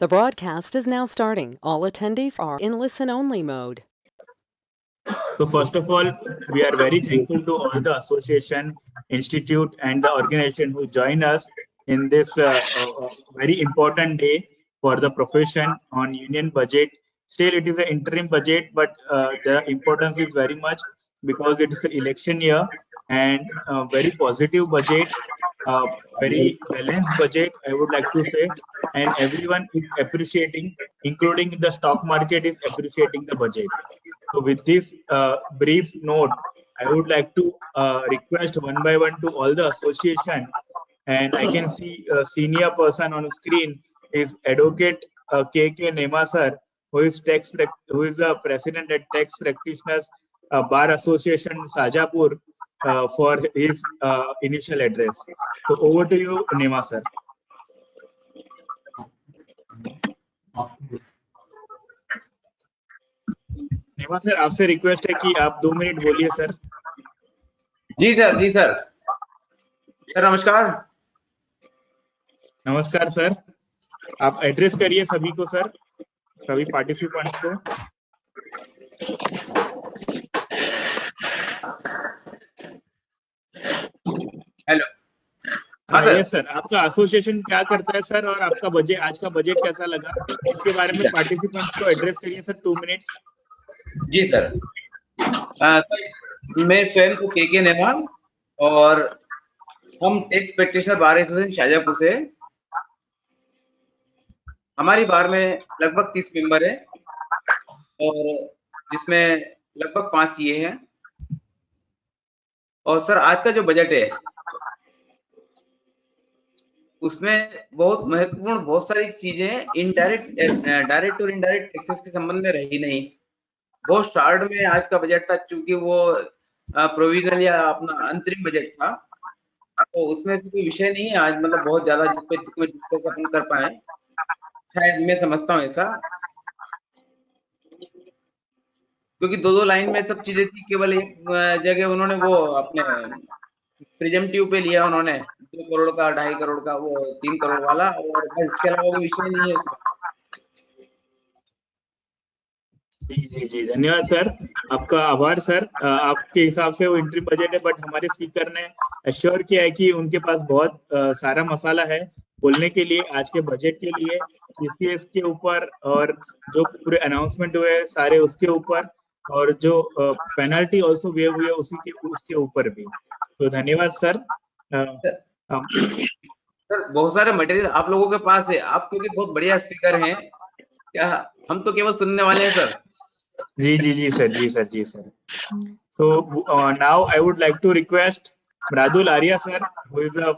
The broadcast is now starting. All attendees are in listen-only mode. So first of all, we are very thankful to all the association, institute and the organization who join us in this very important day for the profession on union budget. Still, it is an interim budget, but the importance is very much because it is an election year and very positive budget, very balanced budget, I would like to say, and everyone is appreciating, including the stock market is appreciating the budget. So with this brief note, I would like to request one by one to all the association, and I can see a senior person on screen is Advocate K.K. Nema sir, who is the president at Tax Practitioners Bar Association Sajapur for his initial address. So over to you, Nema sir. नेमा sir, आपसे request है कि आप 2 minute बोलिए sir. जी sir, जी sir. Sir नमस्कार। नमस्कार सर, आप एड्रेस करिए सभी को सर, सभी पार्टिसिपेंट्स को। हेलो। हाँ यस सर, आपका एसोसिएशन क्या करता है सर, और आपका बजट, आज का बजट कैसा लगा, इसके बारे में पार्टिसिपेंट्स को एड्रेस करिए सर 2 मिनट्स। जी सर। मैं स्वयं को के नेमा और हम tax practitioner bar association Shajapur से। हमारी बार में लगभग 30 मेंबर है और जिसमें लगभग 5 सीए हैं। और सर आज का जो बजट है उसमें बहुत महत्वपूर्ण बहुत सारी चीजें डायरेक्ट और इनडायरेक्ट टैक्सेस के संबंध में रही नहीं। बहुत स्टार्ट में आज का बजट था, चूंकि वो प्रोविजनल या अपना अंतरिम बजट था, तो उसमें से कोई विषय नहीं है आज, मतलब बहुत ज्यादा जिस पे कोई डिस्कस अपन कर पाए, शायद मैं समझता हूँ ऐसा, क्योंकि दो लाइन में सब चीजें थी। केवल एक जगह उन्होंने वो अपने प्रिजम्पटिव पे लिया, उन्होंने 2 करोड़ का, 2.5 करोड़ का, वो 3 करोड़ वाला, और बस इसके अलावा कोई विषय नहीं है उसमें। जी धन्यवाद सर, आपका आभार सर। आपके हिसाब से वो इंटरिम बजट है, बट हमारे स्पीकर ने एश्योर किया है कि उनके पास बहुत सारा मसाला है बोलने के लिए आज के बजट के लिए, टीसीएस के ऊपर, और जो पूरे अनाउंसमेंट हुए सारे उसके ऊपर, और जो पेनल्टी ऑल्सो वेव हुई है उसके ऊपर भी। तो धन्यवाद सर। सर बहुत सारे मटेरियल आप लोगों के पास है, आप क्योंकि बहुत बढ़िया स्पीकर हैं, क्या हम तो केवल सुनने वाले हैं सर। जी sir. So now I would like to request Mradul Arya sir, who is the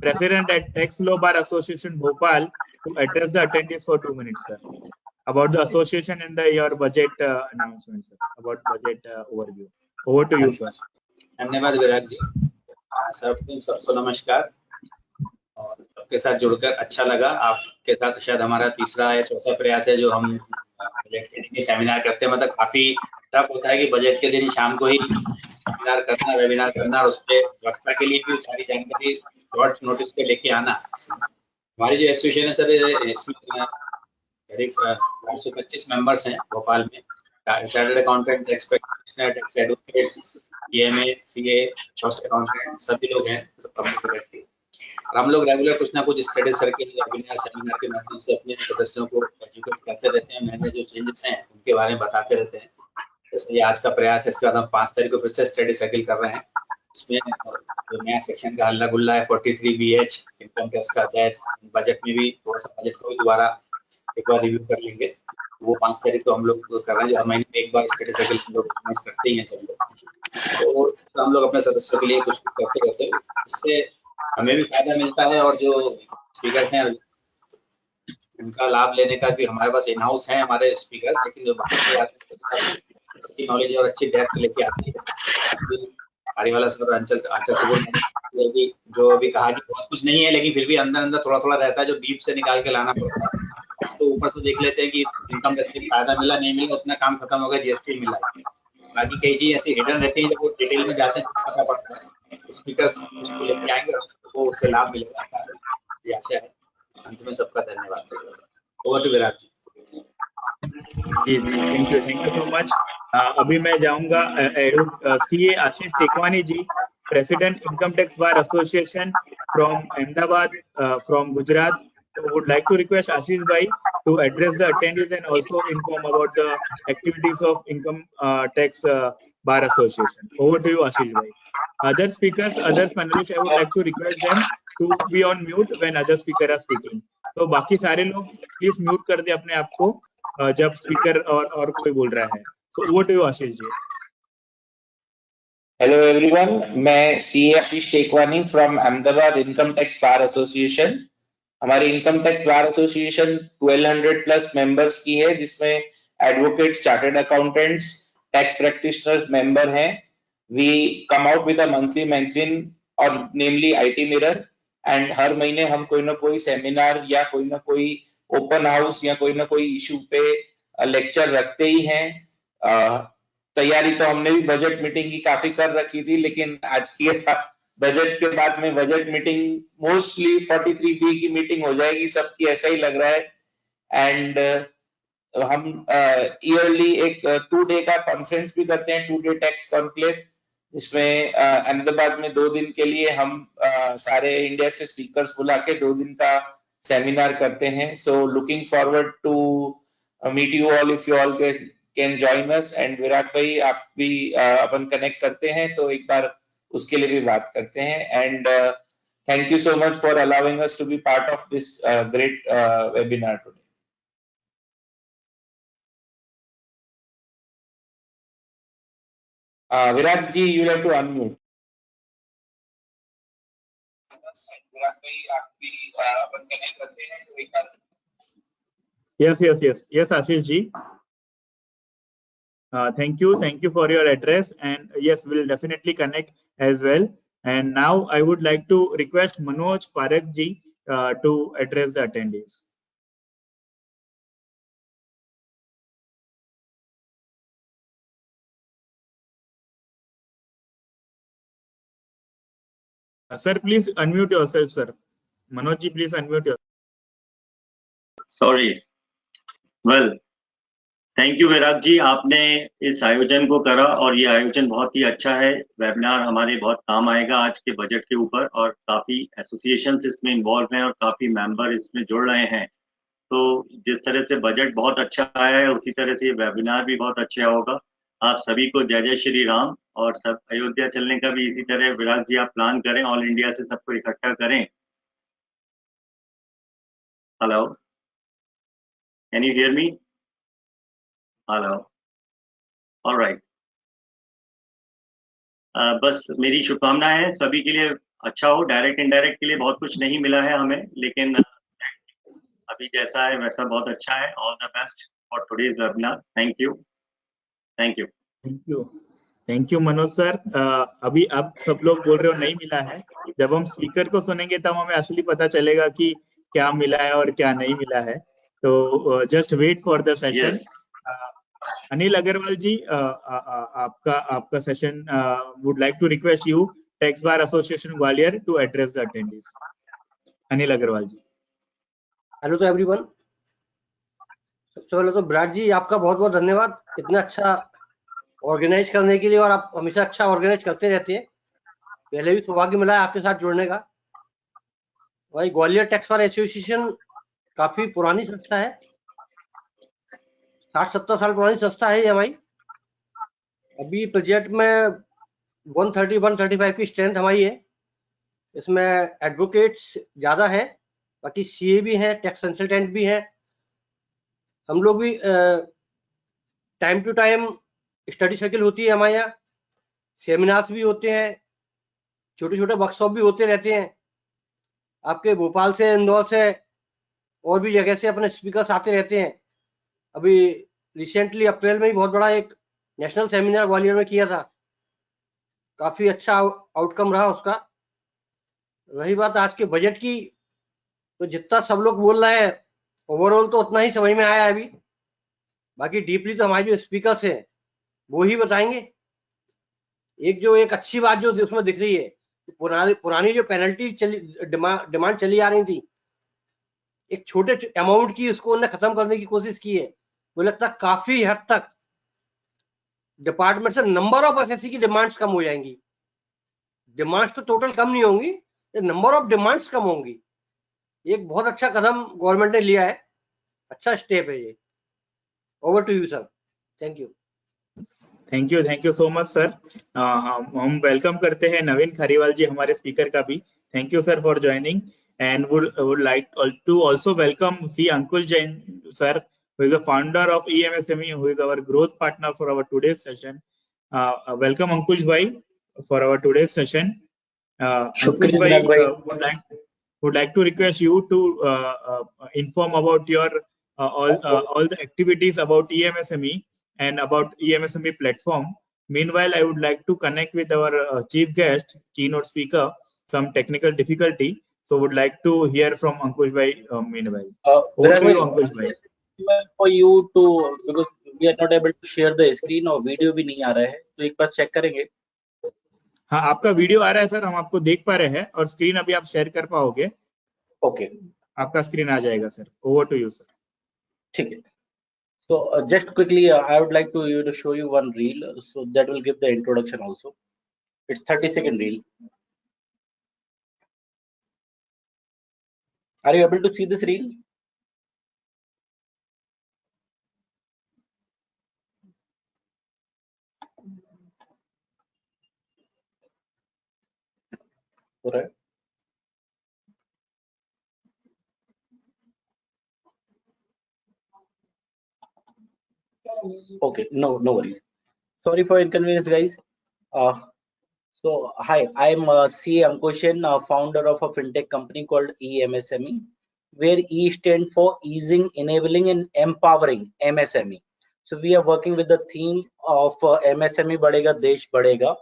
president at Tax Law Bar Association Bhopal, to address the attendees for 2 minutes sir, about the association and your budget announcement sir, about budget overview. Over to you sir. धन्यवाद विराग जी। सबको नमस्कार, और सबके साथ जुड़कर अच्छा लगा। आपके साथ शायद हमारा तीसरा या चौथा प्रयास है जो हम बजट के दिन सेमिनार करते हैं। मतलब काफी टफ होता है कि बजट के दिन शाम को ही वेबिनार करना, और उस पर वक्ता के लिए भी सारी जानकारी शॉर्ट नोटिस पे लेके आना। हमारी जो एसोसिएशन है सर, इसमें करीब 425 मेंबर्स हैं भोपाल में। Chartered accountant, tax practitioner, tax advocate, CMA, CA, cost accountant, सभी लोग हैं पब्लिक सेक्रेटरी। और हम लोग रेगुलर कुछ ना कुछ स्टडी सर्किल, वेबिनार, सेमिनार के माध्यम से अपने सदस्यों को एजुकेट करते रहते हैं। मैंने जो चेंजेस हैं उनके बारे में बताते रहते हैं। जैसे ये आज का प्रयास है, इसके बाद हम 5 तारीख को फिर से स्टडी सर्किल कर रहे हैं। इसमें जो नया सेक्शन का हल्ला गुल्ला है 43BH इनकम टैक्स का अध्याय, बजट में भी थोड़ा सा बजट को भी दोबारा एक बार रिव्यू कर लेंगे। वो 5 तारीख को हम लोग कर रहे हैं, जो हर महीने में एक बार स्टडी सर्किल हम लोग ऑर्गेनाइज करते ही हैं सब लोग। तो हम लोग अपने सदस्यों के लिए कुछ करते रहते हैं, इससे हमें भी फायदा मिलता है, और जो स्पीकर्स हैं उनका लाभ लेने का भी हमारे पास इन हाउस हैं हमारे स्पीकर्स, लेकिन जो बाहर से आते हैं अच्छी नॉलेज और अच्छी डेप्थ लेके आते हैं। खारीवाला सर, आंचल कपूर ने जो भी कहा कि बहुत कुछ नहीं है, लेकिन फिर भी अंदर थोड़ा रहता है जो डीप से निकाल के लाना पड़ता है। तो ऊपर से देख लेते हैं कि इनकम टैक्स में फायदा मिला नहीं मिला, उतना काम खत्म हो गया, जीएसटी मिला। बाकी कई चीज ऐसी हिडन रहती है, जब वो डिटेल में जाते हैं पता पड़ता है। स्पीकर्स उसको लेके आएंगे, वो उससे लाभ मिलेगा, ये आशा है। अंत में सबका धन्यवाद। Over to Virag ji. जी, थैंक यू सो मच। अभी मैं जाऊंगा CA Ashish Tekwani ji, president income tax bar association from Ahmedabad, from Gujarat. So would like to request Ashish bhai to address the attendees and also inform about the activities of Income Tax Bar Association. Over to you, Ashish bhai. Other speakers, other panelists, I would like to request them to be on mute when other speakers are speaking. तो बाकी सारे लोग please mute कर दे अपने आप को जब speaker और कोई बोल रहा है. So over to you, Ashish ji. Hello everyone, मैं CA Ashish Tekwani from Ahmedabad income tax bar association. हमारी income tax bar association 1200 plus members की है, जिसमें advocates, chartered accountants, tax practitioners member हैं. We come out with a monthly magazine और namely IT mirror, and हर महीने हम कोई ना कोई सेमिनार या कोई ना कोई ओपन हाउस या कोई ना कोई इशू पे लेक्चर रखते ही हैं. तैयारी तो हमने भी बजट मीटिंग की काफी कर रखी थी, लेकिन आज की बजट के बाद में बजट मीटिंग मोस्टली 43B की मीटिंग हो जाएगी सबकी, ऐसा ही लग रहा है. एंड हम ईयरली एक 2 डे का कॉन्फ्रेंस भी करते हैं, 2 डे टैक्स कॉन्क्लेव, जिसमें अहमदाबाद में 2 दिन के लिए हम सारे इंडिया से स्पीकर्स बुला के 2 दिन का सेमिनार करते हैं. So looking forward to meet you all if you all can join us. And Virag भाई, आप भी अपन कनेक्ट करते हैं तो एक बार उसके लिए भी बात करते हैं. And thank you so much for allowing us to be part of this great webinar today. Virag ji, you have to unmute. Virag भाई, आप भी अपन कनेक्ट करते हैं तो एक बार. Yes, Ashish ji. Thank you for your address, and yes, we'll definitely connect as well. And now I would like to request Manoj Parak ji to address the attendees. Sir, please unmute yourself, sir. Manoj ji, please unmute yourself. Sorry. Well, thank you Virag ji, आपने इस आयोजन को करा और ये आयोजन बहुत ही अच्छा है. वेबिनार हमारे बहुत काम आएगा आज के बजट के ऊपर, और काफ़ी एसोसिएशंस इसमें इन्वॉल्व हैं और काफ़ी मेंबर इसमें जुड़ रहे हैं. तो जिस तरह से बजट बहुत अच्छा आया है, उसी तरह से ये वेबिनार भी बहुत अच्छा होगा. आप सभी को जय जय श्री राम. और सब अयोध्या चलने का भी इसी तरह विराग जी आप प्लान करें, ऑल इंडिया से सबको इकट्ठा करें. Hello, can you hear me? Hello, alright. बस मेरी शुभकामनाएं हैं सभी के लिए, अच्छा हो. डायरेक्ट इनडायरेक्ट के लिए बहुत कुछ नहीं मिला है हमें, लेकिन अभी जैसा है वैसा बहुत अच्छा है. All the best for today's webinar. Thank you Manoj sir. अभी अब सब लोग बोल रहे हो नहीं मिला है. जब हम स्पीकर को सुनेंगे तब हमें असली पता चलेगा कि क्या मिला है और क्या नहीं मिला है. तो just wait for the session. Anil Agarwal ji, आपका session would like to request you, tax bar association Gwalior, to address the attendants. Anil Agarwal ji. Hello to everyone. सबसे पहले तो विराग जी, आपका बहुत बहुत धन्यवाद इतना अच्छा ऑर्गेनाइज करने के लिए, और आप हमेशा अच्छा ऑर्गेनाइज करते रहते हैं. पहले भी सौभाग्य मिला है आपके साथ जुड़ने का. भाई, ग्वालियर टैक्स बार एसोसिएशन काफी पुरानी संस्था है, 60-70 साल पुरानी संस्था है ये हमारी. अभी प्रोजेक्ट में 130-135 की स्ट्रेंथ हमारी है. इसमें एडवोकेट्स ज्यादा हैं, बाकी सीए भी हैं, टैक्स कंसल्टेंट भी हैं. हम लोग भी time to time study circle होती है हमारे यहाँ, सेमिनार्स भी होते हैं, छोटे छोटे वर्कशॉप भी होते रहते हैं. आपके भोपाल से, इंदौर से और भी जगह से अपने स्पीकर्स आते रहते हैं. अभी रिसेंटली अप्रैल में ही बहुत बड़ा एक नेशनल सेमिनार ग्वालियर में किया था, काफी अच्छा आउटकम रहा उसका. रही बात आज के बजट की, तो जितना सब लोग बोल रहे हैं ओवरऑल तो उतना ही समझ में आया है अभी. बाकी डीपली तो हमारे जो स्पीकर्स हैं वो ही बताएंगे. एक अच्छी बात जो उसमें दिख रही है, पुरानी जो पेनल्टी डिमांड चली आ रही थी, एक छोटे अमाउंट की उसको उन्होंने खत्म करने की कोशिश की है। मुझे लगता है काफी हद तक डिपार्टमेंट से नंबर ऑफ एसएससी की डिमांड्स कम हो जाएंगी। डिमांड्स तो टोटल कम नहीं होंगी, नंबर ऑफ डिमांड्स कम होंगी। एक बहुत अच्छा कदम गवर्नमेंट ने लिया है, अच्छा स्टेप है ये। Over to you sir, thank you. Thank you so much sir. हम वेलकम करते हैं नवीन खरीवाल जी हमारे स्पीकर का भी। Thank you sir for joining and would like to also welcome C. Ankush Jain sir, who is the founder of EMSME, who is our growth partner for our today's session. Welcome Ankush bhai for our today's session. Ankush bhai, would like to request you to inform about your all the activities about EMSME and about EMSME platform. Meanwhile, I would like to connect with our chief guest, keynote speaker, some technical difficulty. So would like to hear from Ankush bhai meanwhile. Over to you Ankush bhai. For you to, because we are not able to share the screen और video भी नहीं आ रहा है, तो एक बार check करेंगे। हाँ, आपका वीडियो आ रहा है सर, हम आपको देख पा रहे हैं और स्क्रीन अभी आप शेयर कर पाओगे। ओके, आपका स्क्रीन आ जाएगा sir. Over to you sir. ठीक है। So just quickly, I would like to show you one reel, so that will give the introduction also. It's 30-second reel. Are you able to see this reel? All right. Okay, no worries. Sorry for inconvenience, guys. So hi, I'm C. Ankushin, founder of a fintech company called EMSME, where E stand for easing, enabling, and empowering MSME. So we are working with the theme of MSME Badega, Desh Badega.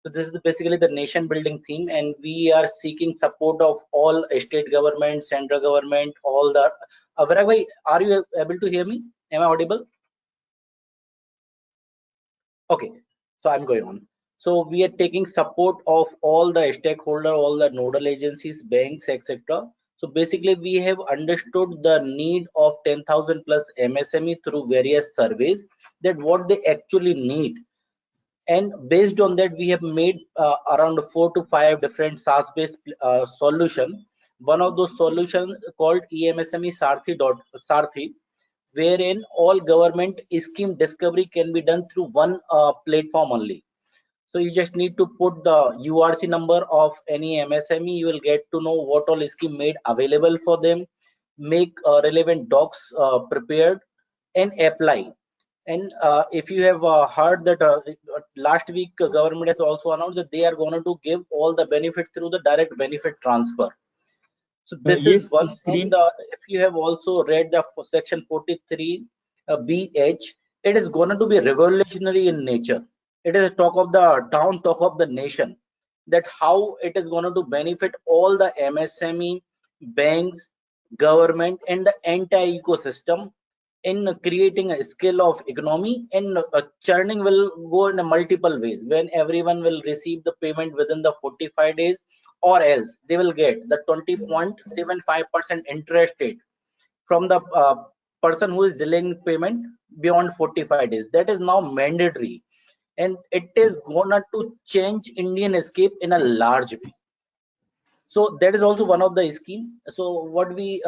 So this is basically the nation building theme, and we are seeking support of all state government, central government, all the. Virag bhai, are you able to hear me? Am I audible? Okay, so I'm going on. So we are taking support of all the stakeholder, all the nodal agencies, banks, etc. So basically we have understood the need of 10,000 plus MSME through various surveys, that what they actually need. And based on that, we have made around 4 to 5 different SaaS-based solution. One of those solutions called EMSME Sarthi, wherein all government scheme discovery can be done through one platform only. So you just need to put the URC number of any MSME, you will get to know what all scheme made available for them, make relevant docs prepared and apply. And if you have heard that last week government has also announced that they are going to give all the benefits through the direct benefit transfer. So this is one thing. If you have also read the section 43 BH, it is going to be revolutionary in nature. It is talk of the town, talk of the nation, that how it is going to benefit all the MSME, banks, government, and the entire ecosystem in creating a scale of economy. And churning will go in multiple ways, when everyone will receive the payment within the 45 days, or else they will get the 20.75% interest rate from the person who is delaying payment beyond 45 days. That is now mandatory, and it is gonna to change Indian escape in a large way. So that is also one of the scheme. So what we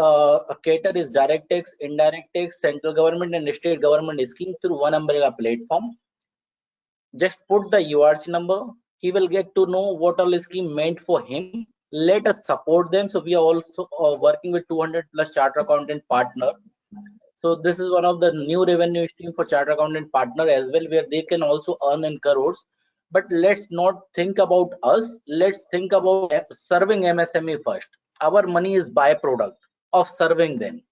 cater is direct tax, indirect tax, central government and state government scheme through one umbrella platform. Just put the URC number, he will get to know what all scheme meant for him. Let us support them. So we are also working with 200 plus charter accountant partner. So this is one of the new revenue stream for charter accountant partner as well, where they can also earn in crores. But let's not think about us, let's think about serving MSME first. Our money is byproduct of serving them.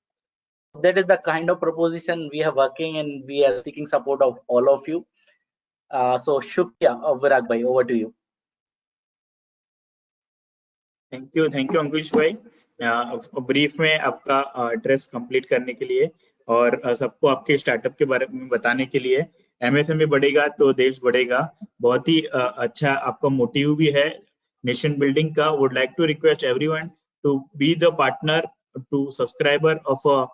That is the kind of proposition we are working, and we are seeking support of all of you. So shukriya, Virag bhai, over to you. Thank you Ankush भाई, brief में आपका address complete करने के लिए और सबको आपके startup के बारे में बताने के लिए। एमएसएमई बढ़ेगा तो देश बढ़ेगा, बहुत ही अच्छा आपका मोटिव भी है नेशन बिल्डिंग का। Would like to request everyone to be the partner to subscriber of a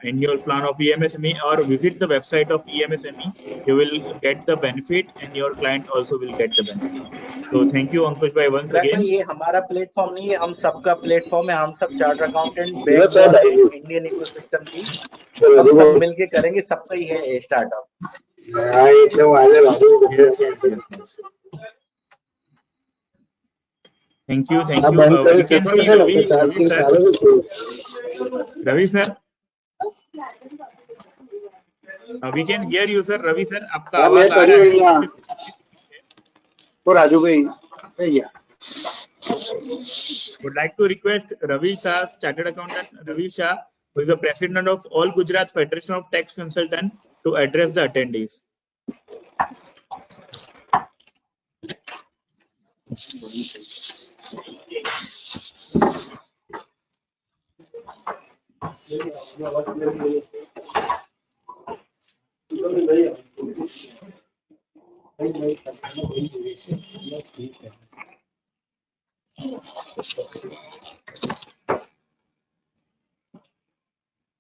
annual plan of EMSME or visit the website of EMSME, you will get the benefit and your client also will get the benefit. So thank you Ankush bhai once विराग भाई, again. ये हमारा platform नहीं है, हम सबका platform है। हम सब चार्टर अकाउंटेंट बैकबोन है इंडियन इकोसिस्टम की। हम सब मिलके करेंगे, सबका ही है startup. Thank you. We can see Ravi sir. We can hear you sir. Ravi sir, आपका आवाज आ रहा है। तो राजू भाई भैया, would like to request Ravi Shah, Chartered Accountant Ravi Shah, who is the President of All Gujarat Federation of Tax Consultants, to address the attendees.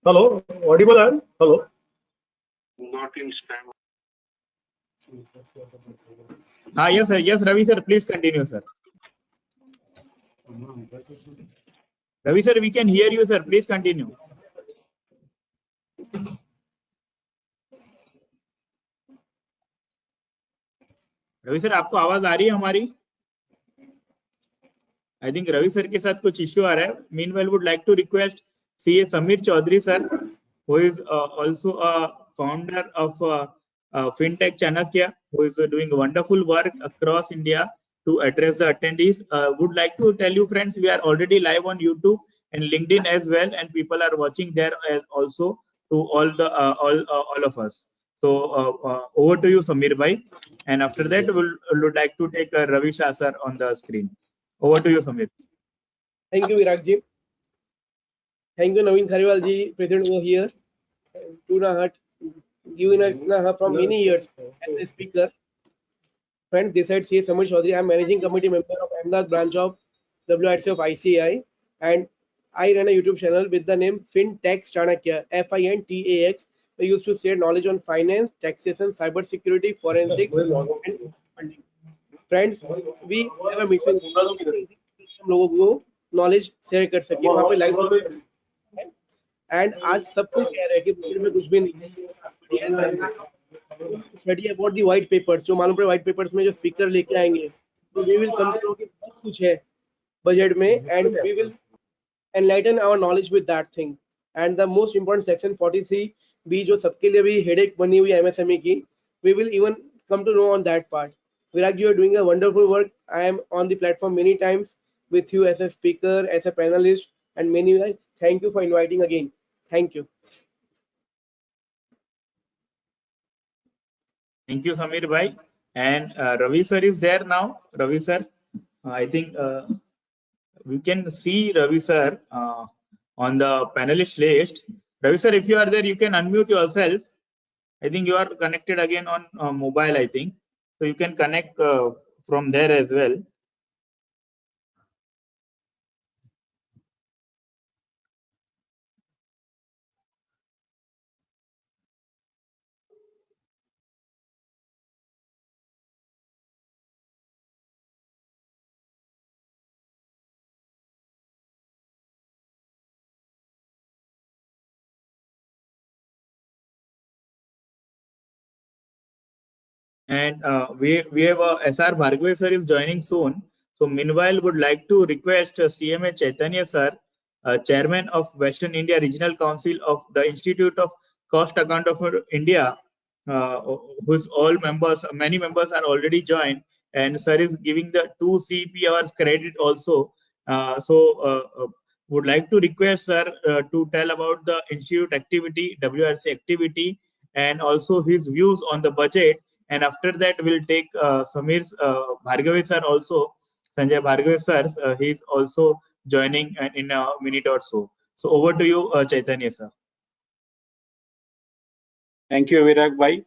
hello, audible and hello. Not in spam. Yes sir, yes Ravi sir, please continue sir. Ravi sir, we can hear you sir, please continue. Ravi sir, आपको आवाज आ रही है हमारी? I think Ravi sir के साथ कुछ issue आ रहा है. Meanwhile would like to request CA Sameer Chaudhary sir, who is also a founder of FinTech Chanakya, who is doing wonderful work across India to address the attendees. Would like to tell you friends, we are already live on YouTube and LinkedIn as well, and people are watching there also to all of us. So over to you Samir bhai, and after that we'll would like to take Ravi Shah sir on the screen. Over to you Samir. Thank you Virag ji. Thank you Naveen Khariwal ji, present over here. Giving us from many years as a speaker. Friends, this side CA Samir Chaudhary. I am managing committee member of Ahmedabad branch of WRC of ICAI, and I run a YouTube channel with the name FinTech Chanakya, FINTAX. I used to share knowledge on finance, taxation, cyber security, forensics, and funding. Friends, we have a mission हम लोगों को knowledge share कर सके वहाँ पे live. And आज सबको कह रहे हैं कि बजट में कुछ भी नहीं है. Study about the white papers, जो मालूम पड़े व्हाइट पेपर्स में जो स्पीकर लेके आएंगे, तो वी विल कम टू कि बहुत कुछ है बजट में, and we will enlighten our knowledge with that thing. And the most important section 43 भी जो सबके लिए भी हेडेक बनी हुई है एमएसएमई की, we will even come to know on that part. Virag, you are doing a wonderful work. I am on the platform many times with you as a speaker, as a panelist, and many. Thank you for inviting again. Thank you. Thank you Samir bhai. And Ravi sir is there now. Ravi sir, I think we can see Ravi sir on the panelist list. Ravi sir, if you are there, you can unmute yourself. I think you are connected again on mobile, I think. So you can connect from there as well. And we have SR Bhargave sir is joining soon. So meanwhile, would like to request CMA Chaitanya sir, Chairman of Western India Regional Council of the Institute of Cost Account of India, whose all members, many members are already joined, and sir is giving the 2 CP hours credit also. Would like to request sir to tell about the institute activity, WRC activity, and also his views on the budget. And after that, we'll take Samir's Bhargave sir also, Sanjay Bhargave sir. He's also joining in a minute or so. So over to you, Chaitanya sir. Thank you, Virag bhai.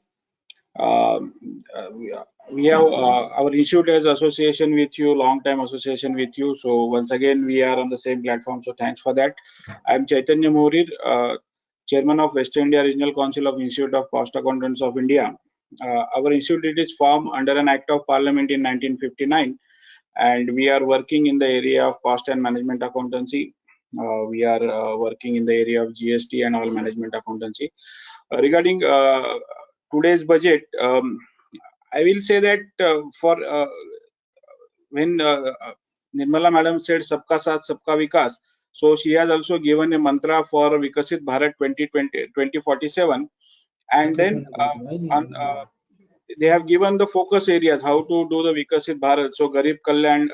We have our institute has association with you, long time association with you. So once again, we are on the same platform. So thanks for that. I'm Chaitanya Morir, Chairman of West India Regional Council of Institute of Cost Accountants of India. Our institute is formed under an Act of Parliament in 1959, and we are working in the area of cost and management accountancy. We are working in the area of GST and all management accountancy. Regarding today's budget, I will say that for when Nirmala Madam said "Sabka Saath, Sabka Vikas," so she has also given a mantra for Vikasit Bharat 2047, and then they have given the focus areas how to do the Vikasit Bharat. So Garib Kalyan,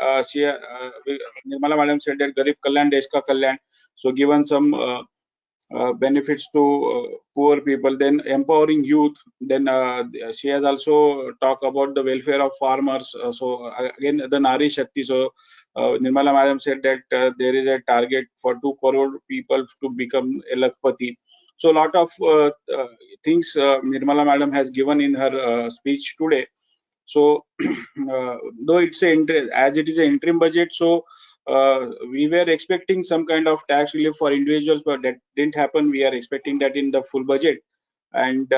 Nirmala Madam said that Garib Kalyan Desh Ka Kalyan. So given some benefits to poor people, then empowering youth. Then she has also talked about the welfare of farmers. So again, the Nari Shakti. So Nirmala Madam said that there is a target for 2 crore people to become a Lakpati. So a lot of things Nirmala Madam has given in her speech today. So though it's as it is an interim budget, so we were expecting some kind of tax relief for individuals, but that didn't happen. We are expecting that in the full budget, and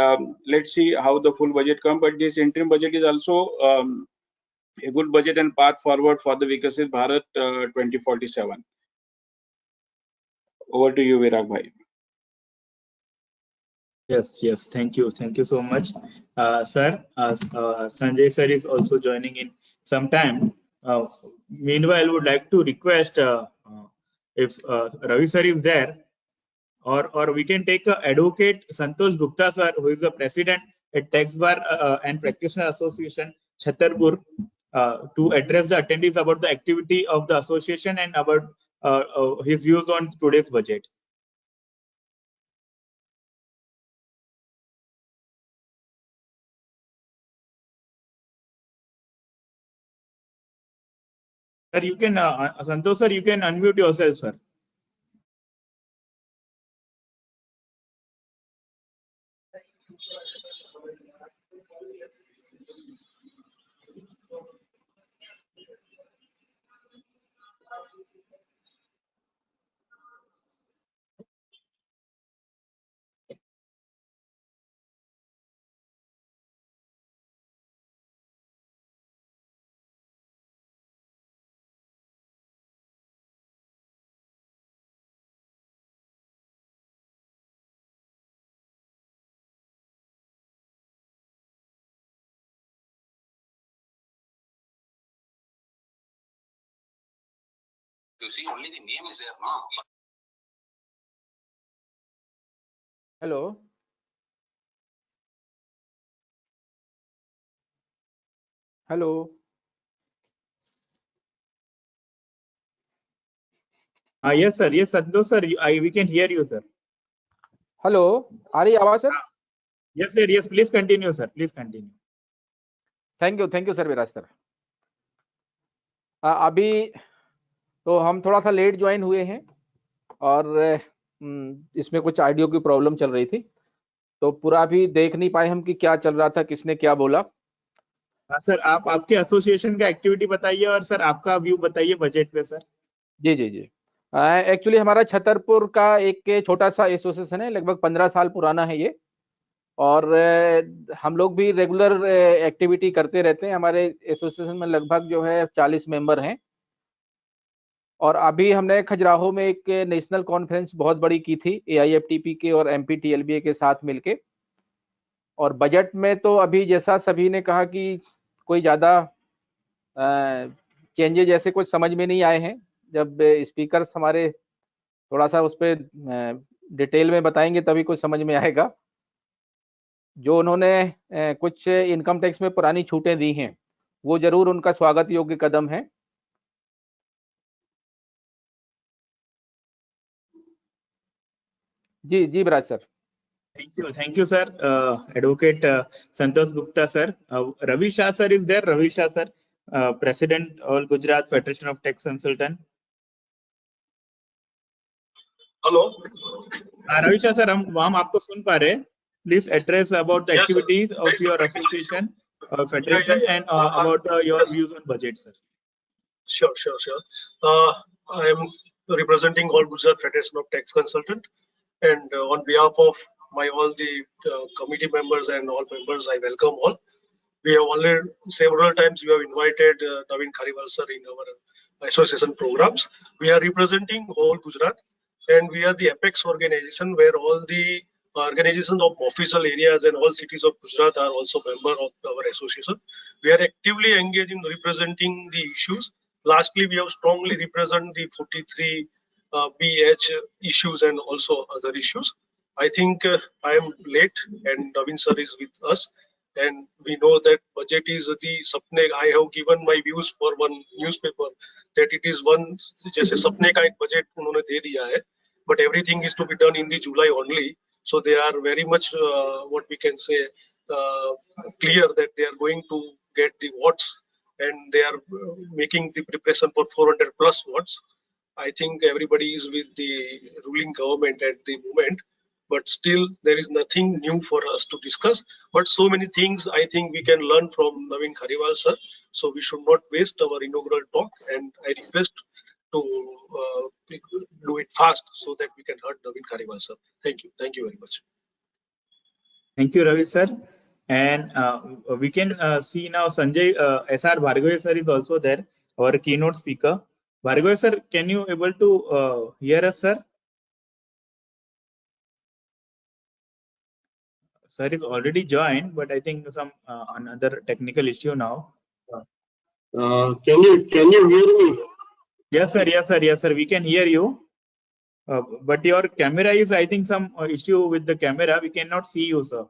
let's see how the full budget comes. But this interim budget is also a good budget and path forward for the Vikasit Bharat 2047. Over to you, Virag bhai. Yes, thank you so much, sir. Sanjay sir is also joining in sometime. Meanwhile, I would like to request if Ravi sir is there, or we can take advocate Santosh Gupta sir, who is the president at Tax Bar and Practitioner Association Chhatarpur, to address the attendees about the activity of the association and about his views on today's budget. Sir, you can, Santosh sir, you can unmute yourself, sir. You see, only the name is there, no? Hello. Hello. Yes, sir. Yes, Santosh sir. We can hear you, sir. Hello. आ रही आवाज sir? Yes, sir. Yes, please continue, sir. Please continue. Thank you sir Viraj sir. अभी तो हम थोड़ा सा late join हुए हैं और इसमें कुछ ऑडियो की प्रॉब्लम चल रही थी, तो पूरा भी देख नहीं पाए हम कि क्या चल रहा था, किसने क्या बोला। सर आप आपके एसोसिएशन का एक्टिविटी बताइए और सर आपका व्यू बताइए बजट पे सर। जी जी जी, एक्चुअली हमारा छतरपुर का एक छोटा सा एसोसिएशन है, लगभग 15 साल पुराना है ये, और हम लोग भी रेगुलर एक्टिविटी करते रहते हैं। हमारे एसोसिएशन में लगभग जो है 40 मेंबर हैं, और अभी हमने खजुराहो में एक नेशनल कॉन्फ्रेंस बहुत बड़ी की थी AIFTP के और MPTLBA के साथ मिलके। और बजट में तो अभी जैसा सभी ने कहा कि कोई ज़्यादा चेंजेज ऐसे कुछ समझ में नहीं आए हैं। जब स्पीकर्स हमारे थोड़ा सा उस पर डिटेल में बताएंगे तभी कुछ समझ में आएगा। जो उन्होंने कुछ इनकम टैक्स में पुरानी छूटें दी हैं, वो जरूर उनका स्वागत योग्य कदम है। जी जी विराज sir. Thank you, sir. Advocate Santosh Gupta, sir. Ravi Shah, sir, is there? Ravi Shah, sir, President All Gujarat Federation of Tax Consultant. Hello Ravi Shah sir, हम आपको सुन पा रहे हैं। please address about the Yes, sir. activities of your association, federation, and about your views on budget, sir. Sure. I am representing all Gujarat Federation of Tax Consultant, and on behalf of all the committee members and all members, I welcome all. We have already several times we have invited Naveen Khariwal sir in our association programs. We are representing whole Gujarat, and we are the apex organization where all the organizations of official areas and all cities of Gujarat are also member of our association. We are actively engaged in representing the issues. Lastly, we have strongly represent the 43 BH issues and also other issues. I think I am late and Naveen sir is with us, and we know that budget is the sapne. I have given my views for one newspaper that it is one जैसे सपने का एक budget उन्होंने दे दिया है, but everything is to be done in the July only. So they are very much what we can say clear that they are going to get the votes, and they are making the preparation for 400 plus votes. I think everybody is with the ruling government at the moment, but still there is nothing new for us to discuss. But so many things I think we can learn from Naveen Khariwal sir. So we should not waste our inaugural talk, and I request to do it fast so that we can hear Naveen Khariwal sir. Thank you very much. Thank you, Ravi sir. And we can see now Sanjay SR Bhargave sir is also there, our keynote speaker. Bhargave sir, can you able to hear us, sir? Sir is already joined, but I think some another technical issue now. Can you hear me? Yes, sir. We can hear you. But your camera is, I think, some issue with the camera. We cannot see you, sir.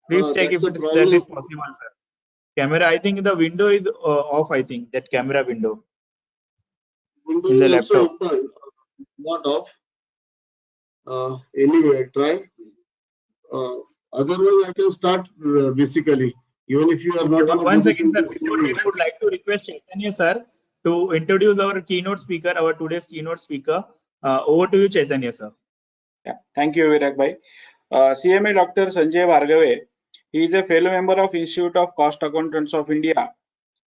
Please check if that is possible, sir. Camera, I think the window is off. I think that camera window. Window in the is also laptop. open, not off. Anyway, try. Otherwise, I can start basically. Even if you are not. One second, sir. We would like to request Chaitanya sir to introduce our keynote speaker, our today's keynote speaker. Over to you, Chaitanya sir. Yeah, thank you, Virag bhai. CMA Dr. Sanjay Bhargave. He is a fellow member of Institute of Cost Accountants of India.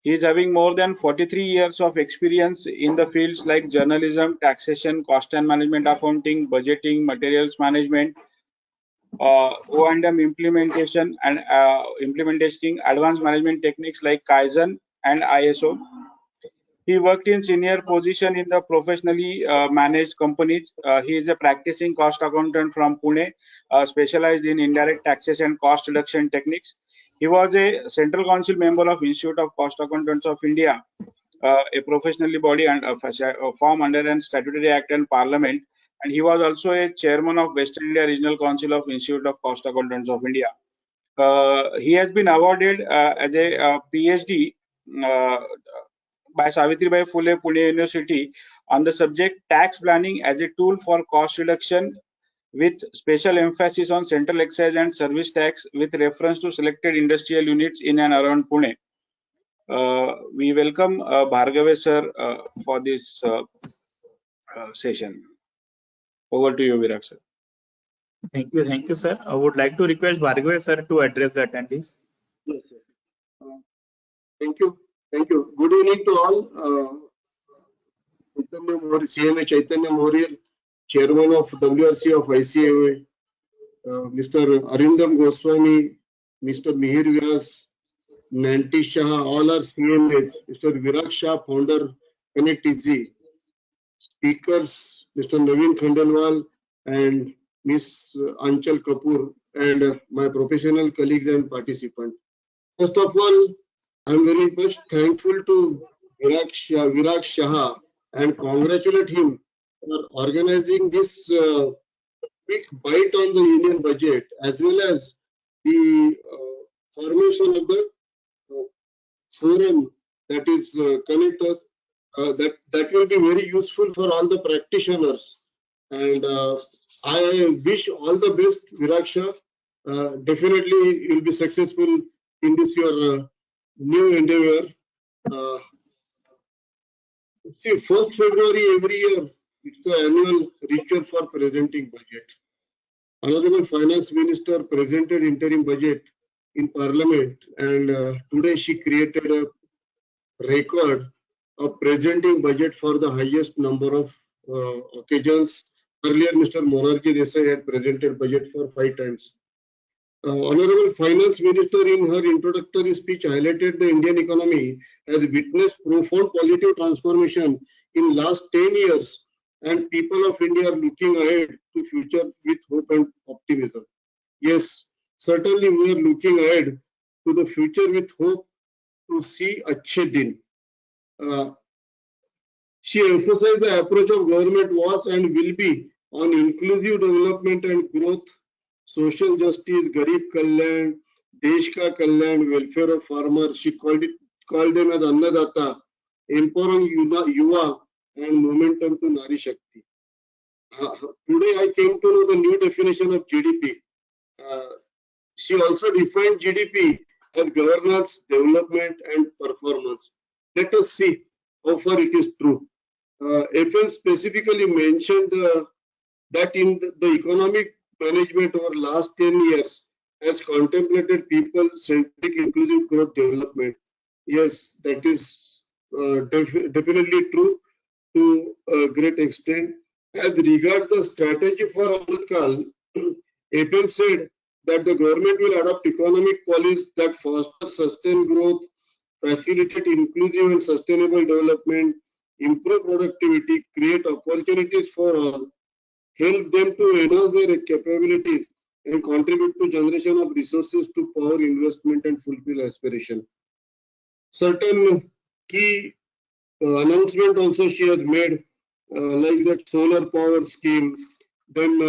He is having more than 43 years of experience in the fields like journalism, taxation, cost and management accounting, budgeting, materials management, O&M implementation, and implementing advanced management techniques like Kaizen and ISO. He worked in senior position in the professionally managed companies. He is a practicing cost accountant from Pune, specialized in indirect taxes and cost reduction techniques. He was a Central Council member of Institute of Cost Accountants of India, a professionally body and form under an statutory act and parliament. And he was also a chairman of Western India Regional Council of Institute of Cost Accountants of India. He has been awarded as a PhD by Savitribai Phule Pune University on the subject tax planning as a tool for cost reduction, with special emphasis on central excise and service tax with reference to selected industrial units in and around Pune. We welcome Bhargave sir for this session. Over to you, Virag sir. Thank you, sir. I would like to request Bhargave sir to address the attendees. Yes, sir. Thank you. Good evening to all. CMA Chaitanya Morir, Chairman of WRC of ICAIIB, Mr. Arindam Goswami, Mr. Mihir Vyas, Nanti Shah, all are CMAs, Mr. Virag Shah, founder, NATZ, speakers, Mr. Naveen Khariwal and Ms. Aanchal Kapoor, and my professional colleagues and participants. First of all, I am very much thankful to Virag Shah and congratulate him for organizing this quick bite on the union budget, as well as the formation of the forum that is connect us. That will be very useful for all the practitioners. And I wish all the best, Virag Shah. Definitely you'll be successful in this your new endeavor. See, 1st February every year, it's an annual ritual for presenting budget. Honorable Finance Minister presented interim budget in Parliament, and today she created a record of presenting budget for the highest number of occasions. Earlier, Mr. Morarji Desai had presented budget for 5 times. Honorable Finance Minister in her introductory speech highlighted the Indian economy has witnessed profound positive transformation in last 10 years, and people of India are looking ahead to future with hope and optimism. Yes, certainly we are looking ahead to the future with hope to see Achhe Din. She emphasized the approach of government was and will be on inclusive development and growth, social justice, Garib Kalyan, Desh Ka Kalyan, welfare of farmers. She called them as Annadata, empowering Yuva and momentum to Nari Shakti. Today I came to know the new definition of GDP. She also defined GDP as governance, development, and performance. Let us see how far it is true. FM specifically mentioned that in the economic management over last 10 years has contemplated people-centric inclusive growth development. Yes, that is definitely true to a great extent. As regards the strategy for Amritkal, FM said that the government will adopt economic policies that foster sustained growth, facilitate inclusive and sustainable development, improve productivity, create opportunities for all, help them to enhance their capabilities, and contribute to generation of resources to power investment and fulfill aspiration. Certain key announcement also she has made, like that solar power scheme, then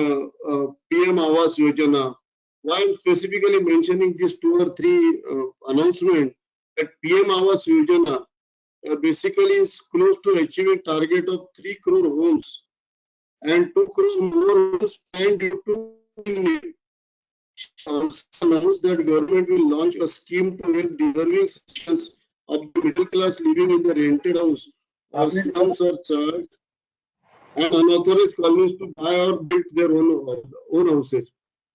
PM Awas Yojana. While specifically mentioning these 2 or 3 announcements, that PM Awas Yojana basically is close to achieving target of 3 crore homes and 2 crore more homes planned due to also announced that government will launch a scheme to help deserving citizens of the middle class living in the rented house or slums or church and unauthorized colonies to buy or build their own houses.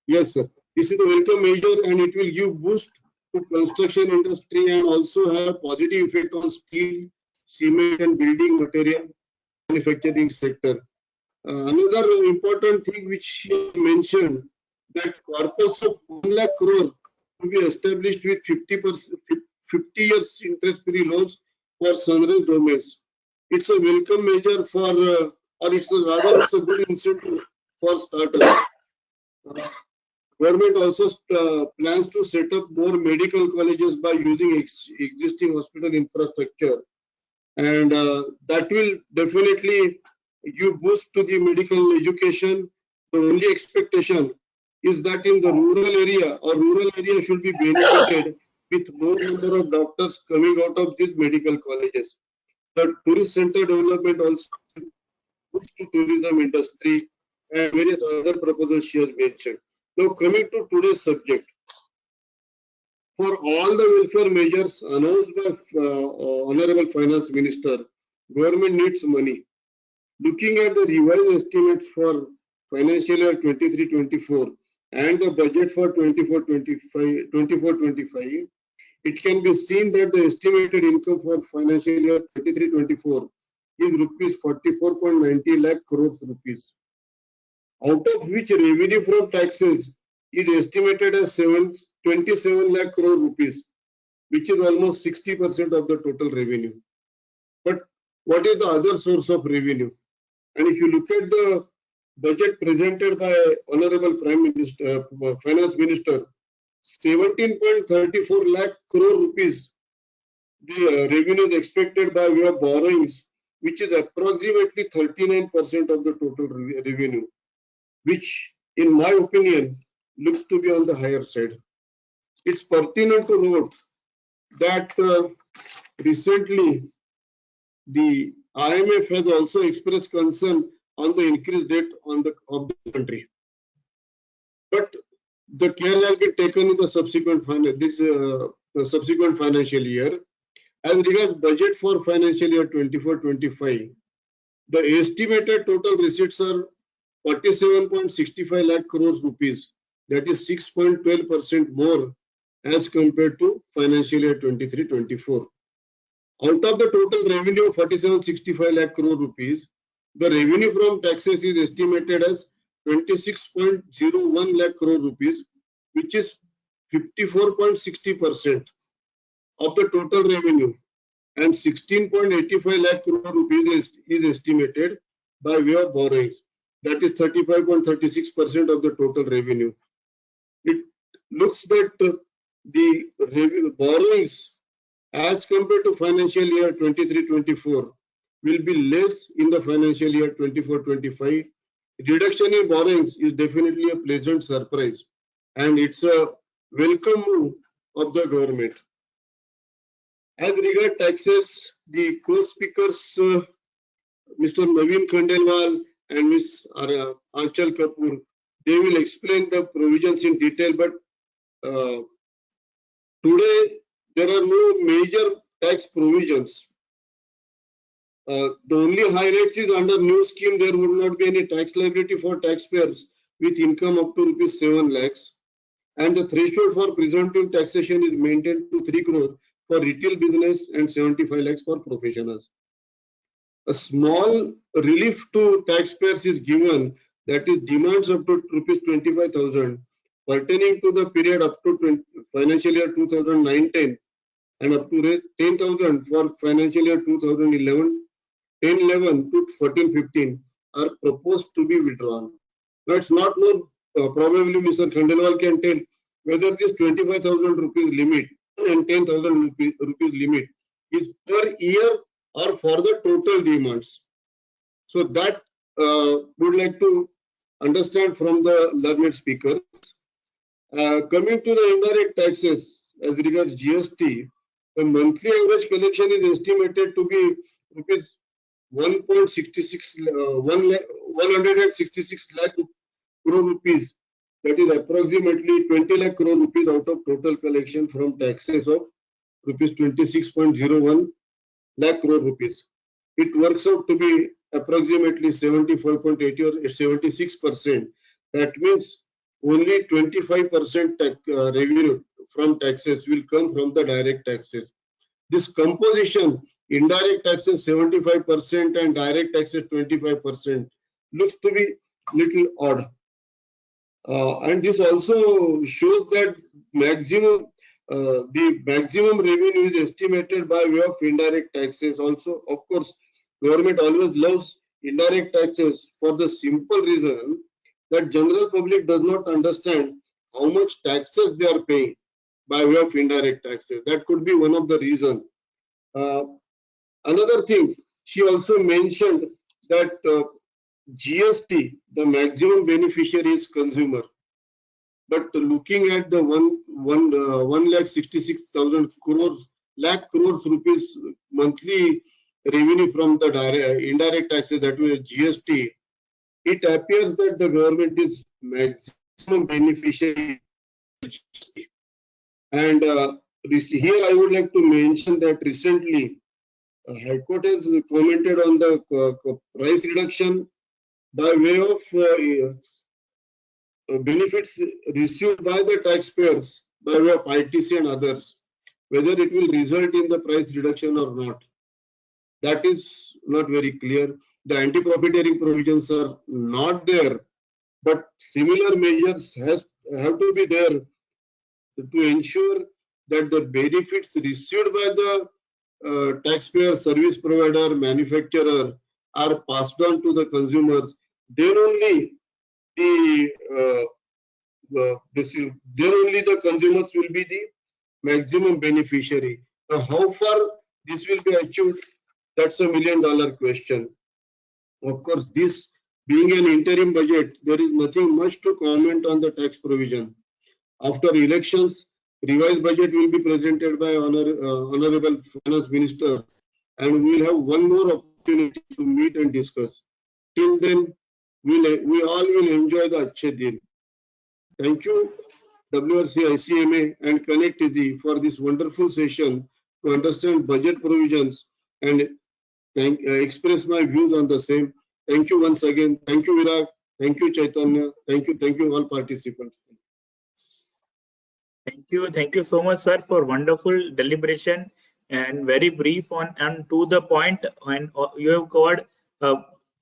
Yes, sir. This is a welcome measure and it will give boost to construction industry and also have positive effect on steel, cement and building material manufacturing sector. Another important thing which she mentioned, that corpus of 1 lakh crore to be established with 50 years interest-free loans for sunrise domains. It's a welcome measure for, or it's a good incentive for startups. Government also plans to set up more medical colleges by using existing hospital infrastructure, and that will definitely give boost to the medical education. The only expectation is that in the rural area should be benefited with more number of doctors coming out of these medical colleges. The tourist center development also boost to tourism industry and various other proposals she has mentioned. Now coming to today's subject, for all the welfare measures announced by Honorable Finance Minister, government needs money. Looking at the revised estimates for financial year 23-24 and the budget for 24-25, it can be seen that the estimated income for financial year 23-24 is rupees 44.90 lakh crores rupees, out of which revenue from taxes is estimated as 27 lakh crore rupees, which is almost 60% of the total revenue. But what is the other source of revenue? And if you look at the budget presented by Honorable Prime Minister, Finance Minister, 17.34 lakh crore rupees, the revenue is expected by way of borrowings, which is approximately 39% of the total revenue, which in my opinion looks to be on the higher side. It's pertinent to note that recently the IMF has also expressed concern on the increased debt of the country. But the care has been taken in the subsequent financial year. As regards budget for financial year 24-25, the estimated total receipts are 47.65 lakh crores rupees. That is 6.12% more as compared to financial year 23-24. Out of the total revenue of 4765 lakh crore rupees, the revenue from taxes is estimated as 26.01 lakh crore rupees, which is 54.60% of the total revenue, and 16.85 lakh crore rupees is estimated by way of borrowings. That is 35.36% of the total revenue. It looks that the borrowings as compared to financial year 23-24 will be less in the financial year 24-25. Reduction in borrowings is definitely a pleasant surprise, and it's a welcome move of the government. As regard taxes, the co-speakers, Mr. Naveen Khariwal and Ms. Aanchal Kapoor, they will explain the provisions in detail, but today there are no major tax provisions. The only highlights is under new scheme there would not be any tax liability for taxpayers with income up to rupees 7 lakhs, and the threshold for presumptive taxation is maintained to 3 crore for retail business and 75 lakhs for professionals. A small relief to taxpayers is given, that is demands up to rupees 25,000 pertaining to the period up to financial year 2009-10 and up to 10,000 for financial year 2011 to 14-15 are proposed to be withdrawn. Now it's not known, probably Mr. Khariwal can tell whether this 25,000 rupees limit and 10,000 rupees limit is per year or for the total demands. So that would like to understand from the learned speakers. Coming to the indirect taxes as regards GST, the monthly average collection is estimated to be rupees 166 lakh crore rupees. That is approximately 20 lakh crore rupees out of total collection from taxes of rupees 26.01 lakh crore rupees. It works out to be approximately 75.80 or 76%. That means only 25% revenue from taxes will come from the direct taxes. This composition, indirect taxes 75% and direct taxes 25%, looks to be little odd. And this also shows that the maximum revenue is estimated by way of indirect taxes. Also, of course, government always loves indirect taxes for the simple reason that general public does not understand how much taxes they are paying by way of indirect taxes. That could be one of the reasons. Another thing, she also mentioned that GST, the maximum beneficiary is consumer. But looking at the 1,66,000 lakh crores rupees monthly revenue from the indirect taxes, that was GST, it appears that the government is maximum beneficiary. And here I would like to mention that recently High Court has commented on the price reduction by way of benefits received by the taxpayers by way of ITC and others, whether it will result in the price reduction or not. That is not very clear. The anti-profiteering provisions are not there, but similar measures have to be there to ensure that the benefits received by the taxpayer, service provider, manufacturer are passed on to the consumers. Then only the consumers will be the maximum beneficiary. Now, how far this will be achieved? That's $1 million question. Of course, this being an interim budget, there is nothing much to comment on the tax provision. After elections, revised budget will be presented by Honorable Finance Minister, and we will have one more opportunity to meet and discuss. Till then, we all will enjoy the Achhe Din. Thank you, WRC, ICMA, and Connect Easy for this wonderful session to understand budget provisions and express my views on the same. Thank you once again. Thank you, Virag. Thank you, Chaitanya. Thank you all participants. Thank you so much, sir, for wonderful deliberation and very brief on and to the point. And you have covered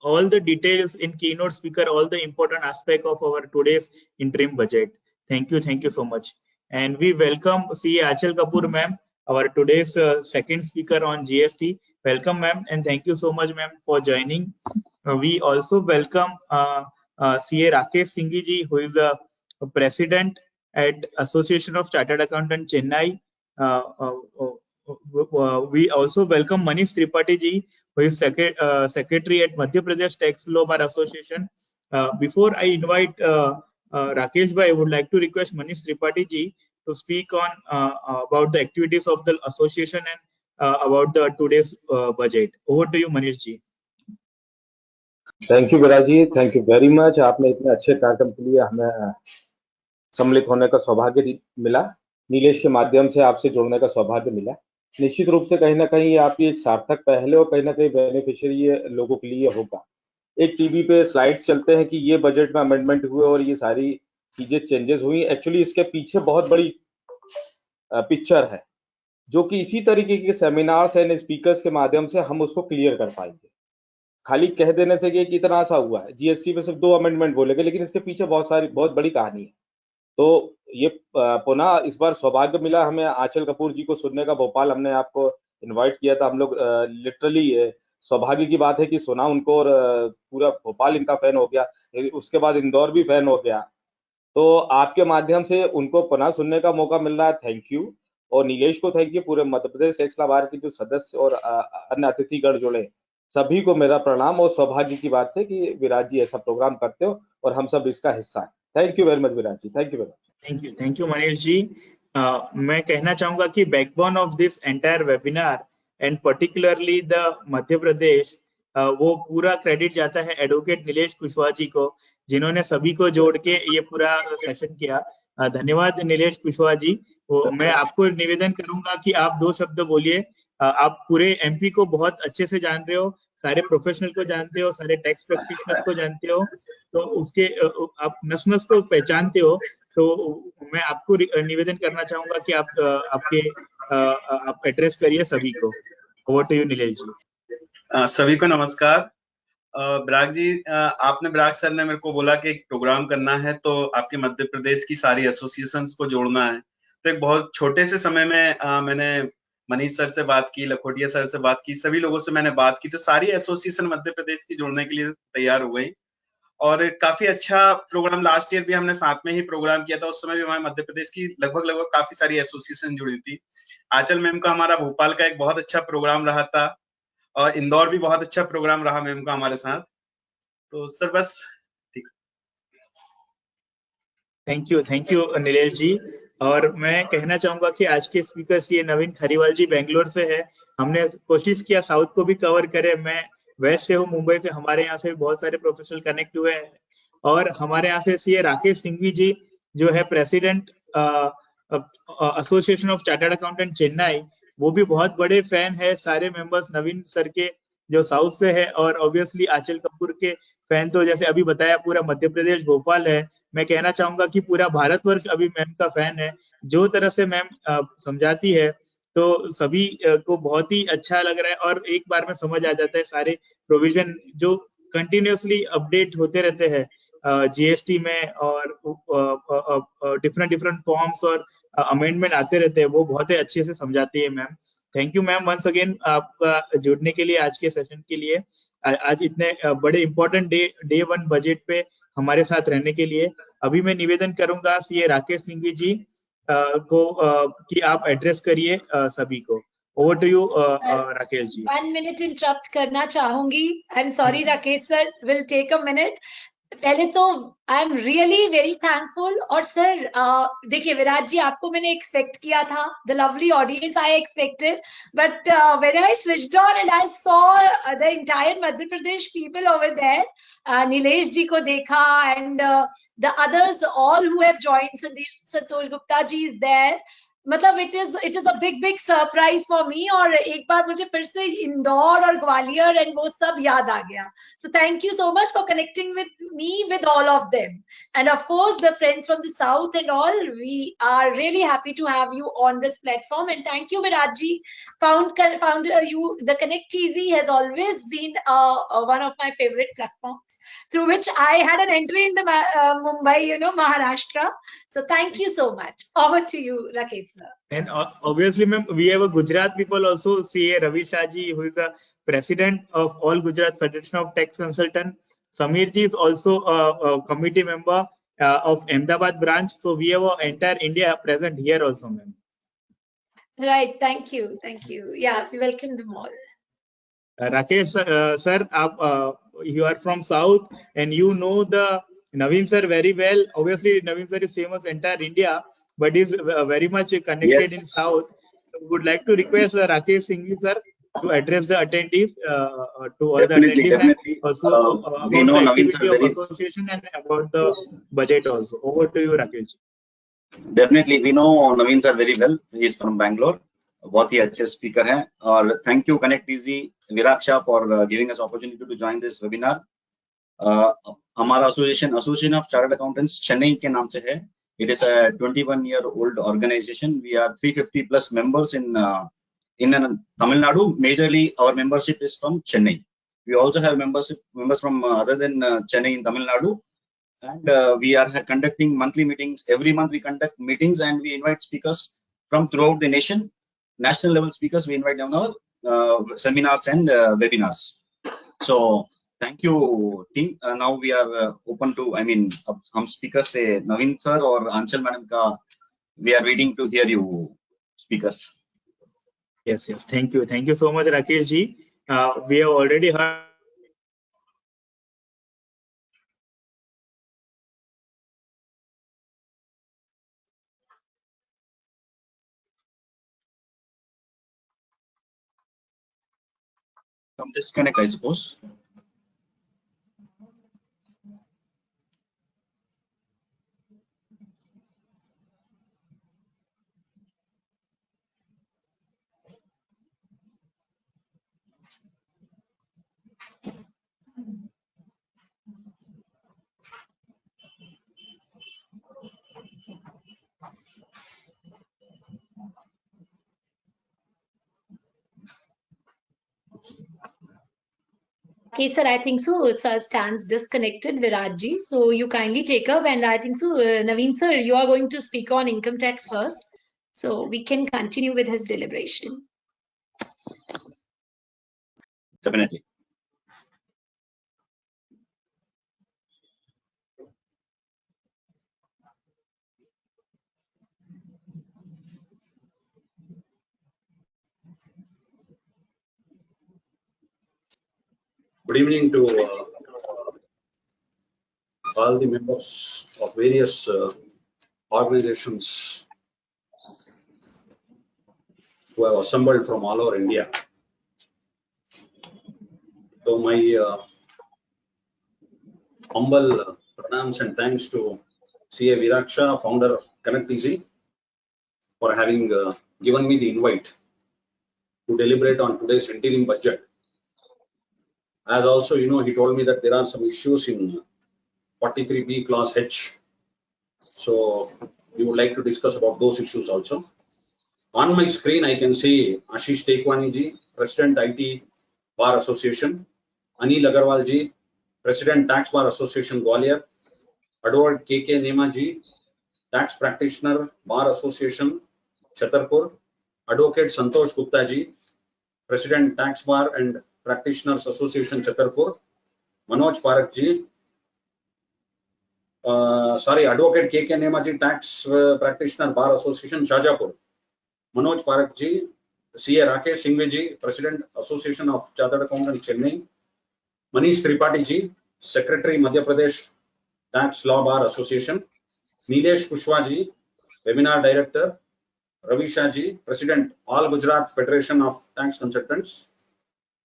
all the details in keynote speaker, all the important aspect of our today's interim budget. Thank you so much. And we welcome CA Aanchal Kapoor, ma'am, our today's second speaker on GST. Welcome, ma'am, and thank you so much, ma'am, for joining. We also welcome CA Rakesh Singhi ji, who is the president at Association of Chartered Accountant Chennai. We also welcome Manish Tripathi ji, who is secretary at Madhya Pradesh Tax Law Bar Association. Before I invite Rakesh bhai, I would like to request Manish Tripathi ji to speak on about the activities of the association and about the today's budget. Over to you, Manish ji. Thank you Viraj ji, thank you very much. आपने इतने अच्छे कार्यक्रम के लिए हमें सम्मिलित होने का सौभाग्य मिला, नीलेश के माध्यम से आपसे जुड़ने का सौभाग्य मिला। निश्चित रूप से कहीं ना कहीं आपकी एक सार्थक पहल है और कहीं ना कहीं बेनिफिशियरी लोगों के लिए होगा। एक टीवी पे स्लाइड्स चलते हैं कि ये बजट में अमेंडमेंट हुए और ये सारी चीजें चेंजेस हुई। एक्चुअली इसके पीछे बहुत बड़ी पिक्चर है, जो कि इसी तरीके के सेमिनार्स एंड स्पीकर्स के माध्यम से हम उसको क्लियर कर पाएंगे। खाली कह देने से कि इतना सा हुआ है, जीएसटी में सिर्फ 2 अमेंडमेंट बोलेंगे, लेकिन इसके पीछे बहुत बड़ी कहानी है। तो ये पुनः इस बार सौभाग्य मिला हमें आंचल कपूर जी को सुनने का। भोपाल हमने आपको इनवाइट किया था, हम लोग लिटरली सौभाग्य की बात है कि सुना उनको और पूरा भोपाल इनका फैन हो गया, उसके बाद इंदौर भी फैन हो गया। तो आपके माध्यम से उनको पुनः सुनने का मौका मिल रहा है, थैंक यू। और नीलेश को थैंक यू, पूरे मध्य प्रदेश टैक्स लॉ बार के जो सदस्य और अन्य अतिथिगण जुड़े, सभी को मेरा प्रणाम। और सौभाग्य की बात है कि विराज जी ऐसा प्रोग्राम करते हो और हम सब इसका हिस्सा है। Thank you very much Viraj ji, thank you very much. Thank you Manish ji. मैं कहना चाहूंगा कि backbone of this entire webinar and particularly the Madhya Pradesh, वो पूरा क्रेडिट जाता है एडवोकेट नीलेश कुशवाहा जी को, जिन्होंने सभी को जोड़ के ये पूरा सेशन किया। धन्यवाद नीलेश कुशवाहा जी। मैं आपको निवेदन करूंगा कि आप 2 शब्द बोलिए। आप पूरे एमपी को बहुत अच्छे से जान रहे हो, सारे प्रोफेशनल को जानते हो, सारे टैक्स प्रैक्टिशनर्स को जानते हो, तो उसके आप नस को पहचानते हो। तो मैं आपको निवेदन करना चाहूंगा कि आप एड्रेस करिए सभी को। ओवर टू यू नीलेश जी। सभी को नमस्कार। विराग जी, आपने विराग सर ने मेरे को बोला कि एक प्रोग्राम करना है, तो आपके मध्य प्रदेश की सारी एसोसिएशंस को जोड़ना है। तो एक बहुत छोटे से समय में मैंने मनीष सर से बात की, लखोटिया सर से बात की, सभी लोगों से मैंने बात की, तो सारी एसोसिएशन मध्य प्रदेश की जोड़ने के लिए तैयार हो गई। और काफी अच्छा प्रोग्राम, लास्ट ईयर भी हमने साथ में ही प्रोग्राम किया था, उस समय भी हमारे मध्य प्रदेश की लगभग काफी सारी एसोसिएशन जुड़ी थी। आंचल मैम का हमारा भोपाल का एक बहुत अच्छा प्रोग्राम रहा था, और इंदौर भी बहुत अच्छा प्रोग्राम रहा मैम का हमारे साथ। तो सर बस ठीक। थैंक यू नीलेश जी। और मैं कहना चाहूंगा कि आज के स्पीकर ये नवीन खरीवाल जी बेंगलोर से है। हमने कोशिश किया साउथ को भी कवर करें। मैं वेस्ट से हूँ, मुंबई से, हमारे यहाँ से भी बहुत सारे प्रोफेशनल कनेक्ट हुए हैं। और हमारे यहाँ से सीए राकेश सिंघवी जी जो है president association of chartered accountant Chennai, वो भी बहुत बड़े फैन है। सारे मेंबर्स नवीन सर के जो साउथ से है, और ऑब्वियसली आंचल कपूर के फैन तो जैसे अभी बताया पूरा मध्य प्रदेश भोपाल है। मैं कहना चाहूंगा कि पूरा भारतवर्ष अभी मैम का फैन है। जो तरह से मैम समझाती है तो सभी को बहुत ही अच्छा लग रहा है, और एक बार में समझ आ जाता है सारे प्रोविजन जो कंटिन्यूअसली अपडेट होते रहते हैं जीएसटी में, और डिफरेंट फॉर्म्स और अमेंडमेंट आते रहते हैं, वो बहुत ही अच्छे से समझाती है ma'am. Thank you ma'am once again आपका जुड़ने के लिए, आज के सेशन के लिए, आज इतने बड़े इंपॉर्टेंट डे 1 बजट पे हमारे साथ रहने के लिए। अभी मैं निवेदन करूंगा सीए राकेश सिंघवी जी को कि आप एड्रेस करिए सभी को। Over to you Rakesh ji. 1 minute interrupt करना चाहूंगी। I am sorry Rakesh sir, will take a minute. पहले तो I am really very thankful. और सर देखिए विराज जी, आपको मैंने एक्सपेक्ट किया था, the lovely audience I expected, but when I switched on and I saw the entire Madhya Pradesh people over there, Nilesh ji को देखा and the others all who have joined, Santosh Gupta ji is there, मतलब it is a big surprise for me, और एक बार मुझे फिर से इंदौर और Gwalior and वो सब याद आ गया. So thank you so much for connecting with me with all of them, and of course the friends from the south and all. We are really happy to have you on this platform, and thank you, Virag ji. Found you, the Connect Easy has always been one of my favorite platforms through which I had an entry in the Mumbai, Maharashtra. So thank you so much. Over to you, Rakesh sir. And obviously, ma'am, we have a Gujarat people also, CA Ravi Shah ji, who is the president of All Gujarat Federation of Tax Consultants. Samir ji is also a committee member of Ahmedabad branch. So we have entire India present here also, ma'am. Right. Thank you. Thank you. Yeah, we welcome them all. Rakesh sir, you are from South and you know the Naveen sir very well. Obviously, Naveen sir is famous entire India, but is very much connected in South. So would like to request Rakesh Singhvi sir to address the attendees, to all the attendees, and also about we know the Naveen activity sir of very association and about the budget also. Over to you, Rakesh. definitely we know Naveen sir very well. He is from Bangalore. बहुत ही अच्छे speaker हैं और thank you connect easy Virag Shah for giving us opportunity to join this webinar. हमारा association of chartered accountants Chennai के नाम से है. It is a 21-year old organization. We are 350 plus members in Tamil Nadu. Majorly our membership is from Chennai. We also have members from other than Chennai in Tamil Nadu, and we are conducting monthly meetings. Every month we conduct meetings and we invite speakers from throughout the nation. National level speakers we invite on our seminars and webinars. So thank you team. Now we are open to, I mean, हम speakers से नवीन sir और आंचल madam का, we are waiting to hear you speakers. Yes, thank you so much, Rakesh ji. We have already heard Some disconnect, I suppose. Okay, sir, I think so. Sir stands disconnected, Viraj ji. So you kindly take up, and I think so, Naveen sir, you are going to speak on income tax first. So we can continue with his deliberation. Definitely. Good evening to all the members of various organizations who have assembled from all over India. So my humble pranams and thanks to CA Virag Shah, founder of Connect Easy, for having given me the invite to deliberate on today's interim budget. As also, you know, he told me that there are some issues in 43B clause H. So we would like to discuss about those issues also. On my screen, I can see Ashish Tekwani ji, President IT Bar Association, Anil Agarwal ji, President Tax Bar Association Gwalior, Advocate KK Nema ji, Tax Practitioner Bar Association Chhatarpur, Advocate Santosh Gupta ji, President Tax Bar and Practitioners Association Chhatarpur, Manoj Parak ji, Advocate KK Nema ji, Tax Practitioner Bar Association Shajapur, Manoj Parak ji, CA Rakesh Singhvi ji, President Association of Chartered Accountants Chennai, Manish Tripathi ji, Secretary Madhya Pradesh Tax Law Bar Association, Nilesh Kushwaha ji, Webinar Director, Ravi Shah ji, President All Gujarat Federation of Tax Consultants,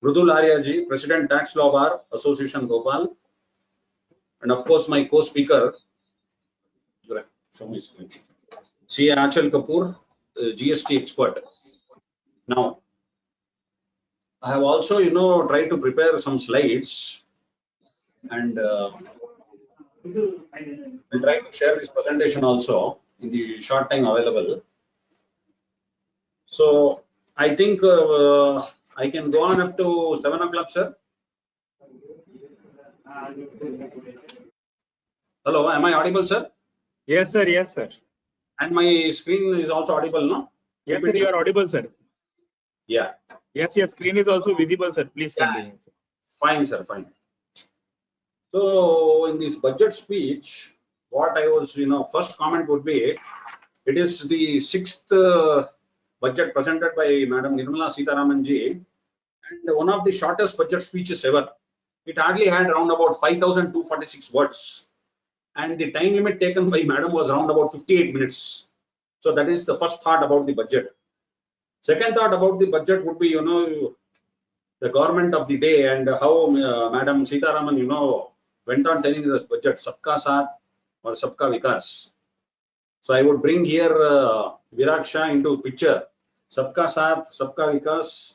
Mridul Arya ji, President Tax Law Bar Association Gopal, and of course my co-speaker, CA Aanchal Kapoor, GST expert. Now, I have also, tried to prepare some slides, and I'll try to share this presentation also in the short time available. So I think I can go on up to 7 o'clock, sir. Hello, am I audible, sir? Yes, sir. Yes, sir. And my screen is also audible, no? Yes, sir. You are audible, sir. Yeah. Yes, your screen is also visible, sir. Please continue. Sir. Fine, sir. Fine. So in this budget speech, what I was, first comment would be, it is the 6th budget presented by Madam Nirmala Sitharaman ji, and one of the shortest budget speeches ever. It hardly had around about 5,246 words, and the time limit taken by Madam was around about 58 minutes. So that is the first thought about the budget. Second thought about the budget would be, the government of the day and how Madam Sitharaman, went on telling this budget, Sabka Saath or Sabka Vikas. So I would bring here Virag Shah into picture. Sabka Saath, Sabka Vikas,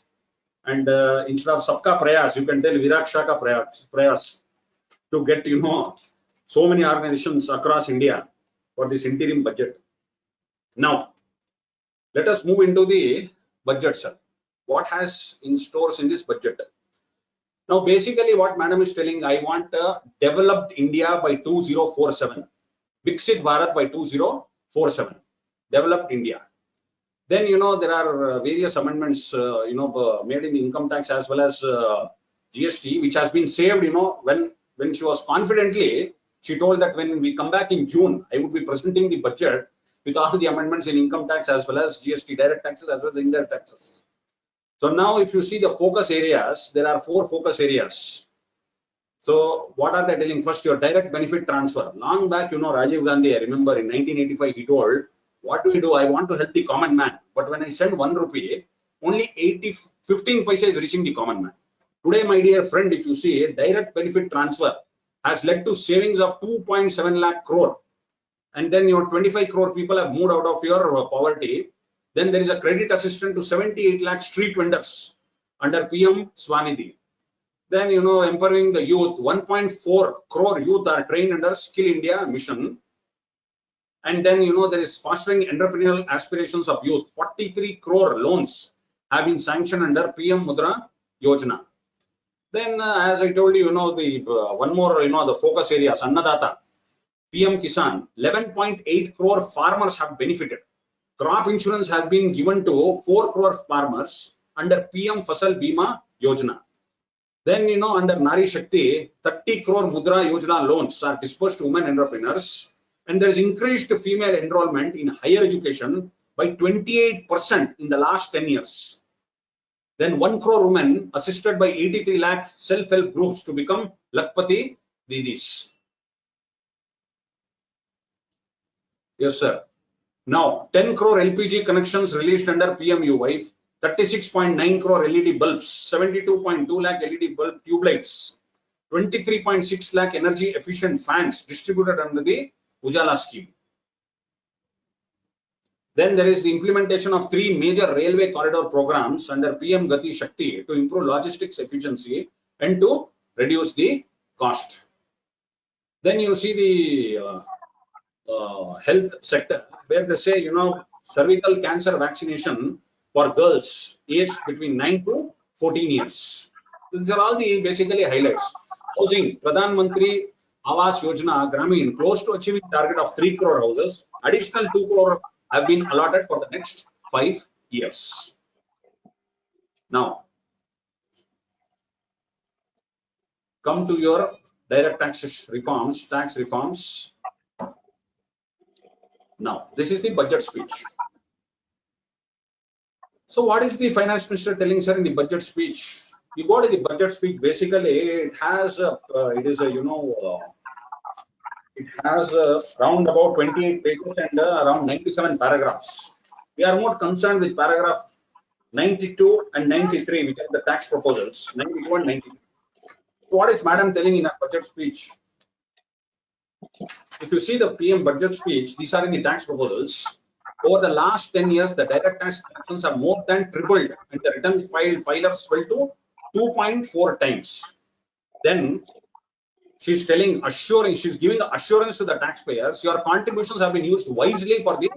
and instead of Sabka Prayas, you can tell Virag Shah ka prayas to get, so many organizations across India for this interim budget. Now, let us move into the budget, sir. What has in stores in this budget? Now, basically what Madam is telling, I want a developed India by 2047. Viksit Bharat by 2047. Developed India. Then, there are various amendments, made in the income tax as well as GST, which has been saved, when she was confidently, she told that when we come back in June, I would be presenting the budget with all the amendments in income tax as well as GST, direct taxes as well as indirect taxes. So now if you see the focus areas, there are 4 focus areas. So what are they telling? First, your direct benefit transfer. Long back, Rajiv Gandhi, I remember in 1985, he told, what do? I want to help the common man. But when I send 1 rupee, only 15 paisa is reaching the common man. Today, my dear friend, if you see, direct benefit transfer has led to savings of 2.7 lakh crore. And then your 25 crore people have moved out of your poverty. Then there is a credit assistance to 78 lakh street vendors under PM Swanidhi. Then, empowering the youth, 1.4 crore youth are trained under Skill India mission. And then, there is fostering entrepreneurial aspirations of youth. 43 crore loans have been sanctioned under PM Mudra Yojana. Then, as I told you, the one more, the focus areas, Annadata, PM Kisan, 11.8 crore farmers have benefited. Crop insurance have been given to 4 crore farmers under PM Fasal Bima Yojana. Then, under Nari Shakti, 30 crore Mudra Yojana loans are disbursed to women entrepreneurs. And there is increased female enrollment in higher education by 28% in the last 10 years. Then 1 crore women assisted by 83 lakh self-help groups to become Lakpati Didis. Yes, sir. Now, 10 crore LPG connections released under PMUY, 36.9 crore LED bulbs, 72.2 lakh LED bulb tube lights, 23.6 lakh energy efficient fans distributed under the Ujala scheme. Then there is the implementation of 3 major railway corridor programs under PM Gati Shakti to improve logistics efficiency and to reduce the cost. Then you see the health sector, where they say, cervical cancer vaccination for girls aged between 9 to 14 years. These are all the basically highlights. Housing, Pradhan Mantri Awas Yojana, Gramin, close to achieving target of 3 crore houses. Additional 2 crore have been allotted for the next 5 years. Now, come to your direct tax reforms. Now, this is the budget speech. So what is the finance minister telling, sir, in the budget speech? You go to the budget speech, basically it has around about 28 pages and around 97 paragraphs. We are more concerned with paragraph 92 and 93, which are the tax proposals, 92 and 93. What is Madam telling in her budget speech? If you see the PM budget speech, these are in the tax proposals. Over the last 10 years, the direct tax collections are more than tripled, and the return filers swell to 2.4 times. Then she's she's giving assurance to the taxpayers, your contributions have been used wisely for the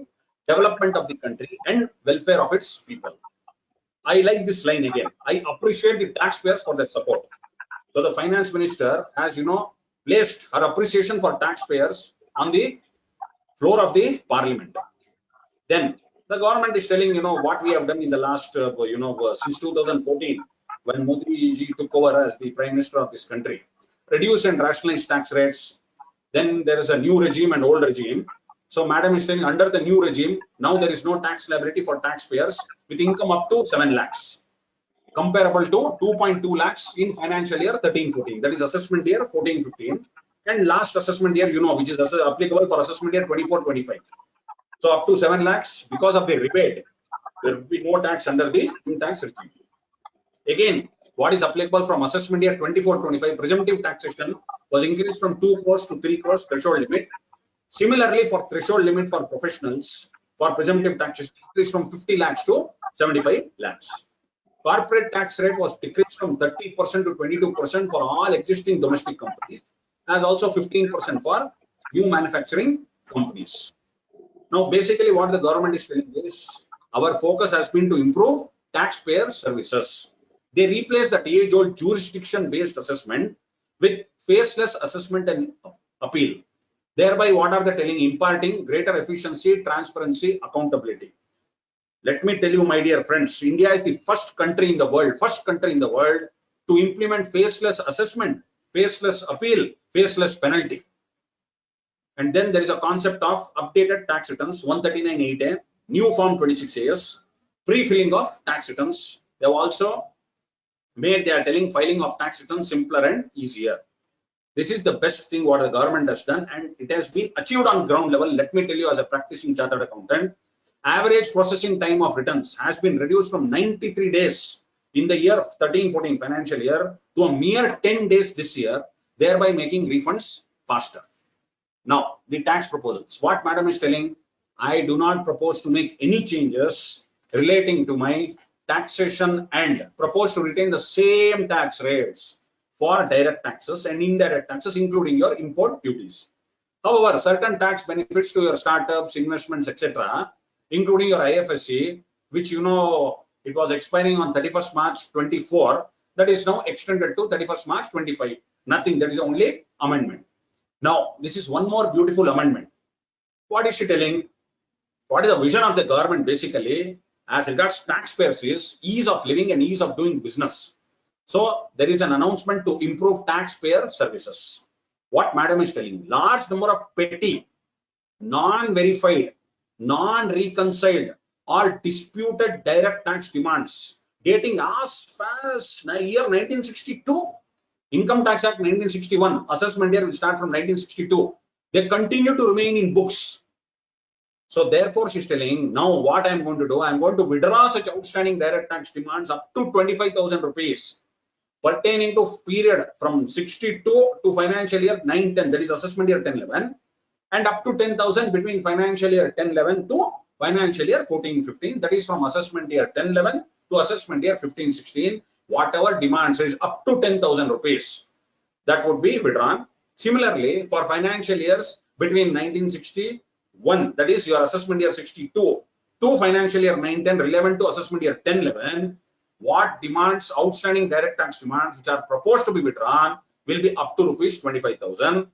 development of the country and welfare of its people. I like this line again. I appreciate the taxpayers for their support. So the finance minister has, placed her appreciation for taxpayers on the floor of the parliament. Then the government is telling, what we have done in the last, since 2014, when Modi ji took over as the prime minister of this country, reduce and rationalize tax rates. Then there is a new regime and old regime. So madam is saying under the new regime, now there is no tax liability for taxpayers with income up to 7 lakhs, comparable to 2.2 lakhs in financial year 13-14. That is assessment year 14-15. And last assessment year, which is applicable for assessment year 24-25. So up to 7 lakhs, because of the rebate, there will be no tax under the new tax regime. Again, what is applicable from assessment year 24-25, presumptive taxation was increased from 2 crores to 3 crores threshold limit. Similarly, for threshold limit for professionals, for presumptive taxation increased from 50 lakhs to 75 lakhs. Corporate tax rate was decreased from 30% to 22% for all existing domestic companies, as also 15% for new manufacturing companies. Now, basically what the government is telling is, our focus has been to improve taxpayer services. They replace the age-old jurisdiction-based assessment with faceless assessment and appeal. Thereby, what are they telling? Imparting greater efficiency, transparency, accountability. Let me tell you, my dear friends, India is the first country in the world to implement faceless assessment, faceless appeal, faceless penalty. And then there is a concept of updated tax returns 139(8)A, new form 26AS, pre-filling of tax returns. They have also made, they are telling, filing of tax returns simpler and easier. This is the best thing what the government has done, and it has been achieved on ground level. Let me tell you, as a practicing chartered accountant, average processing time of returns has been reduced from 93 days in the year 13-14 financial year to a mere 10 days this year, thereby making refunds faster. Now, the tax proposals. What madam is telling, I do not propose to make any changes relating to my taxation and propose to retain the same tax rates for direct taxes and indirect taxes, including your import duties. However, certain tax benefits to your startups, investments, etc., including your IFSC, which it was expiring on 31st March 24, that is now extended to 31st March 25. Nothing, that is only amendment. Now, this is one more beautiful amendment. What is she telling? What is the vision of the government basically as regards taxpayers is ease of living and ease of doing business. So there is an announcement to improve taxpayer services. What madam is telling, large number of petty, non-verified, non-reconciled or disputed direct tax demands dating as far as year 1962. Income Tax Act 1961, assessment year will start from 1962. They continue to remain in books. So therefore, she's telling, now what I'm going to do, I'm going to withdraw such outstanding direct tax demands up to 25,000 rupees pertaining to period from 62 to financial year 9-10, that is assessment year 10-11, and up to 10,000 between financial year 10-11 to financial year 14-15, that is from assessment year 10-11 to assessment year 15-16. Whatever demands is up to 10,000 rupees, that would be withdrawn. Similarly, for financial years between 1961, that is your assessment year 62, to financial year 9-10, relevant to assessment year 10-11, what demands, outstanding direct tax demands which are proposed to be withdrawn will be up to rupees 25,000.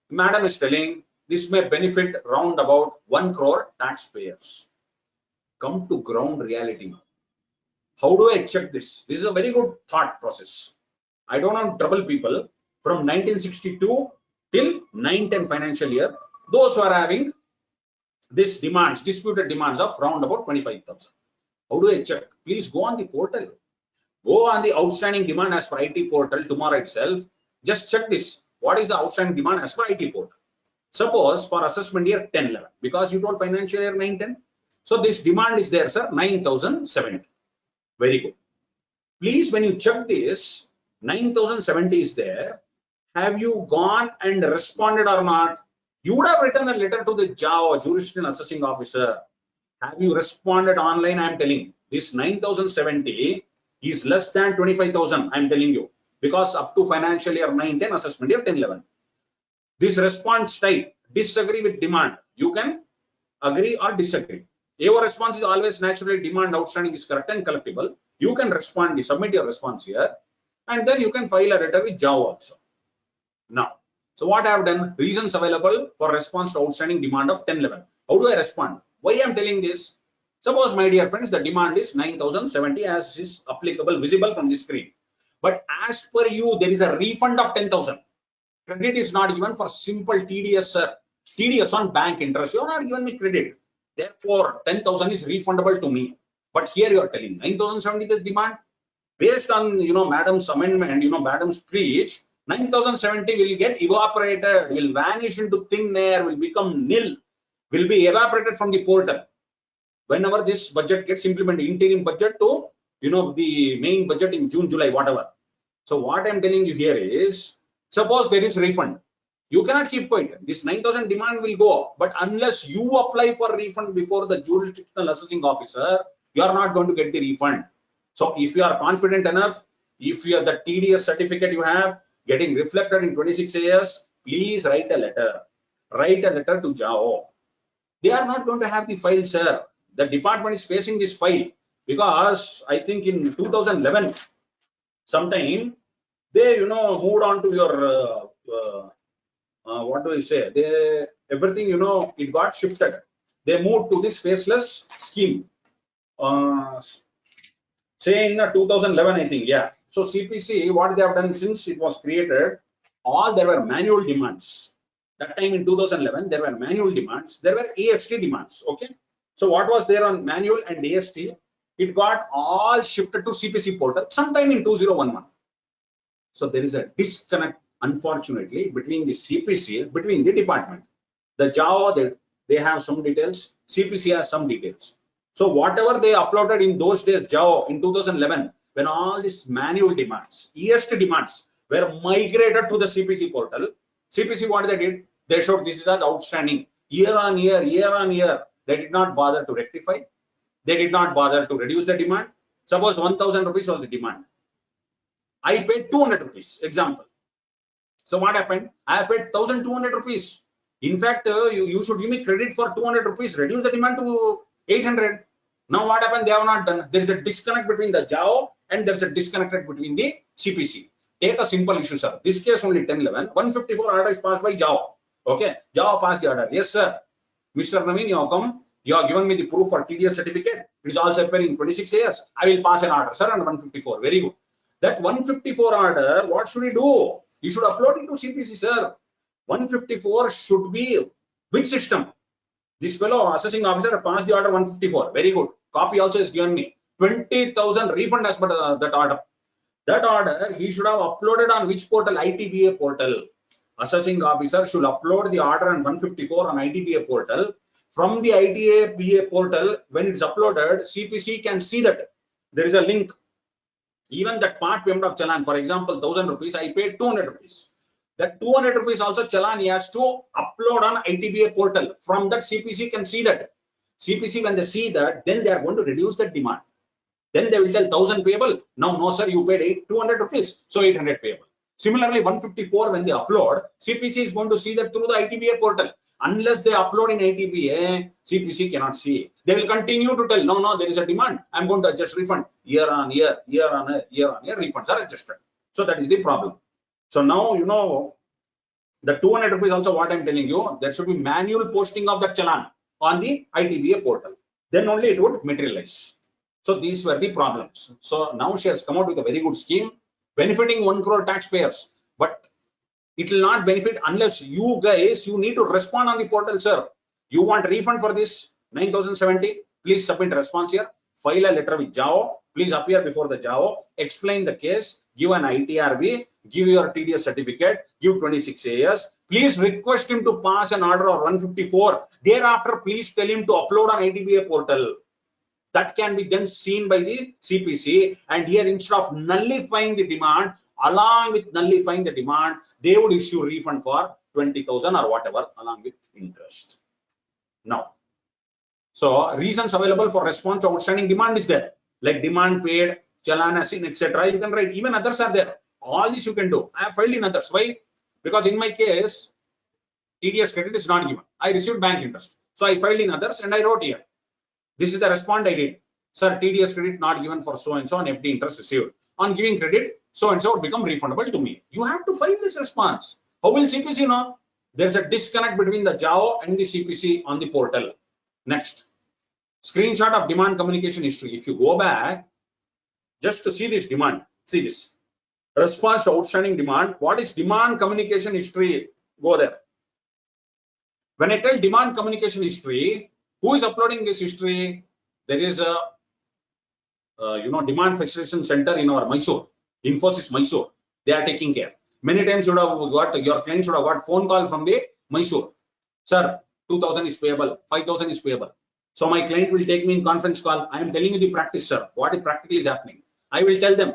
Madam is telling this may benefit round about 1 crore taxpayers. Come to ground reality. How do I check this? This is a very good thought process. I don't want to trouble people from 1962 till 9-10 financial year, those who are having this demands, disputed demands of round about 25,000. How do I check? Please go on the portal. Go on the outstanding demand as per IT portal tomorrow itself. Just check this. What is the outstanding demand as per IT portal? Suppose for assessment year 10-11, because you told financial year 9-10. So this demand is there, sir, 9,070. Very good. Please, when you check this, 9,070 is there. Have you gone and responded or not? You would have written a letter to the JAO, Jurisdiction Assessing Officer. Have you responded online? I am telling this 9,070 is less than 25,000. I am telling you, because up to financial year 9-10, assessment year 10-11. This response type, disagree with demand. You can agree or disagree. Your response is always naturally demand outstanding is correct and collectible. You can respond, submit your response here, and then you can file a letter with JAO also. Now, so what I have done, reasons available for response to outstanding demand of 10-11. How do I respond? Why I am telling this? Suppose, my dear friends, the demand is 9,070 as is applicable, visible from the screen. But as per you, there is a refund of 10,000. Credit is not given for simple TDS, TDS on bank interest. You are not given me credit. Therefore, 10,000 is refundable to me. But here you are telling 9,070 is demand. Based on, madam's amendment, madam's speech, 9,070 will get evaporated, will vanish into thin air, will become nil, will be evaporated from the portal. Whenever this budget gets implemented, interim budget to, the main budget in June, July, whatever. So what I'm telling you here is, suppose there is refund. You cannot keep quiet. This 9,000 demand will go, but unless you apply for refund before the jurisdictional assessing officer, you are not going to get the refund. So if you are confident enough, if you have the TDS certificate you have getting reflected in 26 years, please write a letter. Write a letter to JAO. They are not going to have the file, sir. The department is facing this file because I think in 2011, sometime they, moved on to your, what do I say? They, everything, it got shifted. They moved to this faceless scheme. Say in 2011, I think, yeah. So CPC, what they have done since it was created, all there were manual demands. That time in 2011, there were manual demands. There were AST demands. Okay. So what was there on manual and AST? It got all shifted to CPC portal sometime in 2011. So there is a disconnect, unfortunately, between the CPC, between the department. The JAO, they have some details. CPC has some details. So whatever they uploaded in those days, JAO in 2011, when all these manual demands, EST demands were migrated to the CPC portal, CPC, what they did? They showed this is as outstanding. Year on year, they did not bother to rectify. They did not bother to reduce the demand. Suppose 1,000 rupees was the demand. I paid 200 rupees, example. So what happened? I paid 1,200 rupees. In fact, you should give me credit for 200 rupees, reduce the demand to 800. Now what happened? They have not done. There is a disconnect between the JAO and there is a disconnect between the CPC. Take a simple issue, sir. This case only 1011. 154 order is passed by JAO. Okay. JAO passed the order. Yes, sir. Mr. Naveen, you have come. You have given me the proof for TDS certificate. It is also appearing in 26 years. I will pass an order, sir, under 154. Very good. That 154 order, what should we do? You should upload it to CPC, sir. 154 should be which system? This fellow assessing officer passed the order 154. Very good. Copy also is given me. 20,000 refund as per that order. That order he should have uploaded on which portal? ITBA portal. Assessing officer should upload the order on 154 on ITBA portal. From the ITBA portal, when it's uploaded, CPC can see that there is a link. Even that part payment of challan, for example, 1,000 rupees, I paid 200 rupees. That 200 rupees also challan he has to upload on ITBA portal. From that CPC can see that. CPC, when they see that, then they are going to reduce that demand. Then they will tell 1,000 payable. Now, no, sir, you paid 200 rupees, so 800 payable. Similarly, 154, when they upload, CPC is going to see that through the ITBA portal. Unless they upload in ITBA, CPC cannot see. They will continue to tell, no, there is a demand. I'm going to adjust refund. Year on year, refunds are adjusted. So that is the problem. So now, the 200 rupees also what I'm telling you, there should be manual posting of that challan on the ITBA portal. Then only it would materialize. So these were the problems. So now she has come out with a very good scheme benefiting 1 crore taxpayers. But it will not benefit unless you guys, you need to respond on the portal, sir. You want refund for this 9,070? Please submit a response here. File a letter with JAO. Please appear before the JAO. Explain the case. Give an ITRB. Give your TDS certificate. Give 26 years. Please request him to pass an order of 154. Thereafter, please tell him to upload on ITBA portal. That can be then seen by the CPC. And here, instead of nullifying the demand, along with nullifying the demand, they would issue refund for 20,000 or whatever along with interest. Now, So reasons available for response to outstanding demand is there, like demand paid, challan as in, etc. You can write. Even others are there. All this you can do. I have filed in others. Why? Because in my case, TDS credit is not given. I received bank interest. So I filed in others and I wrote here. This is the response I did. Sir, TDS credit not given for so and so on FD interest received. On giving credit, so and so would become refundable to me. You have to file this response. How will CPC know? There's a disconnect between the JAO and the CPC on the portal. Next, screenshot of demand communication history. If you go back, just to see this demand, see this. Response to outstanding demand. What is demand communication history? Go there. When I tell demand communication history, who is uploading this history? There is a demand facilitation center in our Mysore, Infosys Mysore. They are taking care. Many times you would have got, your client should have got phone call from the Mysore. Sir, 2,000 is payable, 5,000 is payable. So my client will take me in conference call. I am telling you the practice, sir. What is practically is happening? I will tell them.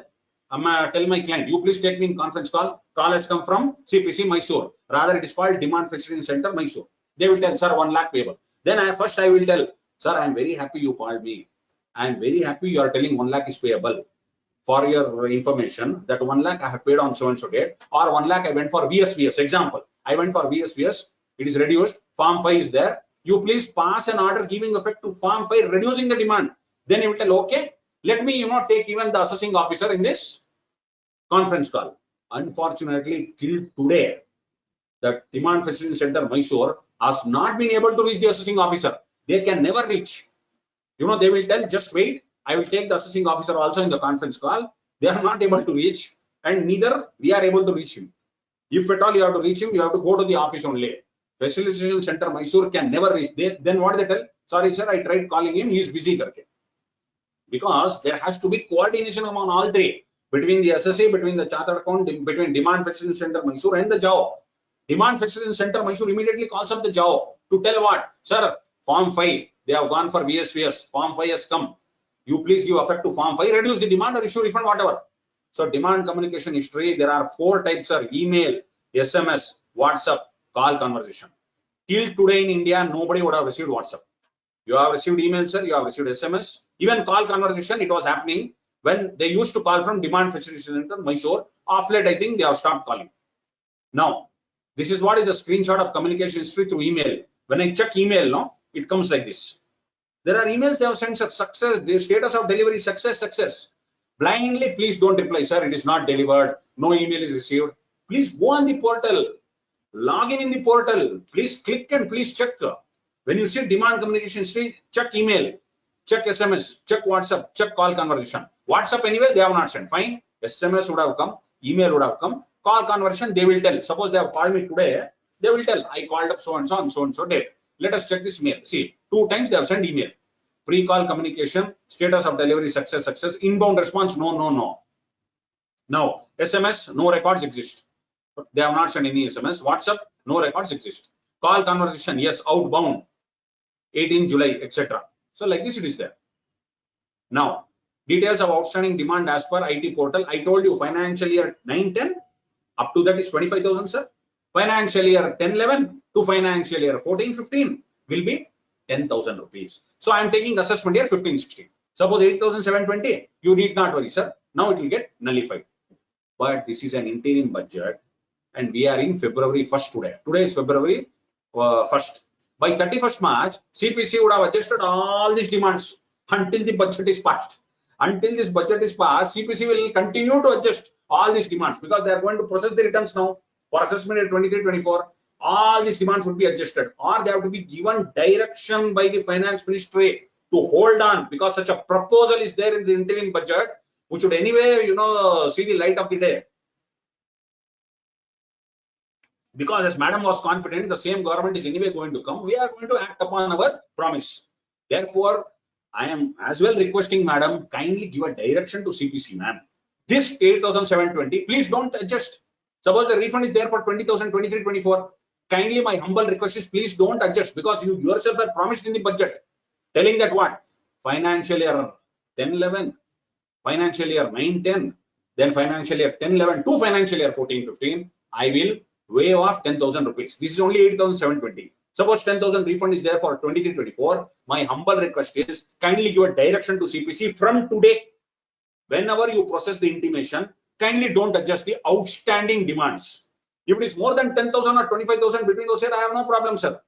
Tell my client, you please take me in conference call. Call has come from CPC Mysore. Rather, it is called Demand Facilitation Center Mysore. They will tell, sir, 1 lakh payable. Then I will tell, sir, I am very happy you called me. I am very happy you are telling 1 lakh is payable. For your information, that 1 lakh I have paid on so and so date, or 1 lakh I went for VSVS. Example, I went for VSVS. It is reduced. Form 5 is there. You please pass an order giving effect to Form 5, reducing the demand. Then you will tell, okay, let me take even the assessing officer in this conference call. Unfortunately, till today, the Demand Facilitation Center Mysore has not been able to reach the assessing officer. They can never reach. They will tell, just wait. I will take the assessing officer also in the conference call. They are not able to reach, and neither we are able to reach him. If at all you have to reach him, you have to go to the office only. Facilitation Center Mysore can never reach. Then what they tell? Sorry, sir, I tried calling him. He is busy. Because there has to be coordination among all three, between the SSA, between the chartered account, between Demand Facilitation Center Mysore and the JAO. Demand Facilitation Center Mysore immediately calls up the JAO to tell what? Sir, Form 5, they have gone for VSVS. Form 5 has come. You please give effect to Form 5, reduce the demand or issue refund, whatever. So demand communication history, there are 4 types, sir: email, SMS, WhatsApp, call conversation. Till today in India, nobody would have received WhatsApp. You have received email, sir, you have received SMS. Even call conversation, it was happening when they used to call from Demand Facilitation Center Mysore. Of late, I think they have stopped calling. Now, this is what is the screenshot of communication history through email. When I check email, it comes like this. There are emails they have sent, sir, success, the status of delivery, success, success. Blindly, please don't reply, sir, it is not delivered, no email is received. Please go on the portal, log in the portal, please click and please check. When you see demand communication history, check email, check SMS, check WhatsApp, check call conversation. WhatsApp anyway, they have not sent, fine. SMS would have come, email would have come, call conversation, they will tell. Suppose they have called me today, they will tell, I called up so and so on so and so date. Let us check this mail. See, 2 times they have sent email. Pre-call communication, status of delivery, success, success. Inbound response, no, no, no. Now, SMS, no records exist. They have not sent any SMS. WhatsApp, no records exist. Call conversation, yes, outbound, 18 July, etc. So like this it is there. Now, details of outstanding demand as per IT portal. I told you financial year 9-10, up to that is 25,000, sir. Financial year 10-11 to financial year 14-15 will be 10,000 rupees. So I am taking assessment year 15-16. Suppose 8,720, you need not worry, sir. Now it will get nullified. But this is an interim budget and we are in February 1st today. Today is February 1st. By 31st March, CPC would have adjusted all these demands until the budget is passed. Until this budget is passed, CPC will continue to adjust all these demands because they are going to process the returns now for assessment year 23-24. All these demands would be adjusted, or they have to be given direction by the finance ministry to hold on, because such a proposal is there in the interim budget, which would anyway, see the light of the day. Because as madam was confident, the same government is anyway going to come. We are going to act upon our promise. Therefore, I am as well requesting madam, kindly give a direction to CPC, ma'am. This 8,720, please don't adjust. Suppose the refund is there for 20,000, 23-24. Kindly, my humble request is please don't adjust, because you yourself have promised in the budget, telling that what? Financial year 10-11, financial year 9-10, then financial year 10-11 to financial year 14-15, I will waive off 10,000 rupees. This is only 8,720. Suppose 10,000 refund is there for 23-24. My humble request is kindly give a direction to CPC from today. Whenever you process the intimation, kindly don't adjust the outstanding demands. If it is more than 10,000 or 25,000 between those, I have no problem, sir.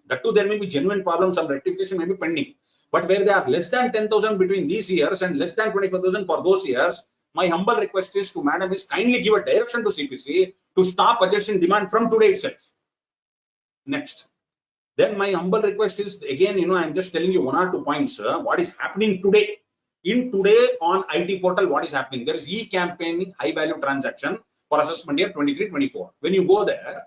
That too, there may be genuine problems, some rectification may be pending. But where they are less than 10,000 between these years and less than 25,000 for those years, my humble request is to Madam is kindly give a direction to CPC to stop adjusting demand from today itself. Next. Then my humble request is again, I'm just telling you 1 or 2 points, what is happening today. In today on IT portal, what is happening? There is e-campaign high value transaction for assessment year 23-24. When you go there,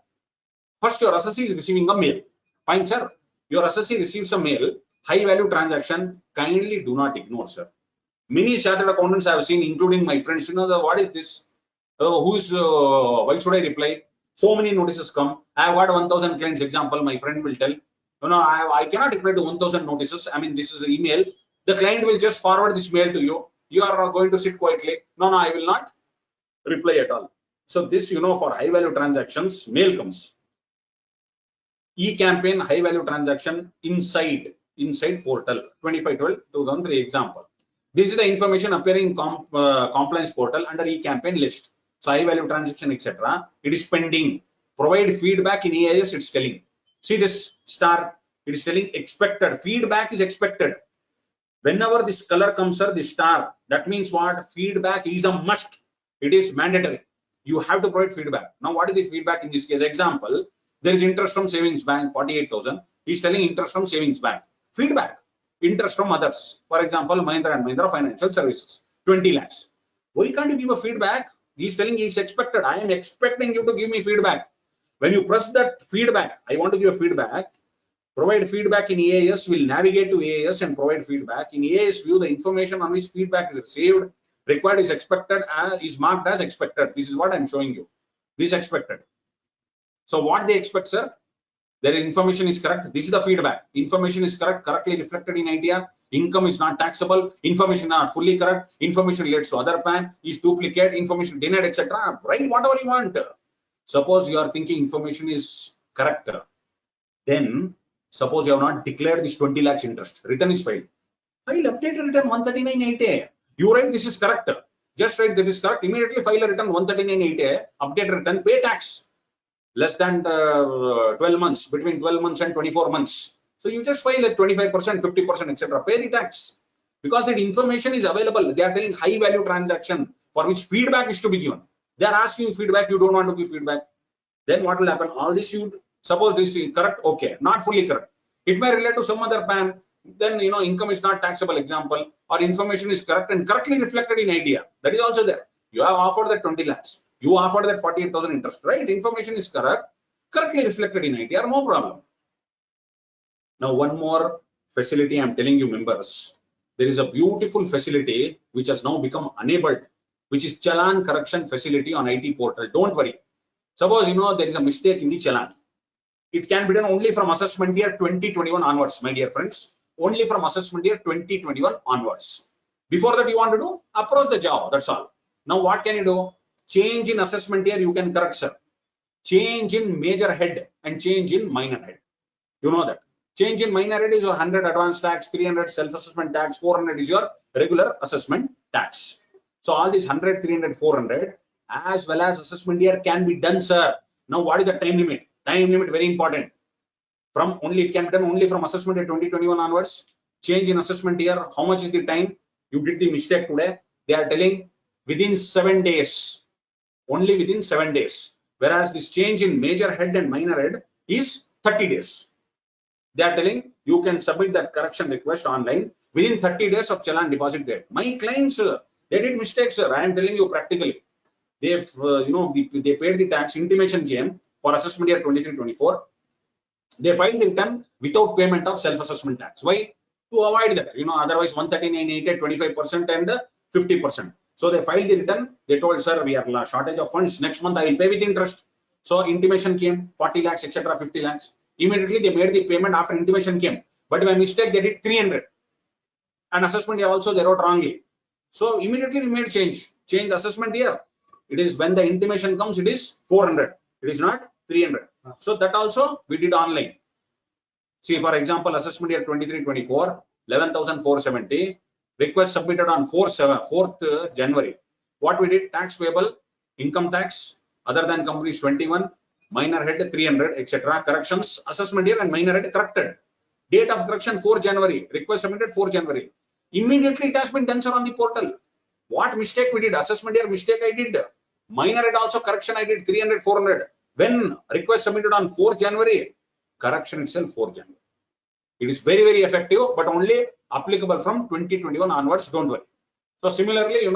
first your assessee is receiving a mail. Fine, sir. Your assessee receives a mail, high value transaction. Kindly do not ignore, sir. Many chartered accountants I have seen, including my friends, what is this? Why should I reply? So many notices come. I have got 1,000 clients. Example, my friend will tell, I cannot reply to 1,000 notices. I mean, this is an email. The client will just forward this mail to you. You are going to sit quietly. No, I will not reply at all. So this, for high value transactions, mail comes. E-campaign high value transaction inside portal 25/12/2003 example. This is the information appearing in compliance portal under e-campaign list. So high value transaction, etc. It is pending. Provide feedback in EIS. It's telling. See this star. It is telling expected. Feedback is expected. Whenever this color comes, sir, this star, that means what? Feedback is a must. It is mandatory. You have to provide feedback. Now, what is the feedback in this case? Example, there is interest from savings bank, 48,000. He's telling interest from savings bank. Feedback. Interest from others. For example, Mahindra and Mahindra Financial Services, 20 lakhs. Why can't you give a feedback? He's telling he's expected. I am expecting you to give me feedback. When you press that feedback, I want to give a feedback. Provide feedback in EAS, will navigate to EAS and provide feedback. In EAS view, the information on which feedback is received, required is expected, is marked as expected. This is what I'm showing you. This is expected. So what they expect, sir? Their information is correct. This is the feedback. Information is correct, correctly reflected in idea. Income is not taxable. Information not fully correct. Information relates to other PAN, is duplicate, information denied, etc. Write whatever you want. Suppose you are thinking information is correct. Then suppose you have not declared this 20 lakhs interest. Return is filed. File updated return 139.8A. You write this is correct. Just write that is correct. Immediately file a return 139.8A. Update return. Pay tax. Less than 12 months. Between 12 months and 24 months. So you just file at 25%, 50%, etc. Pay the tax. Because that information is available. They are telling high value transaction for which feedback is to be given. They are asking feedback. You don't want to give feedback. Then what will happen? All this you suppose this is correct, okay, not fully correct. It may relate to some other PAN, then income is not taxable, example, or information is correct and correctly reflected in idea. That is also there. You have offered that 20 lakhs. You offered that 48,000 interest, right? Information is correct, correctly reflected in idea, no problem. Now, one more facility I'm telling you, members. There is a beautiful facility which has now become enabled, which is Challan Correction Facility on IT portal. Don't worry. Suppose there is a mistake in the challan. It can be done only from assessment year 2021 onwards, my dear friends. Only from assessment year 2021 onwards. Before that, you want to do? Approach the job. That's all. Now, what can you do? Change in assessment year, you can correct, sir. Change in major head and change in minor head. You know that. Change in minor head is your 100 advanced tax, 300 self-assessment tax, 400 is your regular assessment tax. So, all these 100, 300, 400 as well as assessment year can be done, sir. Now, what is the time limit? Time limit very important. It can be done only from assessment year 2021 onwards. Change in assessment year. How much is the time? You did the mistake today. They are telling within 7 days. Only within 7 days. Whereas this change in major head and minor head is 30 days. They are telling you can submit that correction request online within 30 days of challan deposit date. My clients, they did mistakes, sir. I am telling you practically. They've, they paid the tax. Intimation came for assessment year 23-24. They filed the return without payment of self-assessment tax. Why? To avoid that. Otherwise 139.8 25% and 50%. So they filed the return. They told, sir, we are shortage of funds. Next month I will pay with interest. So intimation came, 40 lakhs, etc., 50 lakhs. Immediately they made the payment after intimation came. But by mistake they did 300. And assessment year also they wrote wrongly. So immediately we made change assessment year. It is when the intimation comes, it is 400. It is not 300. So that also we did online. See, for example, assessment year 23-24, 11,470. Request submitted on 4th January. What we did? Tax payable, income tax, other than companies 21, minor head 300, etc. Corrections, assessment year and minor head corrected. Date of correction 4 January. Request submitted 4 January. Immediately it has been done, sir, on the portal. What mistake we did? Assessment year mistake I did. Minor head also correction I did 300, 400. When request submitted on 4 January, correction itself 4 January. It is very, very effective, but only applicable from 2021 onwards. Don't worry. So similarly,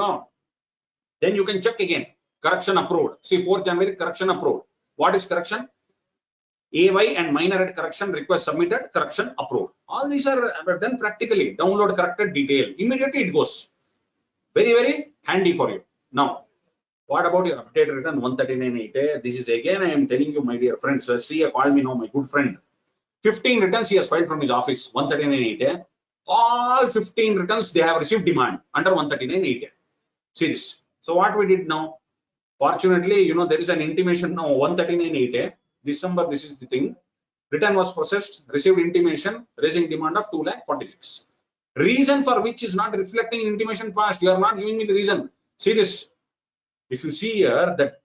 then you can check again. Correction approved. See, 4 January correction approved. What is correction? AY and minor head correction request submitted, correction approved. All these are done practically. Download corrected detail. Immediately it goes. Very, very handy for you. Now, what about your updated return 139.8? This is again, I am telling you, my dear friends. See, call me now, my good friend. 15 returns he has filed from his office, 139.8. All 15 returns they have received demand under 139.8. See this. So what we did now? Fortunately, there is an intimation now, 139.8. December, this is the thing. Return was processed, received intimation, raising demand of 2,46,000. Reason for which is not reflecting in intimation past. You are not giving me the reason. See this. If you see here that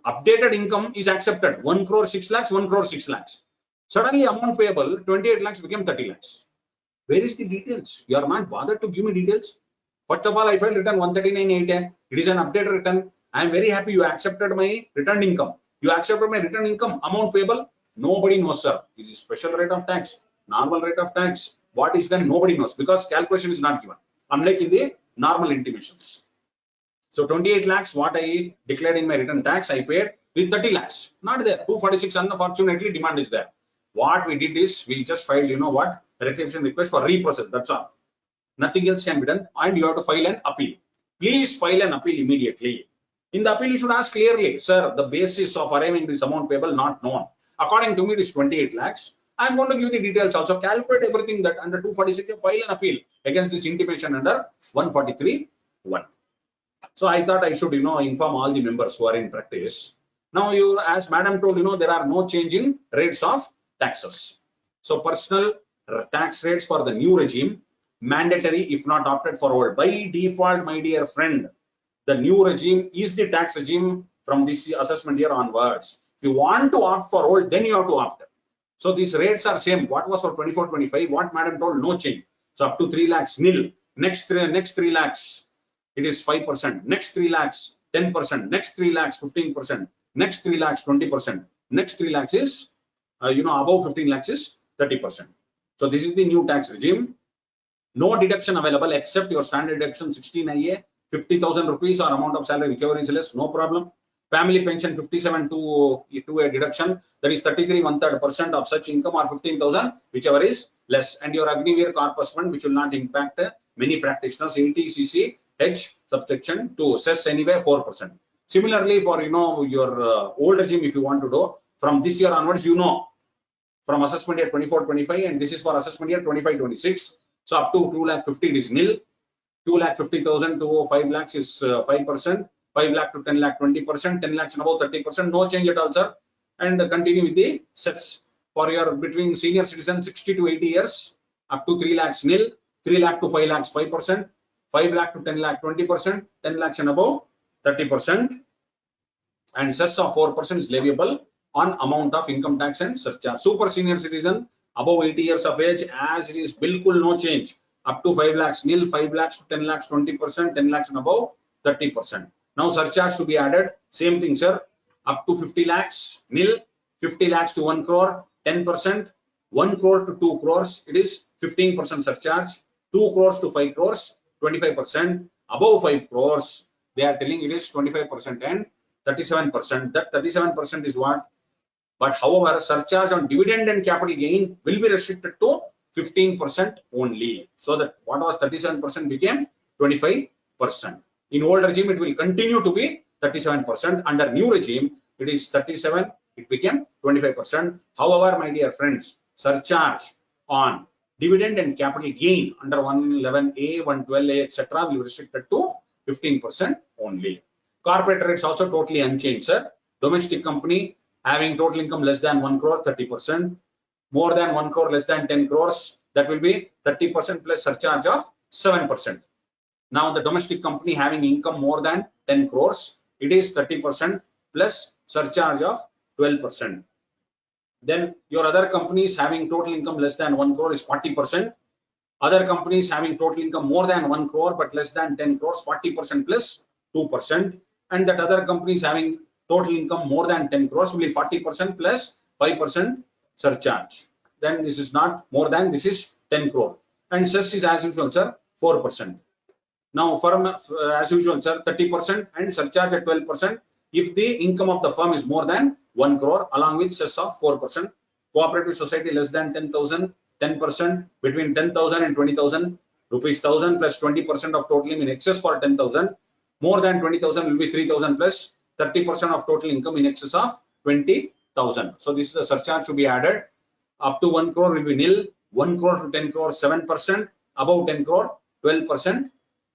updated income is accepted, 1 crore 6 lakhs, 1 crore 6 lakhs. Suddenly amount payable, 28 lakhs became 30 lakhs. Where is the details? You are not bothered to give me details. First of all, I filed return 139.8. It is an updated return. I am very happy you accepted my returned income. You accepted my return income, amount payable. Nobody knows, sir. Is it special rate of tax, normal rate of tax? What is done? Nobody knows because calculation is not given. Unlike in the normal intimations. So 28 lakhs, what I declared in my return tax, I paid with 30 lakhs. Not there. 246, unfortunately, demand is there. What we did is we just filed, rectification request for reprocess. That's all. Nothing else can be done. And you have to file an appeal. Please file an appeal immediately. In the appeal, you should ask clearly, sir, the basis of arriving this amount payable not known. According to me, it is 28 lakhs. I'm going to give the details also. Calculate everything that under 246, file an appeal against this intimation under 143.1. So I thought I should, inform all the members who are in practice. Now, as Madam told, there are no change in rates of taxes. So personal tax rates for the new regime, mandatory if not opted for old. By default, my dear friend, the new regime is the tax regime from this assessment year onwards. If you want to opt for old, then you have to opt. So these rates are same. What was for 24-25? What Madam told, no change. So up to 3 lakhs nil. Next 3 lakhs, it is 5%. Next 3 lakhs, 10%. Next 3 lakhs, 15%. Next 3 lakhs, 20%. Next 3 lakhs is, above 15 lakhs is 30%. So this is the new tax regime. No deduction available except your standard deduction 16IA, 50,000 rupees or amount of salary, whichever is less, no problem. Family pension 57 to a deduction, that is 33 1/3% of such income or 15,000, whichever is less. And your Agnivir corpus fund, which will not impact many practitioners, 80cc H subsection 2, cess anyway 4%. Similarly, for your old regime, if you want to do from this year onwards, from assessment year 24-25, and this is for assessment year 25-26. So up to 2,50,000 is nil. 2,50,000 to 5 lakhs is 5%. 5 lakh to 10 lakh 20%. 10 lakhs and above 30%. No change at all, sir. And continue with the sets for your between senior citizen 60 to 80 years. Up to 3 lakhs nil. 3 lakh to 5 lakhs 5%. 5 lakh to 10 lakh 20%. 10 lakhs and above 30%. And cess of 4% is leviable on amount of income tax and surcharge. Super senior citizen above 80 years of age, as it is bilkul no change. Up to 5 lakhs nil, 5 lakhs to 10 lakhs 20%, 10 lakhs and above 30%. Now surcharge to be added, same thing, sir. Up to 50 lakhs nil, 50 lakhs to 1 crore 10%, 1 crore to 2 crores it is 15% surcharge, 2 crores to 5 crores 25%, above 5 crores they are telling it is 25% and 37%. That 37% is what? But however, surcharge on dividend and capital gain will be restricted to 15% only. So that what was 37% became 25%. In old regime, it will continue to be 37%. Under new regime, it is 37. It became 25%. However, my dear friends, surcharge on dividend and capital gain under 111A, 112A, etc. will be restricted to 15% only. Corporate rates also totally unchanged, sir. Domestic company having total income less than 1 crore 30%. more than 1 crore, less than 10 crores, that will be 30% plus surcharge of 7%. Now the domestic company having income more than 10 crores, it is 30% plus surcharge of 12%. Then your other companies having total income less than 1 crore is 40%. Other companies having total income more than 1 crore but less than 10 crores, 40% plus 2%. And that other companies having total income more than 10 crores will be 40% plus 5% surcharge. Then this is not more than, this is 10 crore. And cess is as usual, sir, 4%. Now firm as usual, sir, 30% and surcharge at 12% if the income of the firm is more than 1 crore along with cess of 4%. Cooperative society less than 10,000, 10%, between 10,000 and 20,000 rupees 1,000 plus 20% of total income in excess for 10,000. More than 20,000 will be 3,000 plus 30% of total income in excess of 20,000. So this is the surcharge to be added. Up to 1 crore will be nil, 1 crore to 10 crore 7%, above 10 crore 12%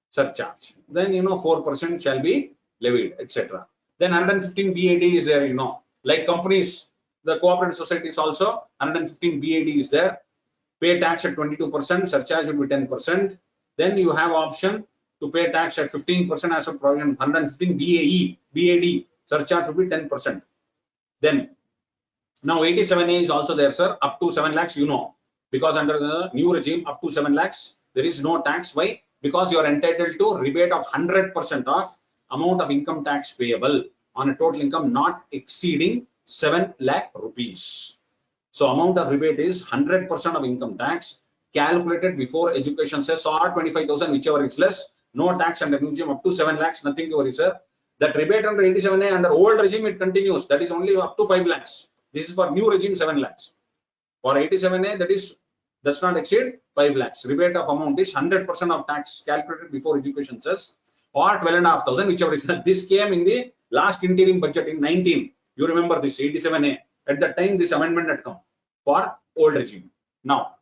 surcharge. Then 4% shall be levied, etc. Then 115 BAD is there, like companies, the cooperative societies also 115 BAD is there. Pay tax at 22%, surcharge will be 10%. Then you have option to pay tax at 15% as a provision. 115 BAD, surcharge will be 10%. Then now 87A is also there, sir, up to 7 lakhs, because under the new regime up to 7 lakhs there is no tax. Why? Because you are entitled to rebate of 100% of amount of income tax payable on a total income not exceeding 7 lakh rupees. So amount of rebate is 100% of income tax calculated before education cess or 25,000, whichever is less. No tax under new regime up to 7 lakhs, nothing to worry, sir. That rebate under 87A under old regime it continues. That is only up to 5 lakhs. This is for new regime 7 lakhs. For 87A that is does not exceed 5 lakhs. Rebate of amount is 100% of tax calculated before education cess or 12,500, whichever is. This came in the last interim budget in 19. You remember this 87A. At that time this amendment had come for old regime. Now,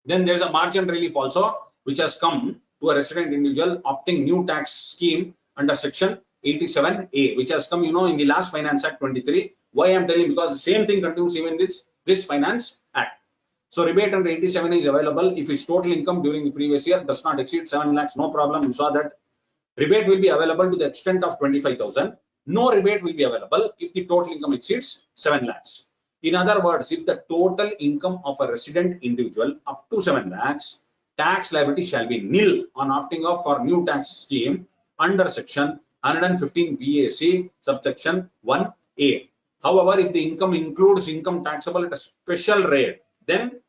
then there is a margin relief also which has come to a resident individual opting new tax scheme under section 87A, which has come, in the last Finance Act 23. Why I am telling? Because the same thing continues even in this Finance Act. So rebate under 87A is available if his total income during the previous year does not exceed 7 lakhs. No problem. You saw that. Rebate will be available to the extent of 25,000. No rebate will be available if the total income exceeds 7 lakhs. In other words, if the total income of a resident individual up to 7 lakhs, tax liability shall be nil on opting off for new tax scheme under section 115 BAC subsection 1A. However, if the income includes income taxable at a special rate, then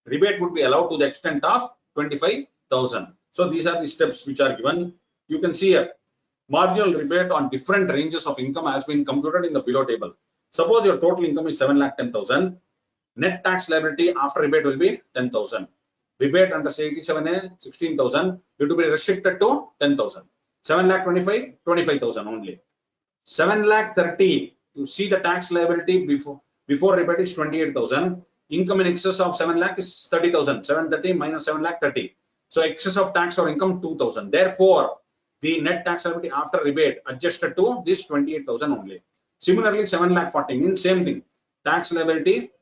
rebate would be allowed to the extent of 25,000. So these are the steps which are given. You can see here, marginal rebate on different ranges of income has been computed in the below table. Suppose your total income is 7,10,000. Net tax liability after rebate will be 10,000. Rebate under 87A 16,000. It will be restricted to 10,000. 7,25,000, 25,000 only. 7,30,000. You see the tax liability before rebate is 28,000. Income in excess of 7 lakh is 30,000. 730 minus 7 lakh 30. So excess of tax or income 2,000. Therefore, the net tax liability after rebate adjusted to this 28,000 only. Similarly, 7 lakh 40 means same thing. Tax liability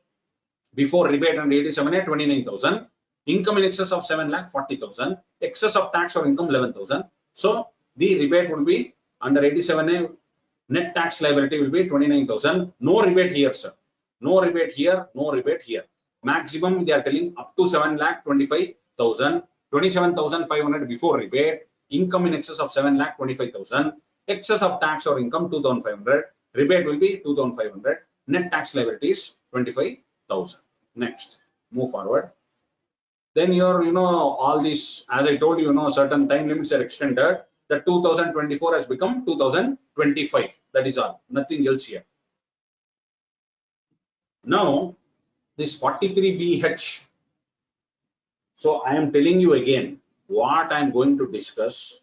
before rebate under 87A 29,000. Income in excess of 7 lakh 40,000. Excess of tax or income 11,000. So the rebate would be under 87A. Net tax liability will be 29,000. No rebate here, sir. No rebate here. No rebate here. Maximum they are telling up to 7,25,000. 27,500 before rebate. Income in excess of 7,25,000. Excess of tax or income 2,500. Rebate will be 2,500. Net tax liability is 25,000. Next, move forward. Then your, all these, as I told you, certain time limits are extended. The 2024 has become 2025. That is all. Nothing else here. Now, this 43BH. So I am telling you again what I am going to discuss.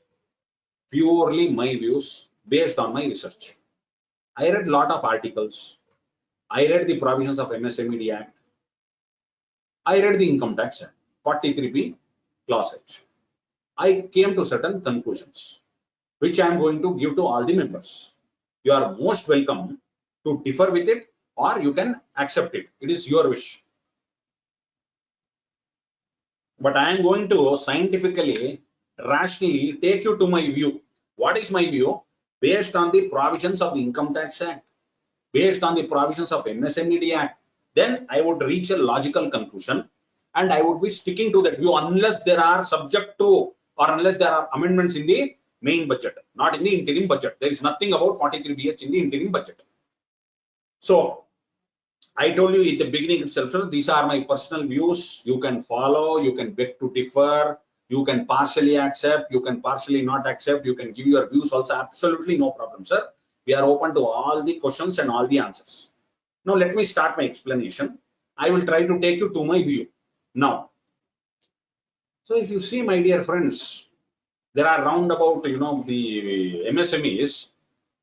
Purely my views based on my research. I read a lot of articles. I read the provisions of MSMED Act. I read the Income Tax Act, 43B Clause H. I came to certain conclusions, which I am going to give to all the members. You are most welcome to differ with it or you can accept it. It is your wish. But I am going to scientifically, rationally take you to my view. What is my view? Based on the provisions of the Income Tax Act, based on the provisions of MSMED Act, then I would reach a logical conclusion, and I would be sticking to that view unless there are subject to or unless there are amendments in the main budget, not in the interim budget. There is nothing about 43BH in the interim budget. So I told you at the beginning itself, sir, these are my personal views. You can follow, you can beg to differ, you can partially accept, you can partially not accept, you can give your views also, absolutely no problem, sir. We are open to all the questions and all the answers. Now let me start my explanation. I will try to take you to my view. Now, so if you see, my dear friends, there are round about, the MSMEs,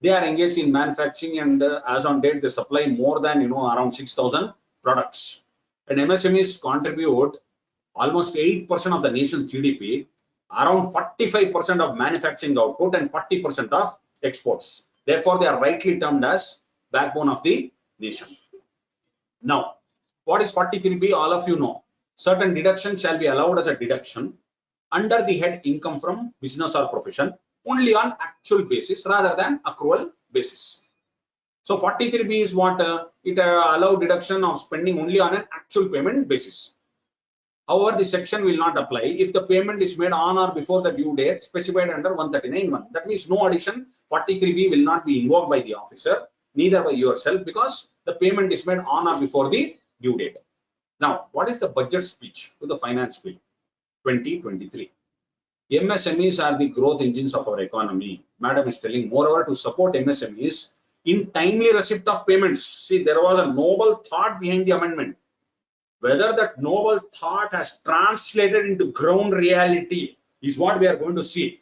they are engaged in manufacturing, and as on date, they supply more than, around 6,000 products. And MSMEs contribute almost 8% of the nation's GDP, around 45% of manufacturing output, and 40% of exports. Therefore, they are rightly termed as backbone of the nation. Now, what is 43B? All of you know. Certain deductions shall be allowed as a deduction under the head income from business or profession only on actual basis rather than accrual basis. So 43B is what? It allow deduction of spending only on an actual payment basis. However, this section will not apply if the payment is made on or before the due date specified under 139(1). That means no addition. 43B will not be invoked by the officer, neither by yourself, because the payment is made on or before the due date. Now, what is the budget speech to the finance bill 2023? MSMEs are the growth engines of our economy. Madam is telling, moreover, to support MSMEs in timely receipt of payments. See, there was a noble thought behind the amendment. Whether that noble thought has translated into ground reality is what we are going to see.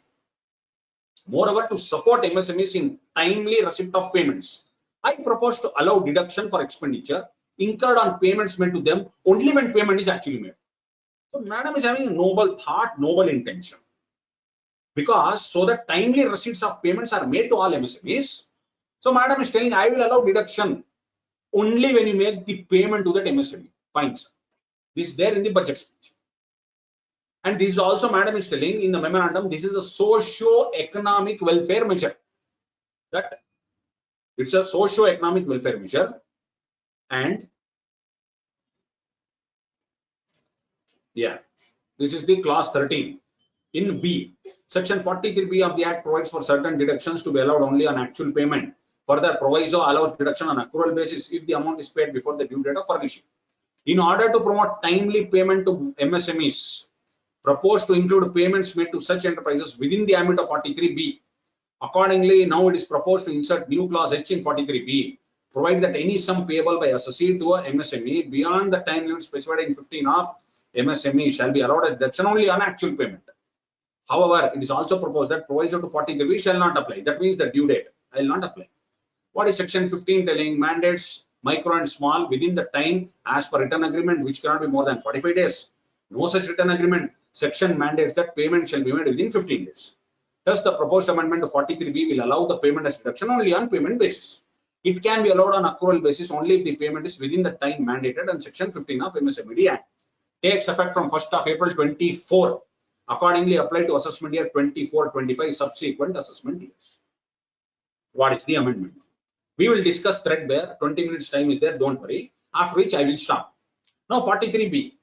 Moreover, to support MSMEs in timely receipt of payments, I propose to allow deduction for expenditure incurred on payments made to them only when payment is actually made. So, Madam is having a noble thought, noble intention. Because so that timely receipts of payments are made to all MSMEs. So, Madam is telling, I will allow deduction only when you make the payment to that MSME. Fine, sir. This is there in the budget speech. And this is also, Madam is telling in the memorandum, this is a socio-economic welfare measure. That it's a socio-economic welfare measure. And yeah, this is the clause 13. In B, section 43B of the Act provides for certain deductions to be allowed only on actual payment. Further, proviso allows deduction on accrual basis if the amount is paid before the due date of furnishing. In order to promote timely payment to MSMEs, proposed to include payments made to such enterprises within the ambit of 43B. Accordingly, now it is proposed to insert new clause H in 43B, provide that any sum payable by associate to a MSME beyond the time limit specified in 15 of MSME shall be allowed as deduction only on actual payment. However, it is also proposed that proviso to 43B shall not apply. That means the due date will not apply. What is section 15 telling? Mandates micro and small within the time as per written agreement, which cannot be more than 45 days. No such written agreement. Section mandates that payment shall be made within 15 days. Thus, the proposed amendment to 43B will allow the payment as deduction only on payment basis. It can be allowed on accrual basis only if the payment is within the time mandated and section 15 of MSMED Act. Takes effect from 1st of April 24. Accordingly, apply to assessment year 24-25 subsequent assessment years. What is the amendment? We will discuss threadbare. 20 minutes time is there, don't worry. After which I will stop. Now 43B,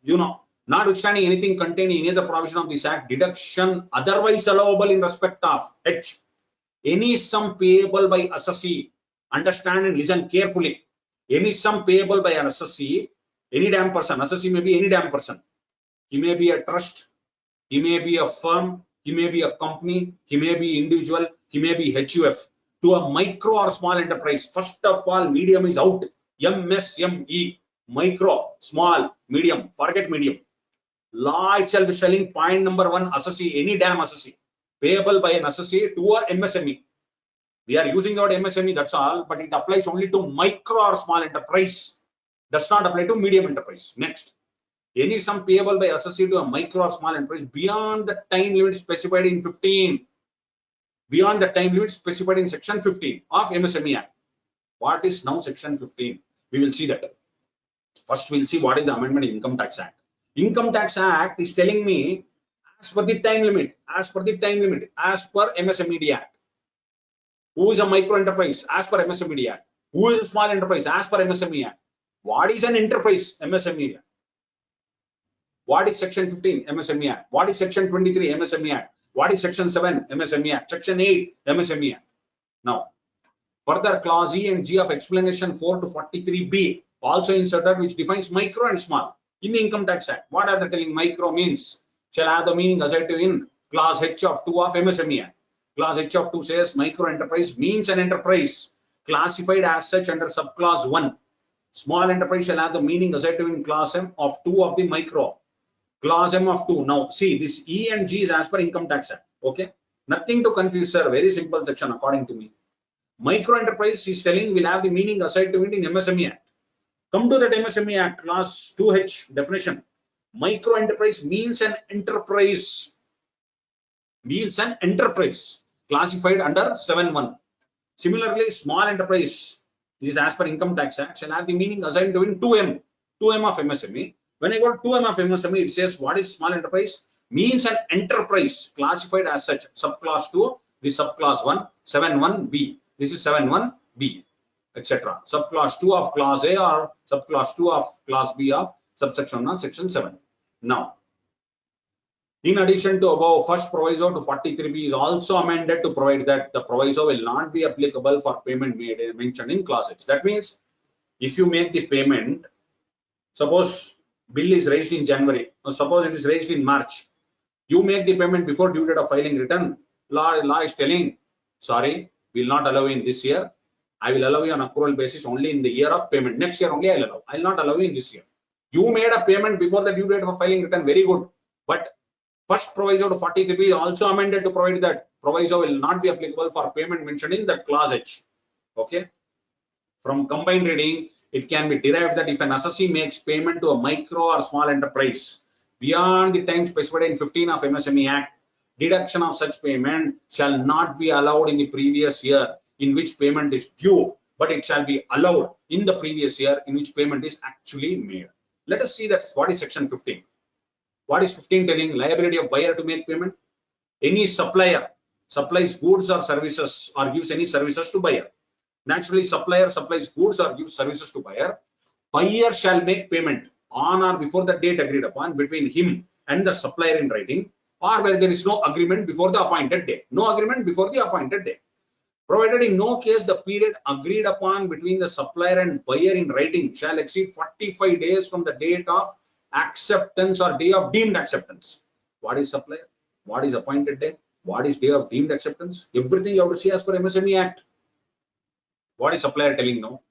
notwithstanding anything contained in any other provision of this Act, deduction otherwise allowable in respect of H, any sum payable by assessee, understand and listen carefully, any sum payable by an assessee, any damn person, assessee may be any damn person. He may be a trust, he may be a firm, he may be a company, he may be individual, he may be HUF. To a micro or small enterprise, first of all, medium is out. MSME, micro, small, medium, forget medium. Law itself is telling point number 1, assessee, any damn assessee, payable by an assessee to a MSME. We are using the word MSME, that's all, but it applies only to micro or small enterprise. Does not apply to medium enterprise. Next, any sum payable by assessee to a micro or small enterprise beyond the time limit specified in 15. Beyond the time limit specified in section 15 of MSME Act. What is now section 15? We will see that. First, we'll see what is the Amendment in Income Tax Act. Income Tax Act is telling me as per the time limit, as per MSME Act. Who is a micro enterprise? As per MSME Act. Who is a small enterprise? As per MSME Act. What is an enterprise? MSME Act. What is Section 15? MSME Act. What is Section 23? MSME Act. What is Section 7? MSME Act. Section 8? MSME Act. Now, further clause E and G of explanation 4 to 43B also inserted, which defines micro and small in the Income Tax Act. What are they telling? Micro means shall have the meaning asserted in clause H of 2 of MSME Act. Clause H of 2 says micro enterprise means an enterprise classified as such under subclause 1. Small enterprise shall have the meaning asserted in clause M of 2 of the micro. Clause M of 2. Now see, this E and G is as per Income Tax Act. Okay, nothing to confuse, sir. Very simple section according to me. Micro enterprise is telling will have the meaning assigned to it in MSME Act. Come to that MSME Act, clause 2H definition. Micro enterprise means an enterprise. Means an enterprise classified under 7.1. Similarly, small enterprise is as per Income Tax Act shall have the meaning assigned to in 2M of MSME. When I got 2M of MSME, it says what is small enterprise? Means an enterprise classified as such. Subclause 2, this subclause 1, 7.1B. This is 7.1B, etc. Subclause 2 of clause A or subclause 2 of clause B of subsection 1, section 7. Now, in addition to above, first proviso to 43B is also amended to provide that the proviso will not be applicable for payment made mentioned in clause H. That means, if you make the payment, suppose bill is raised in January, or suppose it is raised in March, you make the payment before due date of filing return. Law is telling, sorry, will not allow you in this year. I will allow you on accrual basis only in the year of payment. Next year only I will allow. I will not allow you in this year. You made a payment before the due date of filing return. Very good. But first proviso to 43B is also amended to provide that proviso will not be applicable for payment mentioned in that clause H. Okay. From combined reading, it can be derived that if an assessee makes payment to a micro or small enterprise beyond the time specified in 15 of MSME Act, deduction of such payment shall not be allowed in the previous year in which payment is due, but it shall be allowed in the previous year in which payment is actually made. Let us see that what is section 15. What is 15 telling? Liability of buyer to make payment. Any supplier supplies goods or services or gives any services to buyer. Naturally, supplier supplies goods or gives services to buyer. Buyer shall make payment on or before the date agreed upon between him and the supplier in writing, or where there is no agreement before the appointed day. No agreement before the appointed day. Provided in no case the period agreed upon between the supplier and buyer in writing shall exceed 45 days from the date of acceptance or day of deemed acceptance. What is supplier? What is appointed day? What is day of deemed acceptance? Everything you have to see as per MSME Act. What is supplier telling now?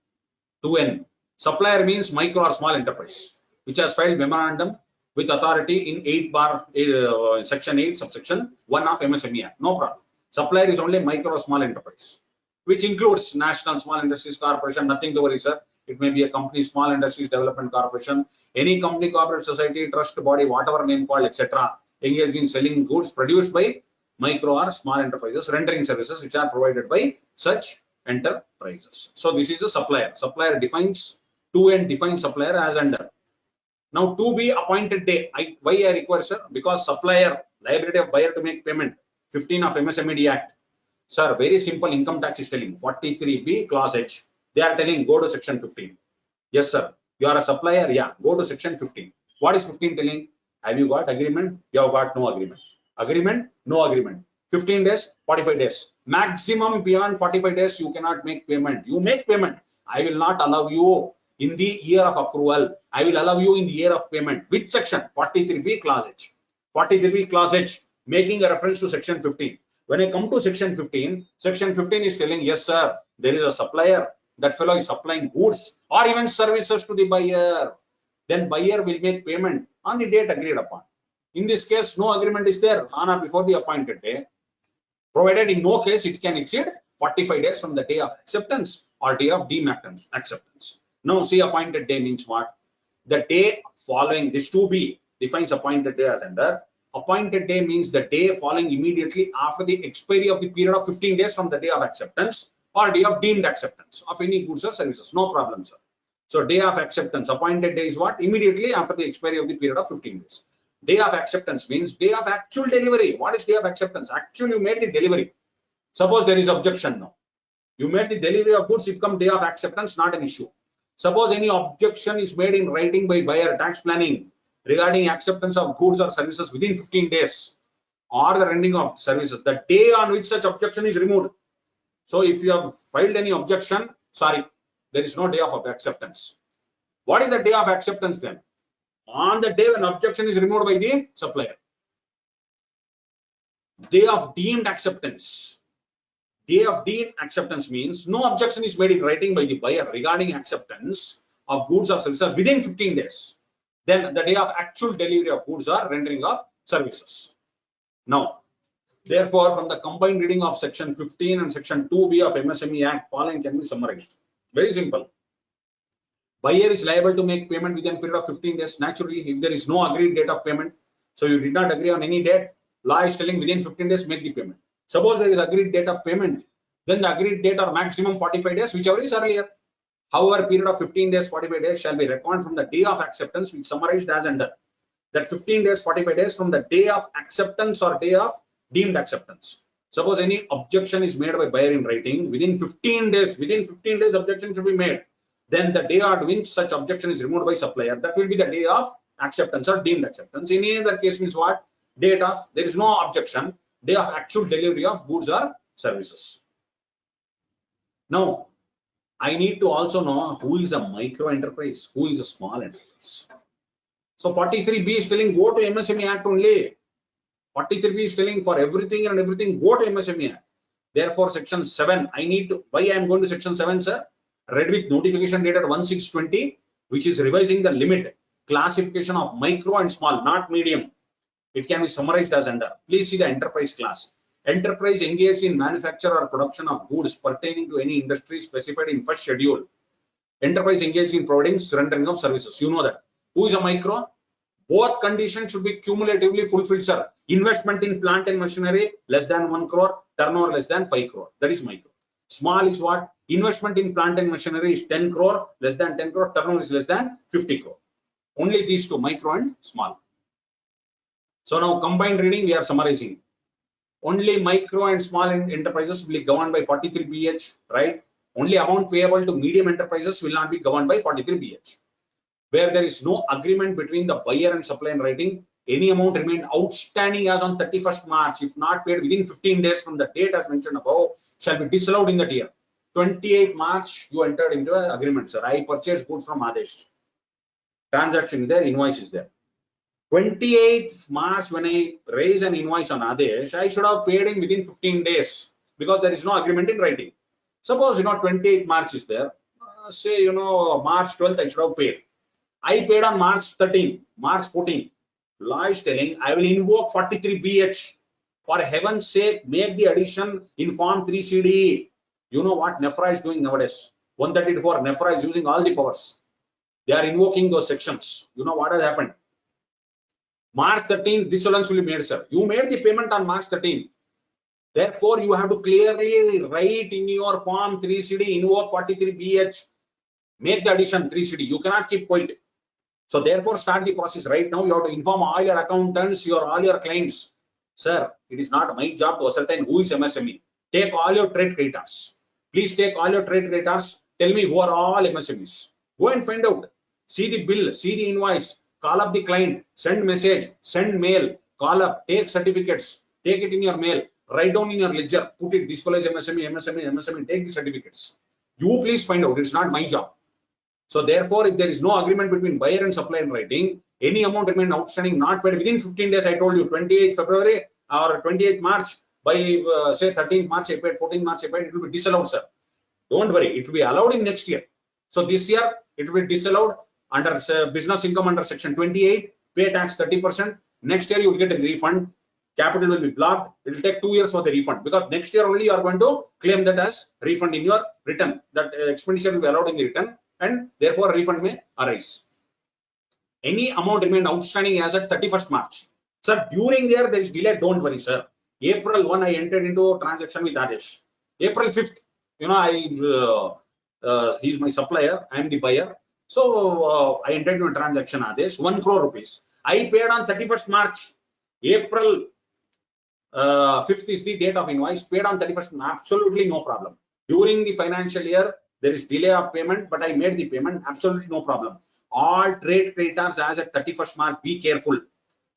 2N. Supplier means micro or small enterprise, which has filed memorandum with authority in section 8 subsection 1 of MSME Act. No problem. Supplier is only micro or small enterprise, which includes National Small Industries Corporation. Nothing to worry, sir. It may be a company, Small Industries Development Corporation, any company, corporate society, trust body, whatever name called, etc., engaged in selling goods produced by micro or small enterprises, rendering services which are provided by such enterprises. So this is a supplier. Supplier defines 2N defines supplier as under. Now 2B appointed day. Why I require, sir? Because supplier liability of buyer to make payment 15 of MSME Act. Sir, very simple. Income tax is telling 43B clause H. They are telling go to section 15. Yes, sir. You are a supplier. Yeah, go to section 15. What is 15 telling? Have you got agreement? You have got no agreement. Agreement? No agreement. 15 days, 45 days. Maximum beyond 45 days, you cannot make payment. You make payment. I will not allow you in the year of accrual. I will allow you in the year of payment. Which section? 43B clause H. 43B clause H, making a reference to section 15. When I come to section 15, section 15 is telling, yes, sir, there is a supplier. That fellow is supplying goods or even services to the buyer. Then buyer will make payment on the date agreed upon. In this case, no agreement is there on or before the appointed day. Provided in no case it can exceed 45 days from the day of acceptance or day of deemed acceptance. Now, see, appointed day means what? The day following this 2B defines appointed day as under. Appointed day means the day following immediately after the expiry of the period of 15 days from the day of acceptance or day of deemed acceptance of any goods or services. No problem, sir. So day of acceptance, appointed day is what? Immediately after the expiry of the period of 15 days. Day of acceptance means day of actual delivery. What is day of acceptance? Actually, you made the delivery. Suppose there is objection now. You made the delivery of goods, it comes day of acceptance, not an issue. Suppose any objection is made in writing by buyer, tax planning, regarding acceptance of goods or services within 15 days or the rendering of services, the day on which such objection is removed. So if you have filed any objection, sorry, there is no day of acceptance. What is the day of acceptance then? On the day when objection is removed by the supplier. Day of deemed acceptance. Day of deemed acceptance means no objection is made in writing by the buyer regarding acceptance of goods or services within 15 days. Then the day of actual delivery of goods or rendering of services. Now, therefore, from the combined reading of section 15 and section 2B of MSME Act, following can be summarized. Very simple. Buyer is liable to make payment within a period of 15 days. Naturally, if there is no agreed date of payment, so you did not agree on any date, law is telling within 15 days make the payment. Suppose there is agreed date of payment, then the agreed date or maximum 45 days, whichever is earlier. However, period of 15 days, 45 days shall be reckoned from the day of acceptance, which summarized as under. That 15 days, 45 days from the day of acceptance or day of deemed acceptance. Suppose any objection is made by buyer in writing, within 15 days objection should be made. Then the day on which such objection is removed by supplier, that will be the day of acceptance or deemed acceptance. In any other case means what? Date of, there is no objection, day of actual delivery of goods or services. Now, I need to also know who is a micro enterprise, who is a small enterprise. So 43B is telling go to MSME Act only. 43B is telling for everything and everything go to MSME Act. Therefore, section 7, I need to, why I am going to section 7, sir? Read with notification dated 1620, which is revising the limit classification of micro and small, not medium. It can be summarized as under. Please see the enterprise class. Enterprise engaged in manufacture or production of goods pertaining to any industry specified in first schedule. Enterprise engaged in providing rendering of services. You know that. Who is a micro? Both conditions should be cumulatively fulfilled, sir. Investment in plant and machinery less than 1 crore, turnover less than 5 crore. That is micro. Small is what? Investment in plant and machinery is 10 crore, less than 10 crore, turnover is less than 50 crore. Only these two, micro and small. So now combined reading, we are summarizing. Only micro and small enterprises will be governed by 43BH, right? Only amount payable to medium enterprises will not be governed by 43BH. Where there is no agreement between the buyer and supplier in writing, any amount remained outstanding as on 31st March, if not paid within 15 days from the date as mentioned above, shall be disallowed in that year. 28th March, you entered into an agreement, sir. I purchased goods from Adesh. Transaction is there, invoice is there. 28th March, when I raise an invoice on Adesh, I should have paid him within 15 days because there is no agreement in writing. Suppose, 28th March is there. Say, March 12th, I should have paid. I paid on March 13th, March 14th. Law is telling I will invoke 43BH. For heaven's sake, make the addition in Form 3CD. You know what NEFRA is doing nowadays? 134, NEFRA is using all the powers. They are invoking those sections. You know what has happened? March 13th, disallowance will be made, sir. You made the payment on March 13th. Therefore, you have to clearly write in your Form 3CD, invoke 43BH. Make the addition 3CD. You cannot keep quiet. So therefore, start the process right now. You have to inform all your accountants, all your clients. Sir, it is not my job to ascertain who is MSME. Take all your trade creditors. Please take all your trade creditors. Tell me who are all MSMEs. Go and find out. See the bill, see the invoice, call up the client, send message, send mail, call up, take certificates, take it in your mail, write down in your ledger, put it, this follows MSME, take the certificates. You please find out. It's not my job. So therefore, if there is no agreement between buyer and supplier in writing, any amount remain outstanding not paid within 15 days. I told you 28th February or 28th March, by say 13th March I paid, 14th March I paid, it will be disallowed, sir. Don't worry, it will be allowed in next year. So this year it will be disallowed under business income under section 28, pay tax 30%. Next year you will get a refund. Capital will be blocked. It will take 2 years for the refund because next year only you are going to claim that as refund in your return. That expenditure will be allowed in the return, and therefore refund may arise. Any amount remained outstanding as at 31st March. Sir, during there is delay, don't worry, sir. April 1, I entered into a transaction with Adesh. April 5th, he's my supplier, I am the buyer. So I entered into a transaction Adesh, 1 crore rupees. I paid on 31st March. April 5th is the date of invoice, paid on 31st, absolutely no problem. During the financial year, there is delay of payment, but I made the payment, absolutely no problem. All trade creditors as at 31st March, be careful.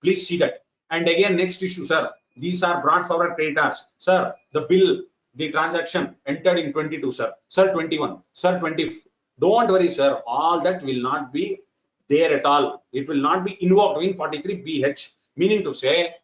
Please see that. And again, next issue, sir. These are brought forward creditors. Sir, the bill, the transaction entered in 22, sir. Sir, 21, sir, 20. Don't worry, sir. All that will not be there at all. It will not be invoked in 43BH, meaning to say,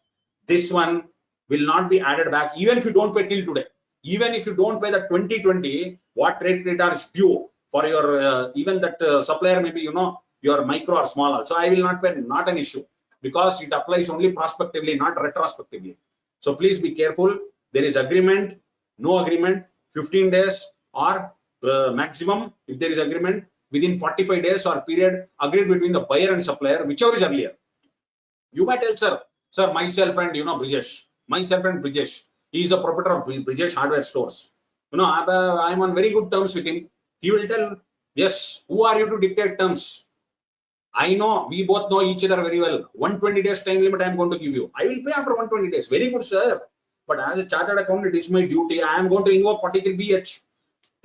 this one will not be added back, even if you don't pay till today. Even if you don't pay the 2020, what trade creditor is due for your, even that supplier, maybe, you know, your micro or small also, I will not pay, not an issue, because it applies only prospectively, not retrospectively. So please be careful. There is agreement, no agreement, 15 days or maximum, if there is agreement, within 45 days or period agreed between the buyer and supplier, whichever is earlier. You might tell, sir, myself and, you know, Brijesh, he is the proprietor of Brijesh Hardware Stores. You know, I'm on very good terms with him. He will tell, yes, who are you to dictate terms? I know, we both know each other very well. 120 days time limit I am going to give you. I will pay after 120 days. Very good, sir. But as a chartered accountant, it is my duty. I am going to invoke 43BH.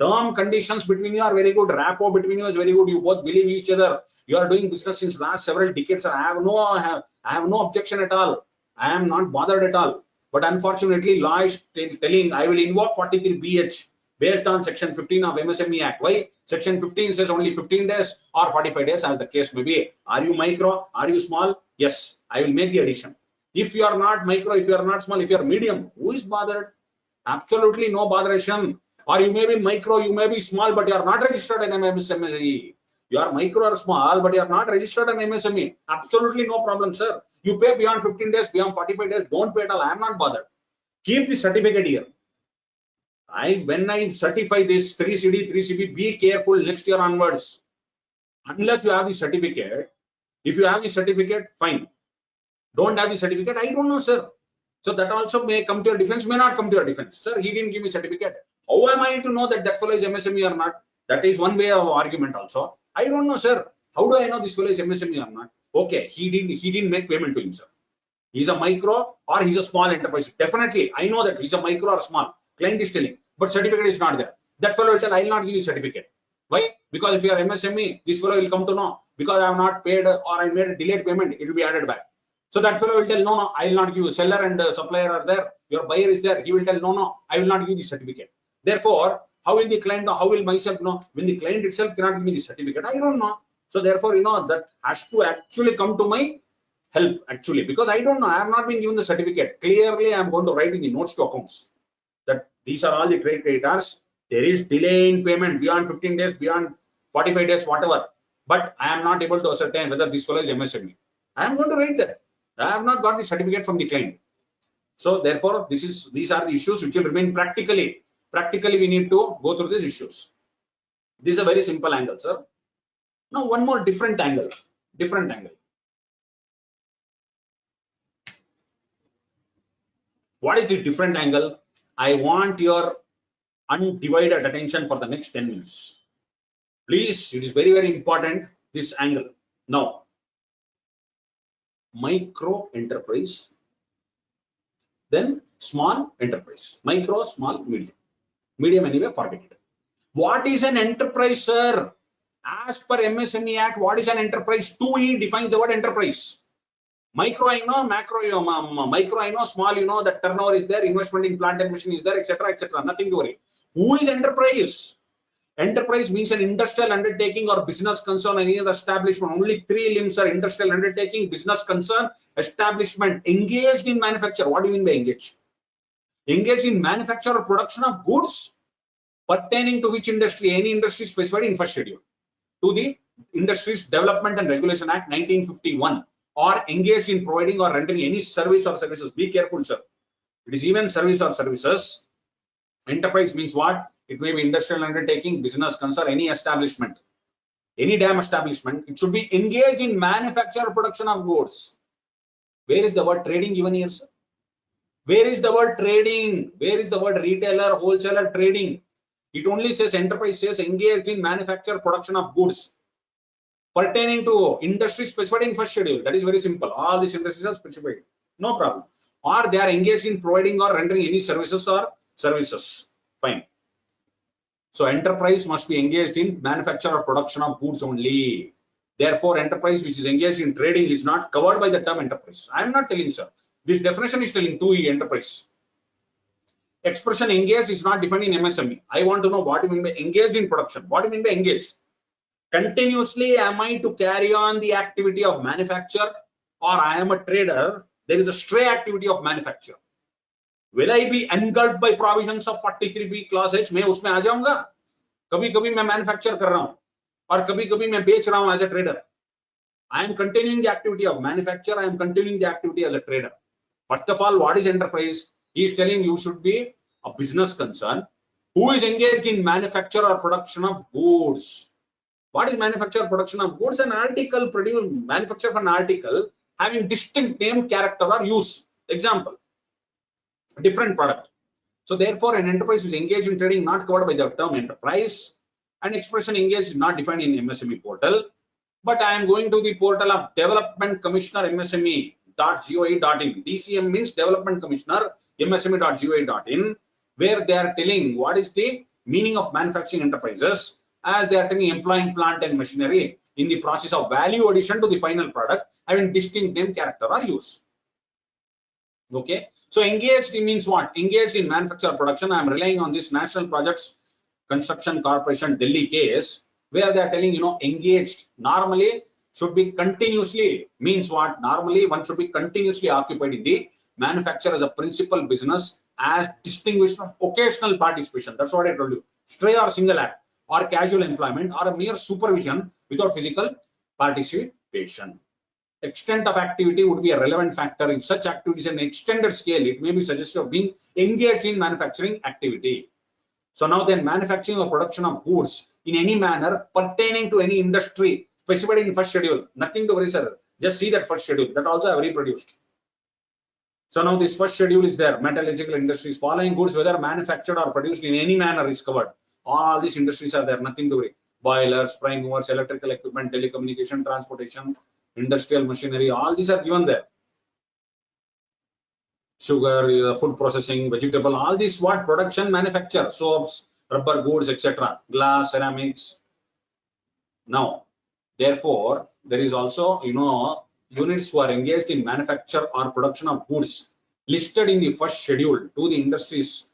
Term conditions between you are very good. Rapport between you is very good. You both believe each other. You are doing business since last several decades. I have no objection at all. I am not bothered at all. But unfortunately, law is telling I will invoke 43BH based on section 15 of MSME Act. Why? Section 15 says only 15 days or 45 days as the case may be. Are you micro? Are you small? Yes, I will make the addition. If you are not micro, if you are not small, if you are medium, who is bothered? Absolutely no botheration. Or you may be micro, you may be small, but you are not registered in MSME. You are micro or small, but you are not registered in MSME. Absolutely no problem, sir. You pay beyond 15 days, beyond 45 days, don't pay at all. I am not bothered. Keep the certificate here. When I certify this 3CD, 3CB, be careful next year onwards. Unless you have the certificate, if you have the certificate, fine. Don't have the certificate, I don't know, sir. So that also may come to your defense, may not come to your defense. Sir, he didn't give me certificate. How am I to know that that fellow is MSME or not? That is one way of argument also. I don't know, sir. How do I know this fellow is MSME or not? Okay, he didn't make payment to him, sir. He's a micro or he's a small enterprise. Definitely, I know that he's a micro or small. Client is telling, but certificate is not there. That fellow will tell, I will not give you certificate. Why? Because if you are MSME, this fellow will come to know, because I have not paid or I made a delayed payment, it will be added back. So that fellow will tell, no, I will not give you. Seller and supplier are there. Your buyer is there. He will tell, no, I will not give you the certificate. Therefore, how will the client know? How will myself know? When the client itself cannot give me the certificate, I don't know. So therefore, that has to actually come to my help, actually, because I don't know. I have not been given the certificate. Clearly, I am going to write in the notes to accounts that these are all the trade creditors. There is delay in payment beyond 15 days, beyond 45 days, whatever. But I am not able to ascertain whether this fellow is MSME. I am going to write that. I have not got the certificate from the client. So therefore, these are the issues which will remain practically. Practically, we need to go through these issues. This is a very simple angle, sir. Now, one more different angle. What is the different angle? I want your undivided attention for the next 10 minutes. Please, it is very, very important, this angle. Now, micro enterprise, then small enterprise. Micro, small, medium. Medium anyway, forget it. What is an enterprise, sir? As per MSME Act, what is an enterprise? 2E defines the word enterprise. Micro, I know, macro, micro, I know, small, that turnover is there, investment in plant and machine is there, etc., etc. Nothing to worry. Who is enterprise? Enterprise means an industrial undertaking or business concern, any other establishment. Only three limbs are industrial undertaking, business concern, establishment. Engaged in manufacture. What do you mean by engaged? Engaged in manufacture or production of goods pertaining to which industry? Any industry specified in first schedule to the Industries Development and Regulation Act 1951, or engaged in providing or rendering any service or services. Be careful, sir. It is even service or services. Enterprise means what? It may be industrial undertaking, business concern, any establishment, any damn establishment. It should be engaged in manufacture or production of goods. Where is the word trading given here, sir? Where is the word trading? Where is the word retailer, wholesaler, trading? It only says enterprise, says engaged in manufacture, production of goods. pertaining to industry specified in first schedule. That is very simple. All these industries are specified. No problem. Or they are engaged in providing or rendering any services or services. Fine. So enterprise must be engaged in manufacture or production of goods only. Therefore, enterprise which is engaged in trading is not covered by the term enterprise. I am not telling, sir. This definition is telling 2E enterprise. Expression engaged is not defined in MSME. I want to know what you mean by engaged in production. What do you mean by engaged? Continuously, am I to carry on the activity of manufacture, or I am a trader? There is a stray activity of manufacture. Will I be engulfed by provisions of 43B clause H? मैं उसमें आ जाऊंगा. कभी-कभी मैं manufacture कर रहा हूं, और कभी-कभी मैं बेच रहा हूं as a trader. I am continuing the activity of manufacture. I am continuing the activity as a trader. First of all, what is enterprise? He is telling you should be a business concern who is engaged in manufacture or production of goods. What is manufacture or production of goods? An article produced, manufacture of an article having distinct name, character, or use. Example, different product. So therefore, an enterprise is engaged in trading not covered by the term enterprise. An expression engaged is not defined in MSME portal. But I am going to the portal of Development Commissioner MSME.gov.in. DCM means Development Commissioner MSME.gov.in, where they are telling what is the meaning of manufacturing enterprises, as they are telling employing plant and machinery in the process of value addition to the final product having distinct name, character, or use. Okay. So engaged means what? Engaged in manufacture or production. I am relying on this National Projects Construction Corporation Delhi case, where they are telling, you know, engaged normally should be continuously, means what? Normally one should be continuously occupied in the manufacture as a principal business, as distinguished from occasional participation. That's what I told you. Stray or single act, or casual employment, or a mere supervision without physical participation. Extent of activity would be a relevant factor. If such activity is an extended scale, it may be suggestive of being engaged in manufacturing activity. So now then, manufacturing or production of goods in any manner pertaining to any industry specified in first schedule. Nothing to worry, sir. Just see that first schedule. That also I have reproduced. So now this first schedule is there. Metallurgical industries, following goods, whether manufactured or produced in any manner, is covered. All these industries are there. Nothing to worry. Boilers, prime movers, electrical equipment, telecommunication, transportation, industrial machinery, all these are given there. Sugar, food processing, vegetable, all these what? Production, manufacture, soaps, rubber goods, etc. Glass, ceramics. Now, therefore, there is also, you know, units who are engaged in manufacture or production of goods listed in the first schedule to the Industries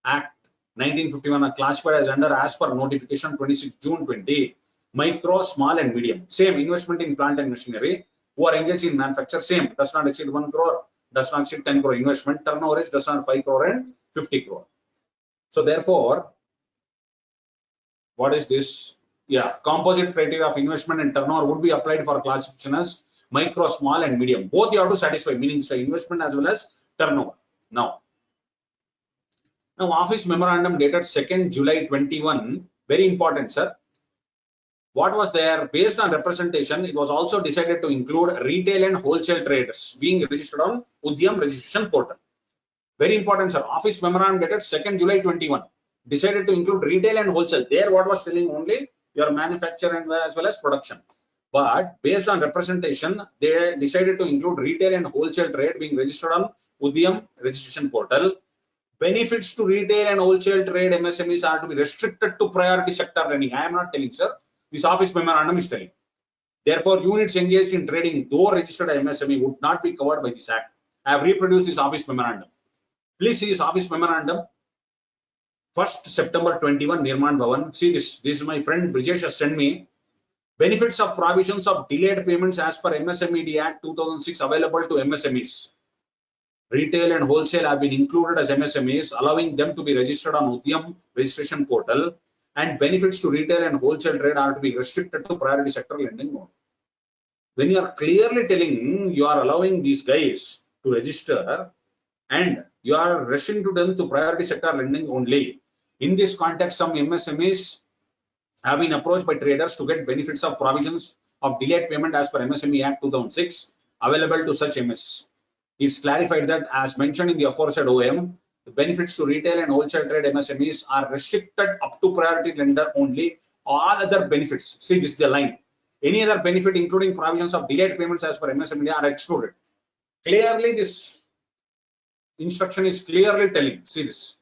Act 1951 are classified as under as per notification 26 June 20. Micro, small and medium. Same investment in plant and machinery who are engaged in manufacture, same, does not exceed 1 crore, does not exceed 10 crore investment, turnover is does not 5 crore and 50 crore. So therefore, what is this? Yeah, composite criteria of investment and turnover would be applied for classification as micro, small and medium. Both you have to satisfy, meaning so investment as well as turnover. Now office memorandum dated 2nd July 21, very important, sir. What was there? Based on representation, it was also decided to include retail and wholesale traders being registered on Udyam registration portal. Very important, sir. Office memorandum dated 2nd July 21 decided to include retail and wholesale. There, what was telling only your manufacture and as well as production. But based on representation, they decided to include retail and wholesale trade being registered on Udyam registration portal. Benefits to retail and wholesale trade MSMEs are to be restricted to priority sector lending. I am not telling, sir. This office memorandum is telling. Therefore, units engaged in trading, though registered MSME, would not be covered by this act. I have reproduced this office memorandum. Please see this office memorandum. 1st September 21, Nirman Bhavan. See this. This is my friend Brijesh has sent me. Benefits of provisions of delayed payments as per MSMED Act 2006 available to MSMEs. Retail and wholesale have been included as MSMEs, allowing them to be registered on Udyam registration portal, and benefits to retail and wholesale trade are to be restricted to priority sector lending mode. When you are clearly telling you are allowing these guys to register and you are restricting them to priority sector lending only, in this context, some MSMEs have been approached by traders to get benefits of provisions of delayed payment as per MSME Act 2006 available to such MS. It's clarified that, as mentioned in the aforesaid OM, the benefits to retail and wholesale trade MSMEs are restricted up to priority lender only. All other benefits, see this is the line, Any other benefit, including provisions of delayed payments as per MSME, are excluded. Clearly, this instruction is clearly telling. See this.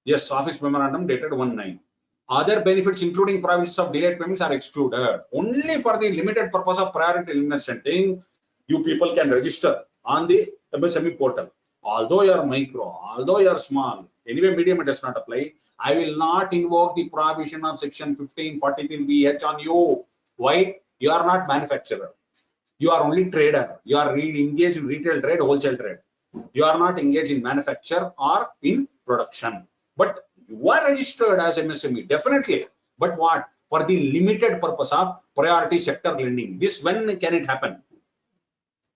Yes, office memorandum dated 1/9. Other benefits, including provisions of delayed payments, are excluded. Only for the limited purpose of priority investing, you people can register on the MSME portal. Although you are micro, although you are small, anyway medium it does not apply. I will not invoke the provision of section 1543BH on you. Why? You are not manufacturer. You are only trader. You are engaged in retail trade, wholesale trade. You are not engaged in manufacture or in production. But you are registered as MSME, definitely. But what? For the limited purpose of priority sector lending. This, when can it happen?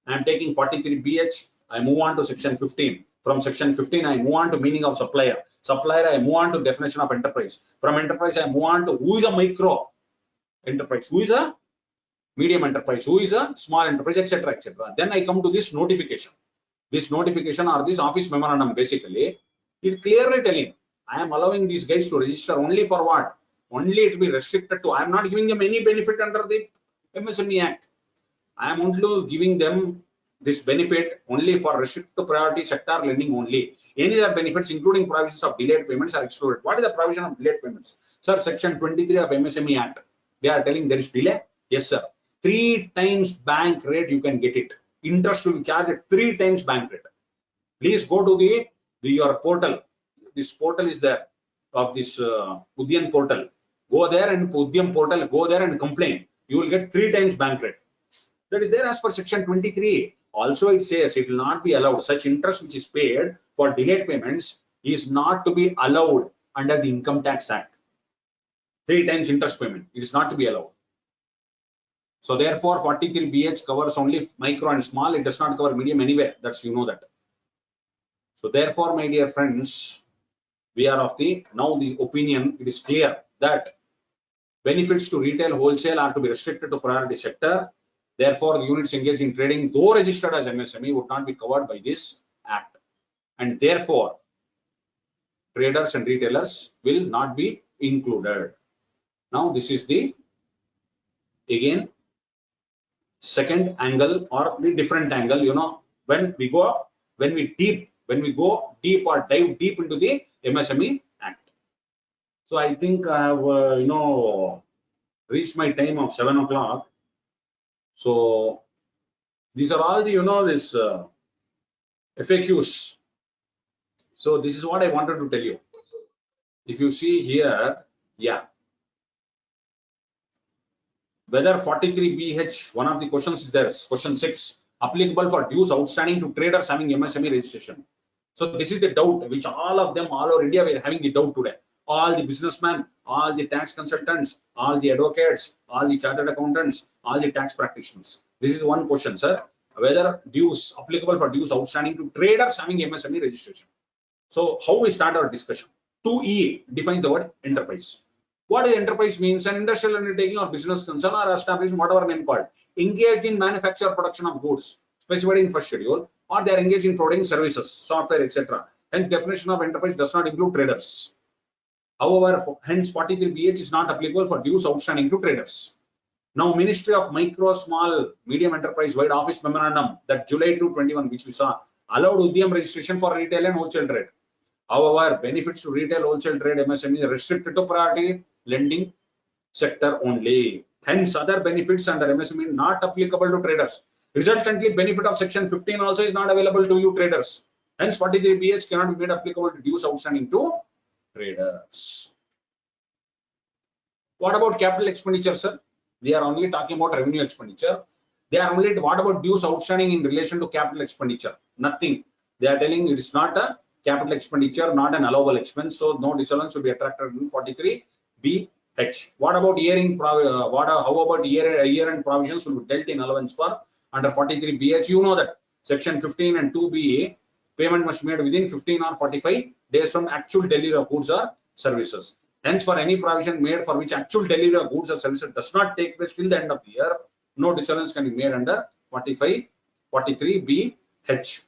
I am taking 43BH. I move on to section 15. From section 15, I move on to meaning of supplier. Supplier, I move on to definition of enterprise. From enterprise, I move on to who is a micro enterprise, who is a medium enterprise, who is a small enterprise, etc., etc. Then I come to this notification. This notification or this office memorandum, basically, is clearly telling, I am allowing these guys to register only for what? Only it will be restricted to, I am not giving them any benefit under the MSME Act. I am only giving them this benefit only for restricted to priority sector lending only. Any other benefits, including provisions of delayed payments, are excluded. What is the provision of delayed payments? Sir, section 23 of MSME Act. They are telling there is delay. Yes, sir. 3 times bank rate you can get it. Interest will be charged at 3 times bank rate. Please go to your portal. This portal is there of this Udyam portal. Go there and Udyam portal. Go there and complain. You will get 3 times bank rate. That is there as per section 23. Also, it says it will not be allowed. Such interest which is paid for delayed payments is not to be allowed under the Income Tax Act. 3 times interest payment. It is not to be allowed. So therefore, 43BH covers only micro and small. It does not cover medium anywhere. That's, you know that. So therefore, my dear friends, we are of the opinion. It is clear that benefits to retail wholesale are to be restricted to priority sector. Therefore, the units engaged in trading, though registered as MSME, would not be covered by this act. And therefore, traders and retailers will not be included. Now, this is the, again, second angle or the different angle. You know, when we go deep or dive deep into the MSME Act. So I think I have, reached my time of 7 o'clock. So these are all the, this FAQs. So this is what I wanted to tell you. If you see here, yeah, whether 43BH, one of the questions is there, question 6, applicable for dues outstanding to traders having MSME registration. So this is the doubt which all of them, all over India, we are having the doubt today. All the businessmen, all the tax consultants, all the advocates, all the chartered accountants, all the tax practitioners. This is one question, sir. Whether dues applicable for dues outstanding to traders having MSME registration. So how we start our discussion? 2E defines the word enterprise. What is enterprise means? An industrial undertaking or business concern or establishment, whatever name called, engaged in manufacture production of goods specified in first schedule, or they are engaged in providing services, software, etc. And definition of enterprise does not include traders. However, hence 43BH is not applicable for dues outstanding to traders. Now, Ministry of Micro, Small, Medium Enterprise Wide Office Memorandum that July 2021, which we saw, allowed Udyam registration for retail and wholesale trade. However, benefits to retail, wholesale trade, MSME restricted to priority lending sector only. Hence, other benefits under MSME not applicable to traders. Resultantly, benefit of section 15 also is not available to you traders. Hence, 43BH cannot be made applicable to dues outstanding to traders. What about capital expenditure, sir? They are only talking about revenue expenditure. They are only, what about dues outstanding in relation to capital expenditure? Nothing. They are telling it is not a capital expenditure, not an allowable expense. So no disallowance will be attracted in 43BH. What about year-end? How about year-end provisions will be dealt in allowance for under 43BH? You know that section 15 and 2B, payment must be made within 15 or 45 days from actual delivery of goods or services. Hence, for any provision made for which actual delivery of goods or services does not take place till the end of the year, no disallowance can be made under 43BH.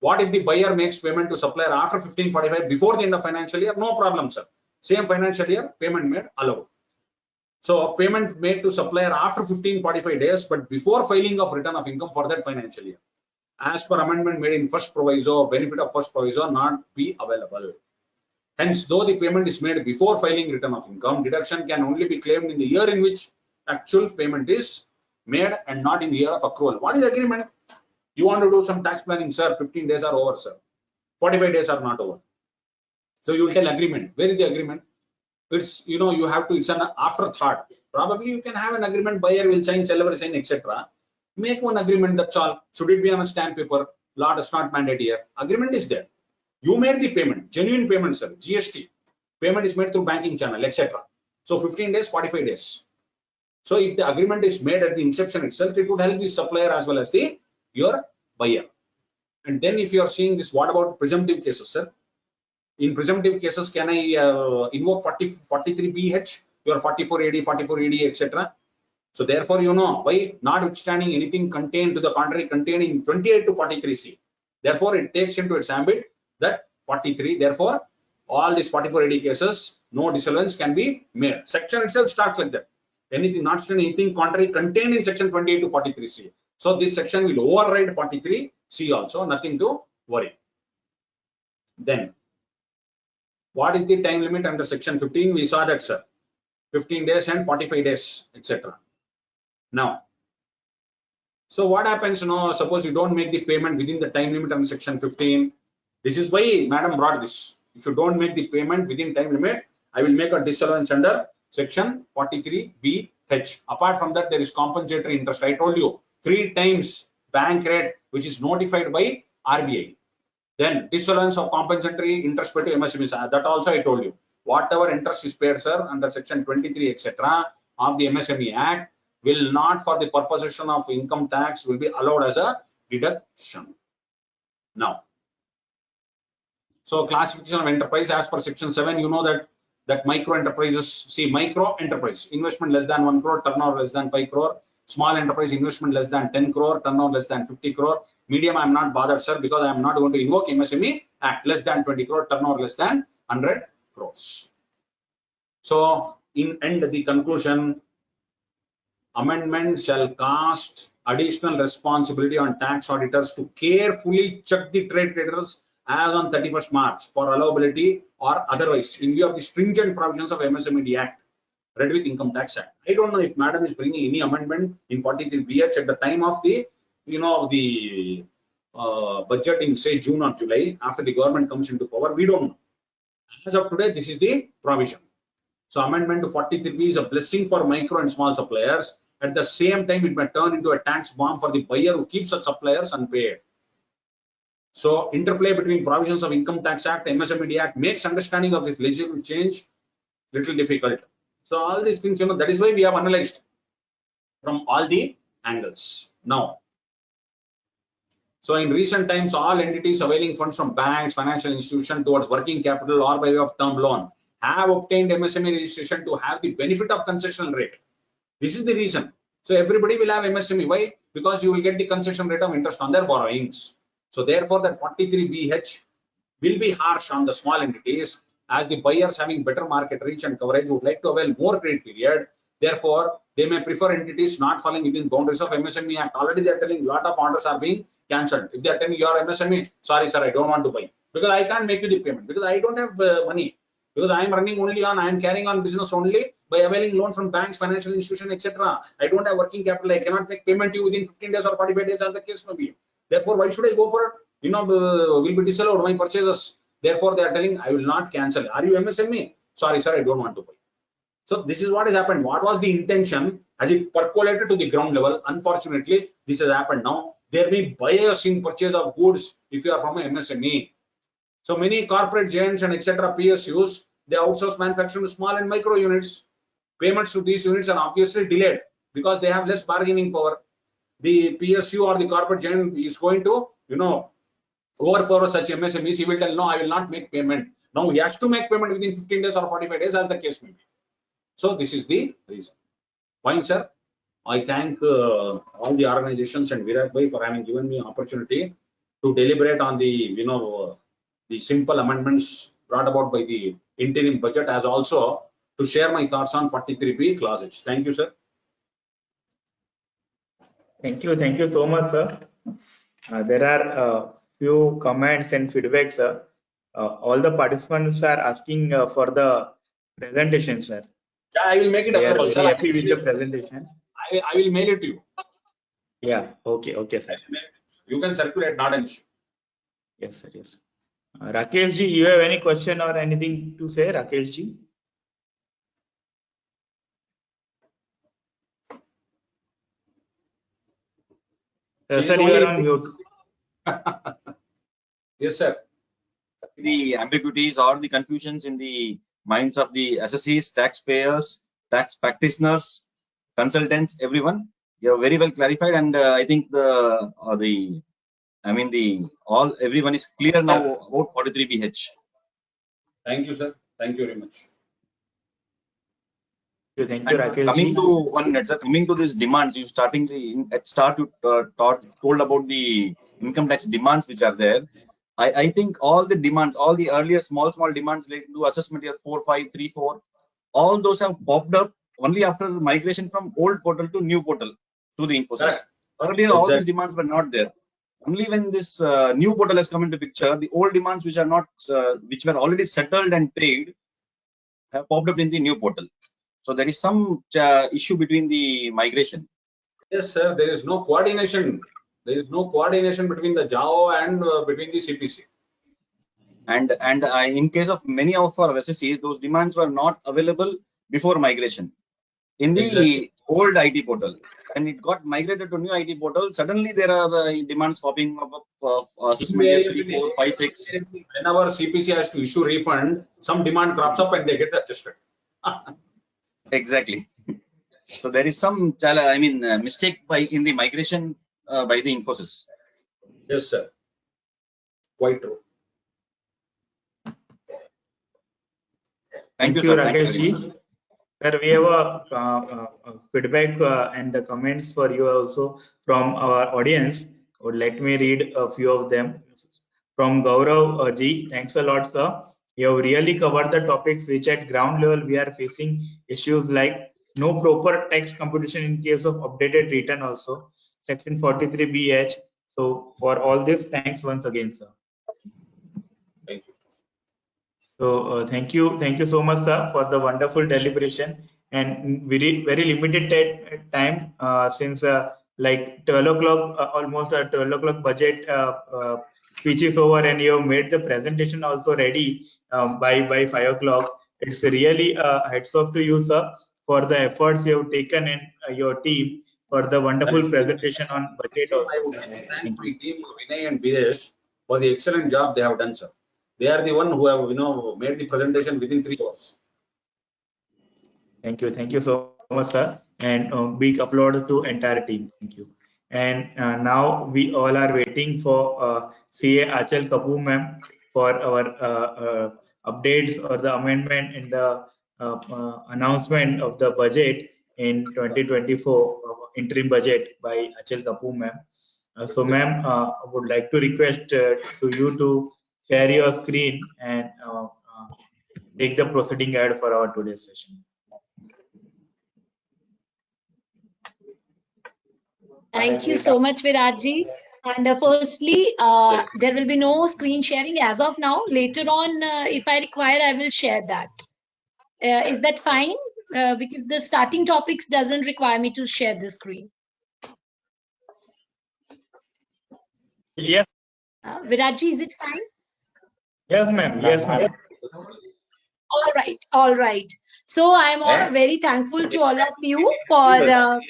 What if the buyer makes payment to supplier after 1545 before the end of financial year? No problem, sir. Same financial year, payment made allowed. So payment made to supplier after 1545 days, but before filing of return of income for that financial year. As per amendment made in first proviso, benefit of first proviso not be available. Hence, though the payment is made before filing return of income, deduction can only be claimed in the year in which actual payment is made and not in the year of accrual. What is the agreement? You want to do some tax planning, sir, 15 days are over, sir. 45 days are not over. So you will tell agreement. Where is the agreement? It's, you know, you have to, it's an afterthought. Probably you can have an agreement, buyer will sign, seller will sign, etc. Make one agreement, that's all. Should it be on a stamp paper? Law does not mandate here. Agreement is there. You made the payment, genuine payment, sir, GST. Payment is made through banking channel, etc. So 15 days, 45 days. So if the agreement is made at the inception itself, it would help the supplier as well as your buyer. And then if you are seeing this, what about presumptive cases, sir? In presumptive cases, can I invoke 43BH, your 44AD, 44AD, etc.? So therefore, you know, why notwithstanding anything contained to the contrary contained in 28 to 43C. Therefore, it takes into its ambit that 43. Therefore, all these 44AD cases, no disallowance can be made. Section itself starts like that. Anything, notwithstanding anything contrary contained in section 28 to 43C. So this section will override 43C also, nothing to worry. Then, what is the time limit under section 15? We saw that, sir. 15 days and 45 days, etc. Now, so what happens now? Suppose you don't make the payment within the time limit under section 15. This is why madam brought this. If you don't make the payment within time limit, I will make a disallowance under section 43BH. Apart from that, there is compensatory interest. I told you 3 times bank rate, which is notified by RBI. Then disallowance of compensatory interest paid to MSMEs. That also I told you. Whatever interest is paid, sir, under section 23, etc. of the MSME Act will not, for the purposes of income tax, will be allowed as a deduction. Now, so classification of enterprise as per section 7, you know that micro enterprises, see, micro enterprise, investment less than 1 crore, turnover less than 5 crore, small enterprise, investment less than 10 crore, turnover less than 50 crore, medium, I am not bothered, sir, because I am not going to invoke MSME Act, less than 20 crore, turnover less than 100 crores. So, in end, the conclusion, amendment shall cast additional responsibility on tax auditors to carefully check the trade creditors as on 31st March for allowability or otherwise in view of the stringent provisions of MSME Act read with Income Tax Act. I don't know if madam is bringing any amendment in 43BH at the time of the, you know, the budget in say June or July after the government comes into power. We don't know. As of today, this is the provision. So amendment to 43B is a blessing for micro and small suppliers. At the same time, it may turn into a tax bomb for the buyer who keeps such suppliers unpaid. So interplay between provisions of Income Tax Act, MSME Act makes understanding of this legislative change little difficult. So all these things, you know, that is why we have analyzed from all the angles. Now, so in recent times, all entities availing funds from banks, financial institutions towards working capital or by way of term loan have obtained MSME registration to have the benefit of concessional rate. This is the reason. So everybody will have MSME. Why? Because you will get the concession rate of interest on their borrowings. So therefore, that 43BH will be harsh on the small entities as the buyers having better market reach and coverage would like to avail more credit period. Therefore, they may prefer entities not falling within boundaries of MSME Act. Already they are telling a lot of orders are being cancelled. If they are telling your MSME, sorry sir, I don't want to buy because I can't make you the payment because I don't have money. Because I am running only on, I am carrying on business only by availing loan from banks, financial institutions, etc. I don't have working capital. I cannot make payment to you within 15 days or 45 days as the case may be. Therefore, why should I go for, you know, will be disallowed my purchases. Therefore, they are telling I will not cancel. Are you MSME? Sorry, sir, I don't want to buy. So this is what has happened. What was the intention? Has it percolated to the ground level? Unfortunately, this has happened now. There may be bias in purchase of goods if you are from a MSME. So many corporate giants and etc. PSUs, they outsource manufacturing to small and micro units. Payments to these units are obviously delayed because they have less bargaining power. The PSU or the corporate giant is going to, you know, overpower such MSMEs. He will tell, no, I will not make payment. Now he has to make payment within 15 days or 45 days as the case may be. So this is the reason. Fine, sir. I thank all the organizations and Virag bhai for having given me an opportunity to deliberate on the, you know, the simple amendments brought about by the interim budget, as also to share my thoughts on 43B clause H. Thank you, sir. Thank you so much, sir. There are few comments and feedback, sir. All the participants are asking for the presentation, sir. Yeah, I will make it They are available, very sir. happy with the presentation. I will mail it to you. Yeah, okay, sir. You can circulate, not an issue. Yes, sir, yes. Rakesh ji, you have any question or anything to say, Rakesh ji? Sir, you are on mute. Yes, sir. The ambiguities or the confusions in the minds of the assessees, taxpayers, tax practitioners, consultants, everyone. You have very well clarified, and I think everyone is clear now about 43BH. Thank you, sir. Thank you very much. Thank you, Rakesh ji. Coming to these demands, you told about the income tax demands which are there. I think all the demands, all the earlier small demands related to assessment year 4, 5, 3, 4, all those have popped up only after migration from old portal to new portal to the Infosys. Correct. Earlier, all these demands were not there. Only when this new portal has come into picture, the old demands which are not, which were already settled and paid, have popped up in the new portal. So there is some issue between the migration. Yes, sir. There is no coordination. There is no coordination between the JAO and between the CPC. And in case of many of our SSCs, those demands were not available before migration in the old IT portal. And it got migrated to new IT portal. Suddenly there are demands popping up of assessment year 3, 4, 5, 6. Whenever CPC has to issue refund, some demand crops up and they get adjusted. Exactly. So there is some mistake in the migration by the Infosys. Yes, sir. Quite true. Thank you, sir. Rakesh ji. Sir, we have a feedback and the comments for you also from our audience. Let me read a few of them. From Gaurav ji, thanks a lot, sir. You have really covered the topics which at ground level we are facing issues like no proper tax computation in case of updated return also. Section 43BH. So for all this, thanks once again, sir. Thank you. So thank you so much, sir, for the wonderful deliberation and very limited time since like 12 o'clock, almost 12 o'clock budget speech is over, and you have made the presentation also ready by 5 o'clock. It's really heads off to you, sir, for the efforts you have taken and your team for the wonderful presentation on budget also. I would thank my team, Vinay and Videsh, for the excellent job they have done, sir. They are the one who have made the presentation within 3 hours. Thank you so much, sir, and big applaud to entire team. Thank you. And now we all are waiting for CA Aanchal Kapoor ma'am for our updates or the amendment in the announcement of the budget in 2024 interim budget by Aanchal Kapoor ma'am. So ma'am, I would like to request to you to share your screen and take the proceeding ahead for our today's session. Thank you so much, Virag ji. And firstly, there will be no screen sharing as of now. Later on, if I require, I will share that. Is that fine? Because the starting topics doesn't require me to share the screen. Yes. Virag ji, is it fine? Yes, ma'am. Yes, ma'am. All right. So I'm all very thankful to all of you for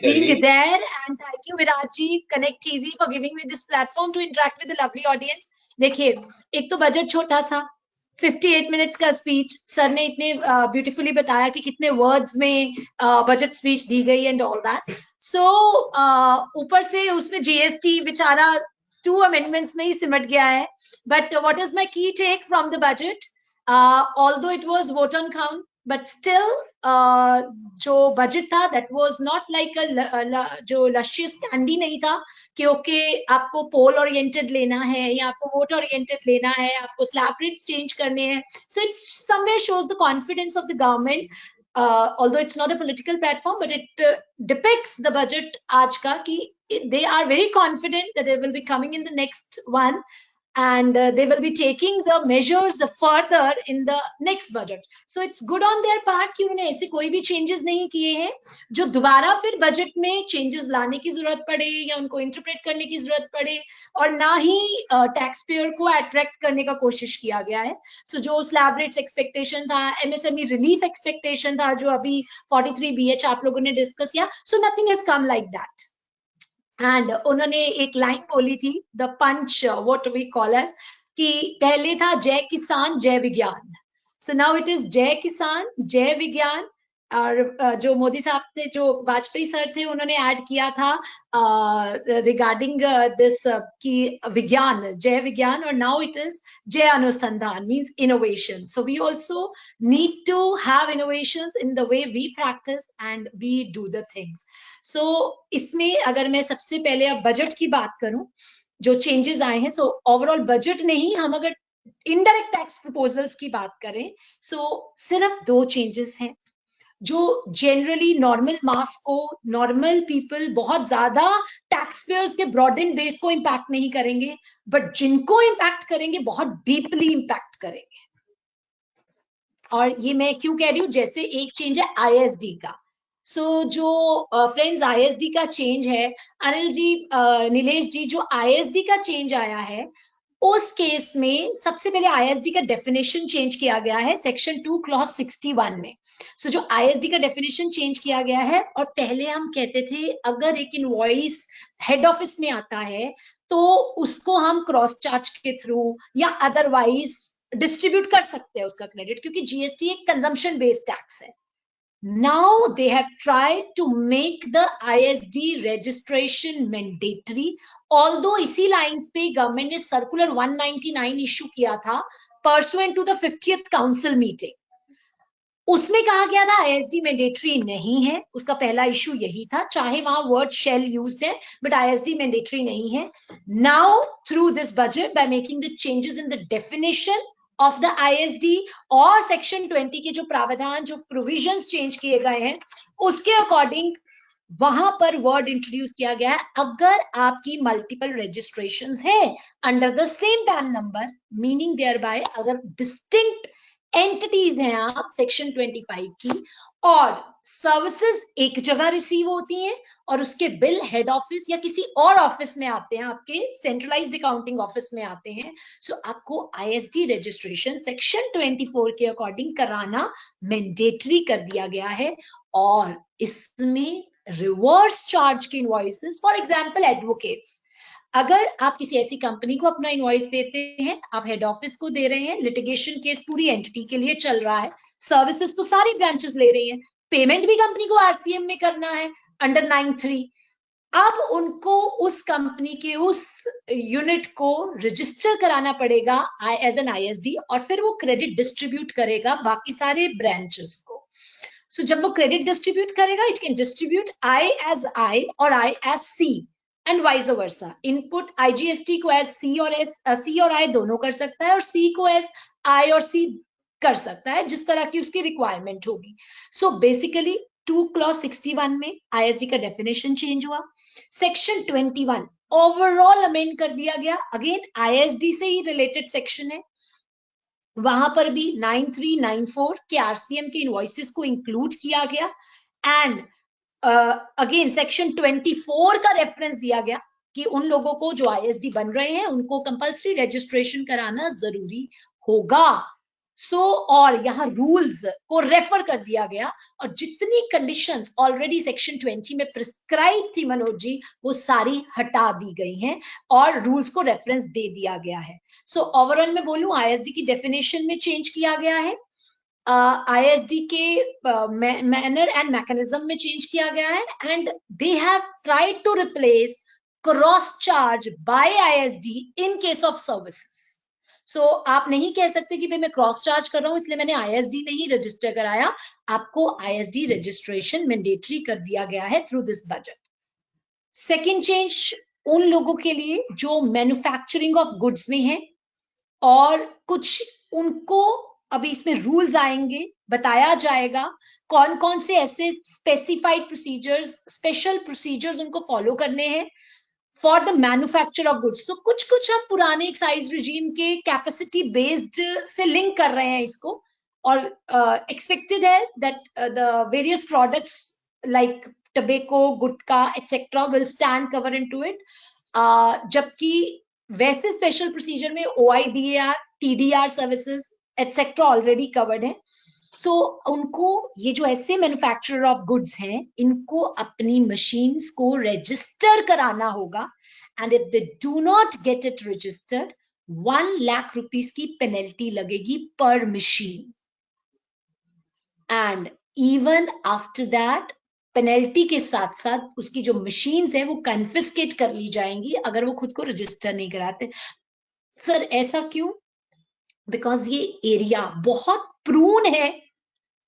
being there, and thank you, Virag ji, Connect Easy, for giving me this platform to interact with the lovely audience. देखिए, एक तो budget छोटा सा, 58 minutes का speech, sir ने इतने beautifully बताया कि कितने वर्ड्स में बजट स्पीच दी गई एंड ऑल दैट. सो ऊपर से उसमें जीएसटी बेचारा 2 अमेंडमेंट्स में ही सिमट गया है. But what is my key take from the budget? Although it was vote on count, but still जो बजट था दैट वाज नॉट लाइक जो लक्ष्य स्टैंडी नहीं था कि ओके आपको पोल ओरिएंटेड लेना है या आपको वोट ओरिएंटेड लेना है, आपको स्लैब रेट्स चेंज करने हैं. So it's somewhere shows the confidence of the government, although it's not a political platform, but it depicts the budget आज का कि they are very confident that they will be coming in the next one, and they will be taking the measures further in the next budget. So it's good on their part कि उन्होंने ऐसे कोई भी changes नहीं किए हैं जो दोबारा फिर बजट में changes लाने की जरूरत पड़े या उनको इंटरप्रेट करने की जरूरत पड़े, और ना ही टैक्स पेयर को अट्रैक्ट करने का कोशिश किया गया है. सो जो स्लैब रेट्स एक्सपेक्टेशन था, एमएसएमई रिलीफ एक्सपेक्टेशन था जो अभी 43BH आप लोगों ने डिस्कस किया, so nothing has come like that. And उन्होंने एक लाइन बोली थी, the punch what we call as, कि पहले था जय किसान जय विज्ञान, सो नाउ इट इज जय किसान जय विज्ञान. और जो मोदी साहब थे, जो वाजपेयी सर थे, उन्होंने ऐड किया था रिगार्डिंग दिस कि विज्ञान, जय विज्ञान, और नाउ इट इज जय अनुसंधान, means innovation. So we also need to have innovations in the way we practice and we do the things. So इसमें अगर मैं सबसे पहले अब बजट की बात करूं, जो चेंजेस आए हैं, सो ओवरऑल बजट नहीं, हम अगर इनडायरेक्ट टैक्स प्रपोजल्स की बात करें, सो सिर्फ 2 चेंजेस हैं जो जनरली नॉर्मल मास को, नॉर्मल पीपल, बहुत ज्यादा टैक्स पेयर्स के ब्रॉडेंड बेस को इम्पैक्ट नहीं करेंगे, बट जिनको इम्पैक्ट करेंगे बहुत डीपली इम्पैक्ट करेंगे. और ये मैं क्यों कह रही हूँ, जैसे एक चेंज है आईएसडी का. सो जो फ्रेंड्स आईएसडी का चेंज है, अनिल जी, नीलेश जी, जो आईएसडी का चेंज आया है उस केस में सबसे पहले आईएसडी का डेफिनेशन चेंज किया गया है सेक्शन 2 क्लॉज 61 में. सो जो आईएसडी का डेफिनेशन चेंज किया गया है, और पहले हम कहते थे अगर एक इनवॉइस हेड ऑफिस में आता है तो उसको हम क्रॉस चार्ज के थ्रू या अदरवाइज डिस्ट्रीब्यूट कर सकते हैं उसका क्रेडिट, क्योंकि जीएसटी एक कंजम्पशन बेस्ड टैक्स है. Now they have tried to make the ISD registration mandatory, although इसी लाइंस पे गवर्नमेंट ने सर्कुलर 199 इशू किया था pursuant to the 50th council meeting. उसमें कहा गया था ISD मैंडेटरी नहीं है, उसका पहला इशू यही था, चाहे वहां वर्ड शेल यूज्ड है बट ISD मैंडेटरी नहीं है. Now through this budget, by making the changes in the definition of the ISD और सेक्शन 20 के जो प्रावधान, जो प्रोविजंस चेंज किए गए हैं, उसके अकॉर्डिंग वहां पर वर्ड इंट्रोड्यूस किया गया है, अगर आपकी मल्टीपल रजिस्ट्रेशंस है under the same PAN number, meaning thereby अगर डिस्टिंक्ट एंटिटीज हैं आप सेक्शन 25 की, और सर्विसेज एक जगह रिसीव होती हैं और उसके बिल हेड ऑफिस या किसी और ऑफिस में आते हैं, आपके सेंट्रलाइज्ड अकाउंटिंग ऑफिस में आते हैं, सो आपको आईएसडी रजिस्ट्रेशन सेक्शन 24 के अकॉर्डिंग कराना मैंडेटरी कर दिया गया है. और इसमें रिवर्स चार्ज के इनवॉइसेस, फॉर एग्जांपल एडवोकेट्स, अगर आप किसी ऐसी कंपनी को अपना इनवॉइस देते हैं, आप हेड ऑफिस को दे रहे हैं, लिटिगेशन केस पूरी एंटिटी के लिए चल रहा है, सर्विसेज तो सारी ब्रांचेस ले रही हैं, पेमेंट भी कंपनी को आरसीएम में करना है अंडर 93, अब उनको उस कंपनी के उस यूनिट को रजिस्टर कराना पड़ेगा एज एन आईएसडी, और फिर वो क्रेडिट डिस्ट्रीब्यूट करेगा बाकी सारे ब्रांचेस को. सो जब वो क्रेडिट डिस्ट्रीब्यूट करेगा, it can distribute I as I और I as C and vice versa. Input IGST को एज सी और एस, सी और आई दोनों कर सकता है, और सी को एज आई और सी कर सकता है, जिस तरह की उसकी रिक्वायरमेंट होगी. सो बेसिकली 2 क्लॉज 61 में आईएसडी का डेफिनेशन चेंज हुआ. सेक्शन 21 ओवरऑल अमेंड कर दिया गया, अगेन आईएसडी से ही रिलेटेड सेक्शन है, वहां पर भी 9394 के आरसीएम के इनवॉइसेस को इंक्लूड किया गया. एंड अगेन सेक्शन 24 का रेफरेंस दिया गया कि उन लोगों को जो आईएसडी बन रहे हैं उनको कंपल्सरी रजिस्ट्रेशन कराना जरूरी होगा. और यहाँ रूल्स को रेफर कर दिया गया, और जितनी कंडीशंस ऑलरेडी सेक्शन 20 में प्रिस्क्राइब थी मनोज जी, वो सारी हटा दी गई हैं और रूल्स को रेफरेंस दे दिया गया है. ओवरऑल मैं बोलूं, आईएसडी की डेफिनेशन में चेंज किया गया है, आईएसडी के मैनर एंड मैकेनिज्म में चेंज किया गया है, and they have tried to replace cross charge by ISD in case of services. So आप नहीं कह सकते कि भाई मैं क्रॉस चार्ज कर रहा हूं इसलिए मैंने ISD नहीं रजिस्टर कराया। आपको ISD रजिस्ट्रेशन मैंडेटरी कर दिया गया है through this budget. Second change उन लोगों के लिए जो मैन्युफैक्चरिंग ऑफ गुड्स में है और कुछ उनको अभी इसमें रूल्स आएंगे, बताया जाएगा कौन कौन से ऐसे स्पेसिफाइड प्रोसीजर्स, स्पेशल प्रोसीजर्स उनको फॉलो करने हैं for the manufacture of goods. तो कुछ कुछ हम पुराने एक्साइज रिजीम के कैपेसिटी बेस्ड से लिंक कर रहे हैं इसको, और एक्सपेक्टेड है that the various products like tobacco, gutka etcetera will stand cover into it, जबकि वैसे स्पेशल प्रोसीजर में OIDAR, TDR services etcetera already covered है। सो उनको ये जो ऐसे मैन्युफैक्चरर ऑफ गुड्स हैं इनको अपनी मशीन्स को रजिस्टर कराना होगा, and if they do not get it registered 1 lakh rupees की पेनल्टी लगेगी पर machine, and even after that penalty के साथ साथ उसकी जो मशीन्स है वो कन्फिस्केट कर ली जाएंगी अगर वो खुद को रजिस्टर नहीं कराते। सर ऐसा क्यों? बिकॉज ये एरिया बहुत प्रून है,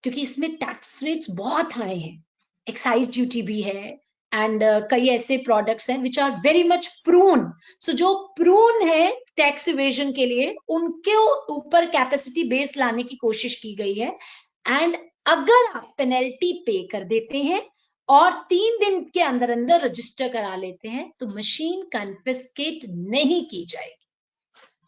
क्योंकि इसमें टैक्स रेट्स बहुत हाई हैं, एक्साइज ड्यूटी भी है, एंड कई ऐसे प्रोडक्ट्स हैं which are very much prone. So जो प्रून है टैक्स इवेजन के लिए उनके ऊपर कैपेसिटी बेस लाने की कोशिश की गई है, एंड अगर आप पेनल्टी पे कर देते हैं और 3 दिन के अंदर अंदर रजिस्टर करा लेते हैं तो मशीन कन्फिस्केट नहीं की जाएगी।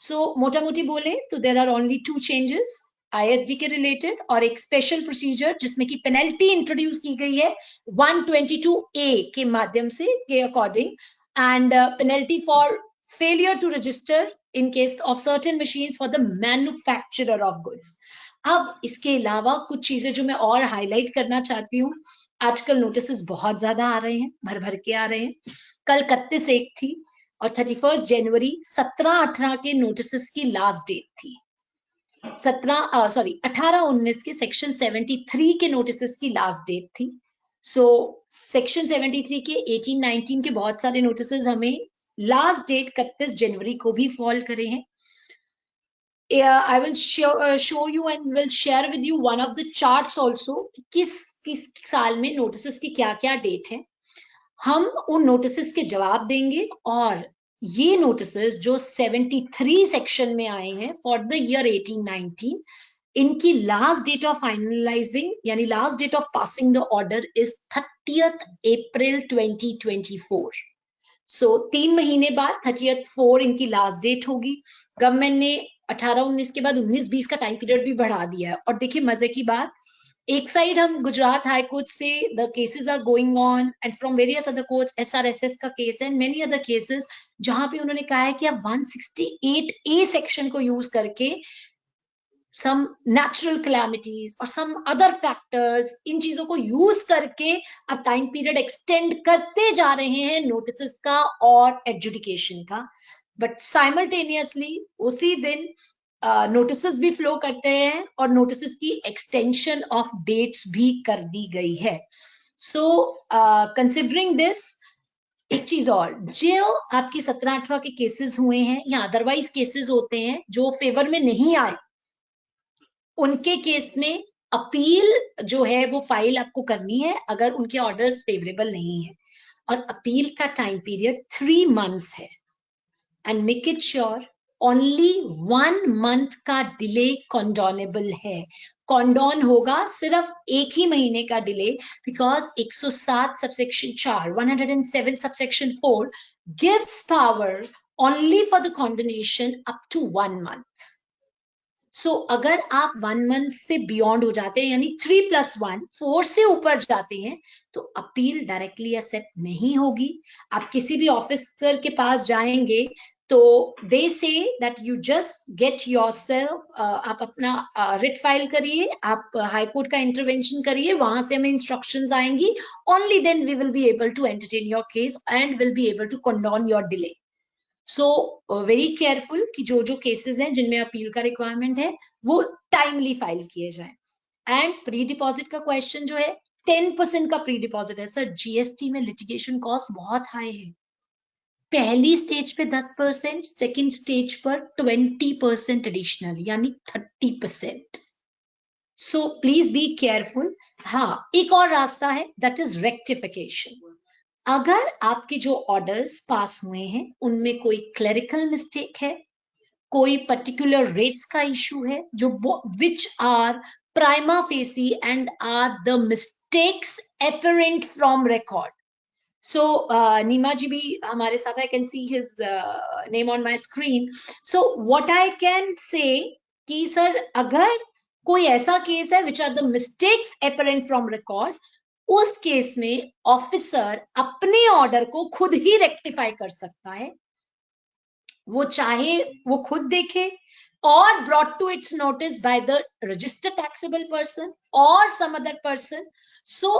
सो मोटा मोटी बोले तो there are only 2 changes ISD के रिलेटेड, और एक स्पेशल प्रोसीजर जिसमें की पेनल्टी इंट्रोड्यूस की गई है 122A के माध्यम से के according, and penalty for failure to register in case of certain machines for the manufacturer of goods. अब इसके अलावा कुछ चीजें जो मैं और हाईलाइट करना चाहती हूँ, आजकल नोटिस बहुत ज्यादा आ रहे हैं, भर भर के आ रहे हैं। कल 31/1 थी और 31 जनवरी 17-18 के नोटिस की लास्ट डेट थी। 18-19 के सेक्शन 73 के नोटिस की लास्ट डेट थी। सो सेक्शन 73 के 18-19 के बहुत सारे नोटिस हमें लास्ट डेट 31 जनवरी को भी फॉल करे हैं। I will show you and will share with you one of the charts also किस साल में नोटिस की क्या क्या डेट है। हम उन नोटिस के जवाब देंगे, और ये नोटिस जो 73 सेक्शन में आए हैं फॉर द ईयर 18-19, इनकी लास्ट डेट ऑफ फाइनलाइजिंग यानी last date of passing the order is 30th April 2024। So 3 महीने बाद 30th इनकी लास्ट डेट होगी। गवर्नमेंट ने 18-19 के बाद 19-20 का टाइम पीरियड भी बढ़ा दिया है। और देखिए मजे की बात, एक साइड हम गुजरात हाई कोर्ट से the cases are going on and from various other courts, SRSS का केस है, मेनी अदर केसेस जहां पे उन्होंने कहा है कि आप 168A सेक्शन को यूज करके some natural calamities और some other factors, इन चीजों को यूज करके अब टाइम पीरियड एक्सटेंड करते जा रहे हैं नोटिस का और एडजुडिकेशन का। बट साइमल्टेनियसली उसी दिन नोटिस भी फ्लो करते हैं और नोटिस की एक्सटेंशन ऑफ डेट्स भी कर दी गई है। सो कंसिडरिंग दिस, एक चीज और, जो आपकी 17-18 के केसेस हुए हैं या अदरवाइज केसेस होते हैं जो फेवर में नहीं आए, उनके केस में अपील जो है वो फाइल आपको करनी है अगर उनके ऑर्डर्स फेवरेबल नहीं है, और अपील का टाइम पीरियड 3 months है। And make it sure only 1 month का डिले कॉन्डोनेबल है। कॉन्डोन होगा सिर्फ 1 ही महीने का delay, because 107 subsection 4, 107 subsection 4 gives power only for the condonation up to 1 month। So अगर आप 1 month से बियॉन्ड हो जाते हैं यानी 3+1 4 से ऊपर जाते हैं तो अपील डायरेक्टली एक्सेप्ट नहीं होगी। आप किसी भी ऑफिसर के पास जाएंगे तो they say that you just get yourself, आप अपना रिट फाइल करिए, आप हाई कोर्ट का इंटरवेंशन करिए, वहां से हमें इंस्ट्रक्शंस आएंगी, only then we will be able to entertain your case and will be able to condone your delay. So very careful कि जो जो केसेस हैं जिनमें अपील का रिक्वायरमेंट है वो टाइमली फाइल किए जाएं। एंड प्री डिपॉजिट का क्वेश्चन जो है, 10% का प्री डिपॉजिट है। सर जीएसटी में लिटिगेशन कॉस्ट बहुत हाई है, पहली स्टेज पे 10%, सेकंड स्टेज पर 20% एडिशनल, यानी 30%. So please be careful. हाँ, एक और रास्ता है, दैट इज रेक्टिफिकेशन. अगर आपके जो ऑर्डर्स पास हुए हैं उनमें कोई क्लेरिकल मिस्टेक है, कोई पर्टिकुलर रेट्स का इशू है, जो which are prima facie and are the mistakes apparent from record. So Nima ji bhi hamare sath, I can see his name on my screen. So what I can say कि sir अगर कोई ऐसा case है which are the mistakes apparent from record, उस case में officer अपने order को खुद ही रेक्टिफाई कर सकता है. वो चाहे वो खुद देखे और brought to its notice by the registered taxable person or some other person. So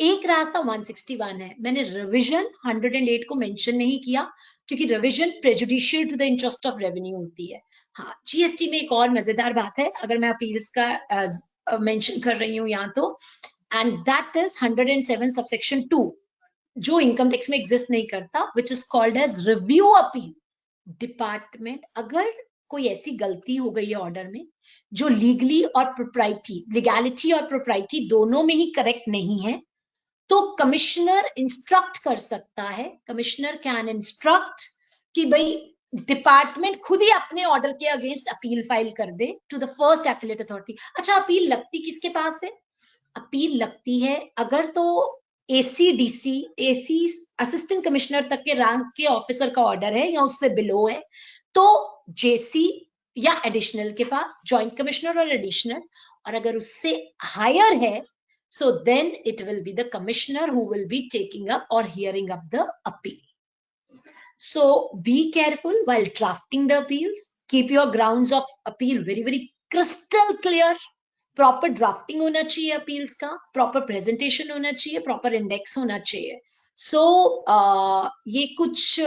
एक रास्ता 161 है. मैंने रिविजन 108 को मेंशन नहीं किया क्योंकि revision prejudicial to the interest of revenue होती है. हाँ, जीएसटी में एक और मजेदार बात है, अगर मैं अपील्स का मेंशन कर रही हूँ यहाँ तो, एंड दैट इज 107 सबसेक्शन 2, जो इनकम टैक्स में एग्जिस्ट नहीं करता, which is called as review appeal. Department, अगर कोई ऐसी गलती हो गई है ऑर्डर में जो लीगली और प्रोप्राइटी, लीगैलिटी और प्रोप्राइटी दोनों में ही करेक्ट नहीं है, तो कमिश्नर इंस्ट्रक्ट कर सकता है. कमिश्नर कैन इंस्ट्रक्ट कि भाई डिपार्टमेंट खुद ही अपने ऑर्डर के अगेंस्ट अपील फाइल कर दे to the first appellate authority. अच्छा, अपील लगती किसके पास है? अपील लगती है अगर तो एसीडीसी, एसी असिस्टेंट कमिश्नर तक के रैंक के ऑफिसर का ऑर्डर है या उससे बिलो है, तो जेसी या एडिशनल के पास, जॉइंट कमिश्नर और एडिशनल. और अगर उससे हायर है, so then it will be the commissioner who will be taking up or hearing up the appeal. So be careful while drafting the appeals. Keep your grounds of appeal very, very crystal clear. Proper drafting होना चाहिए appeals का, proper presentation होना चाहिए, proper index होना चाहिए. So ये कुछ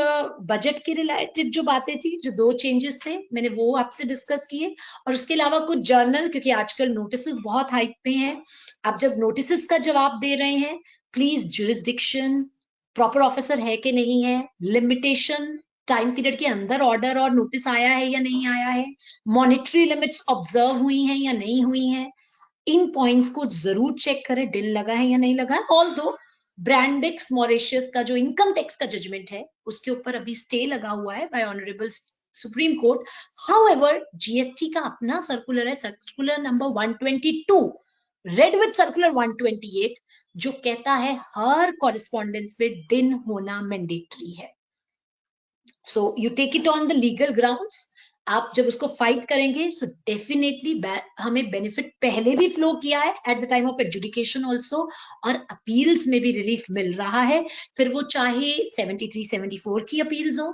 budget के रिलेटेड जो बातें थी, जो 2 चेंजेस थे, मैंने वो आपसे डिस्कस किए. और उसके अलावा कुछ जर्नल, क्योंकि आजकल नोटिसेस बहुत हाइप पे हैं, आप जब नोटिसेस का जवाब दे रहे हैं, प्लीज जुरिस्डिक्शन, प्रॉपर ऑफिसर है कि नहीं है, लिमिटेशन, टाइम पीरियड के अंदर ऑर्डर और नोटिस आया है या नहीं आया है, मॉनेटरी लिमिट्स ऑब्जर्व हुई हैं या नहीं हुई हैं, इन पॉइंट्स को जरूर चेक करें, डिल लगा है या नहीं लगा है. ऑल्दो ब्रांडेक्स मॉरिशस का जो इनकम टैक्स का जजमेंट है, उसके ऊपर अभी स्टे लगा हुआ है bye honourable supreme court. However GST का अपना सर्कुलर है, circular number 122 read with circular 128, जो कहता है हर कॉरेस्पॉन्डेंस में डिन होना मैंडेटरी है. So you take it on the legal grounds. आप जब उसको फाइट करेंगे, सो डेफिनेटली हमें बेनिफिट पहले भी फ्लो किया है at the time of adjudication also, और अपील्स में भी रिलीफ मिल रहा है. फिर वो चाहे 73-74 की अपील्स हो,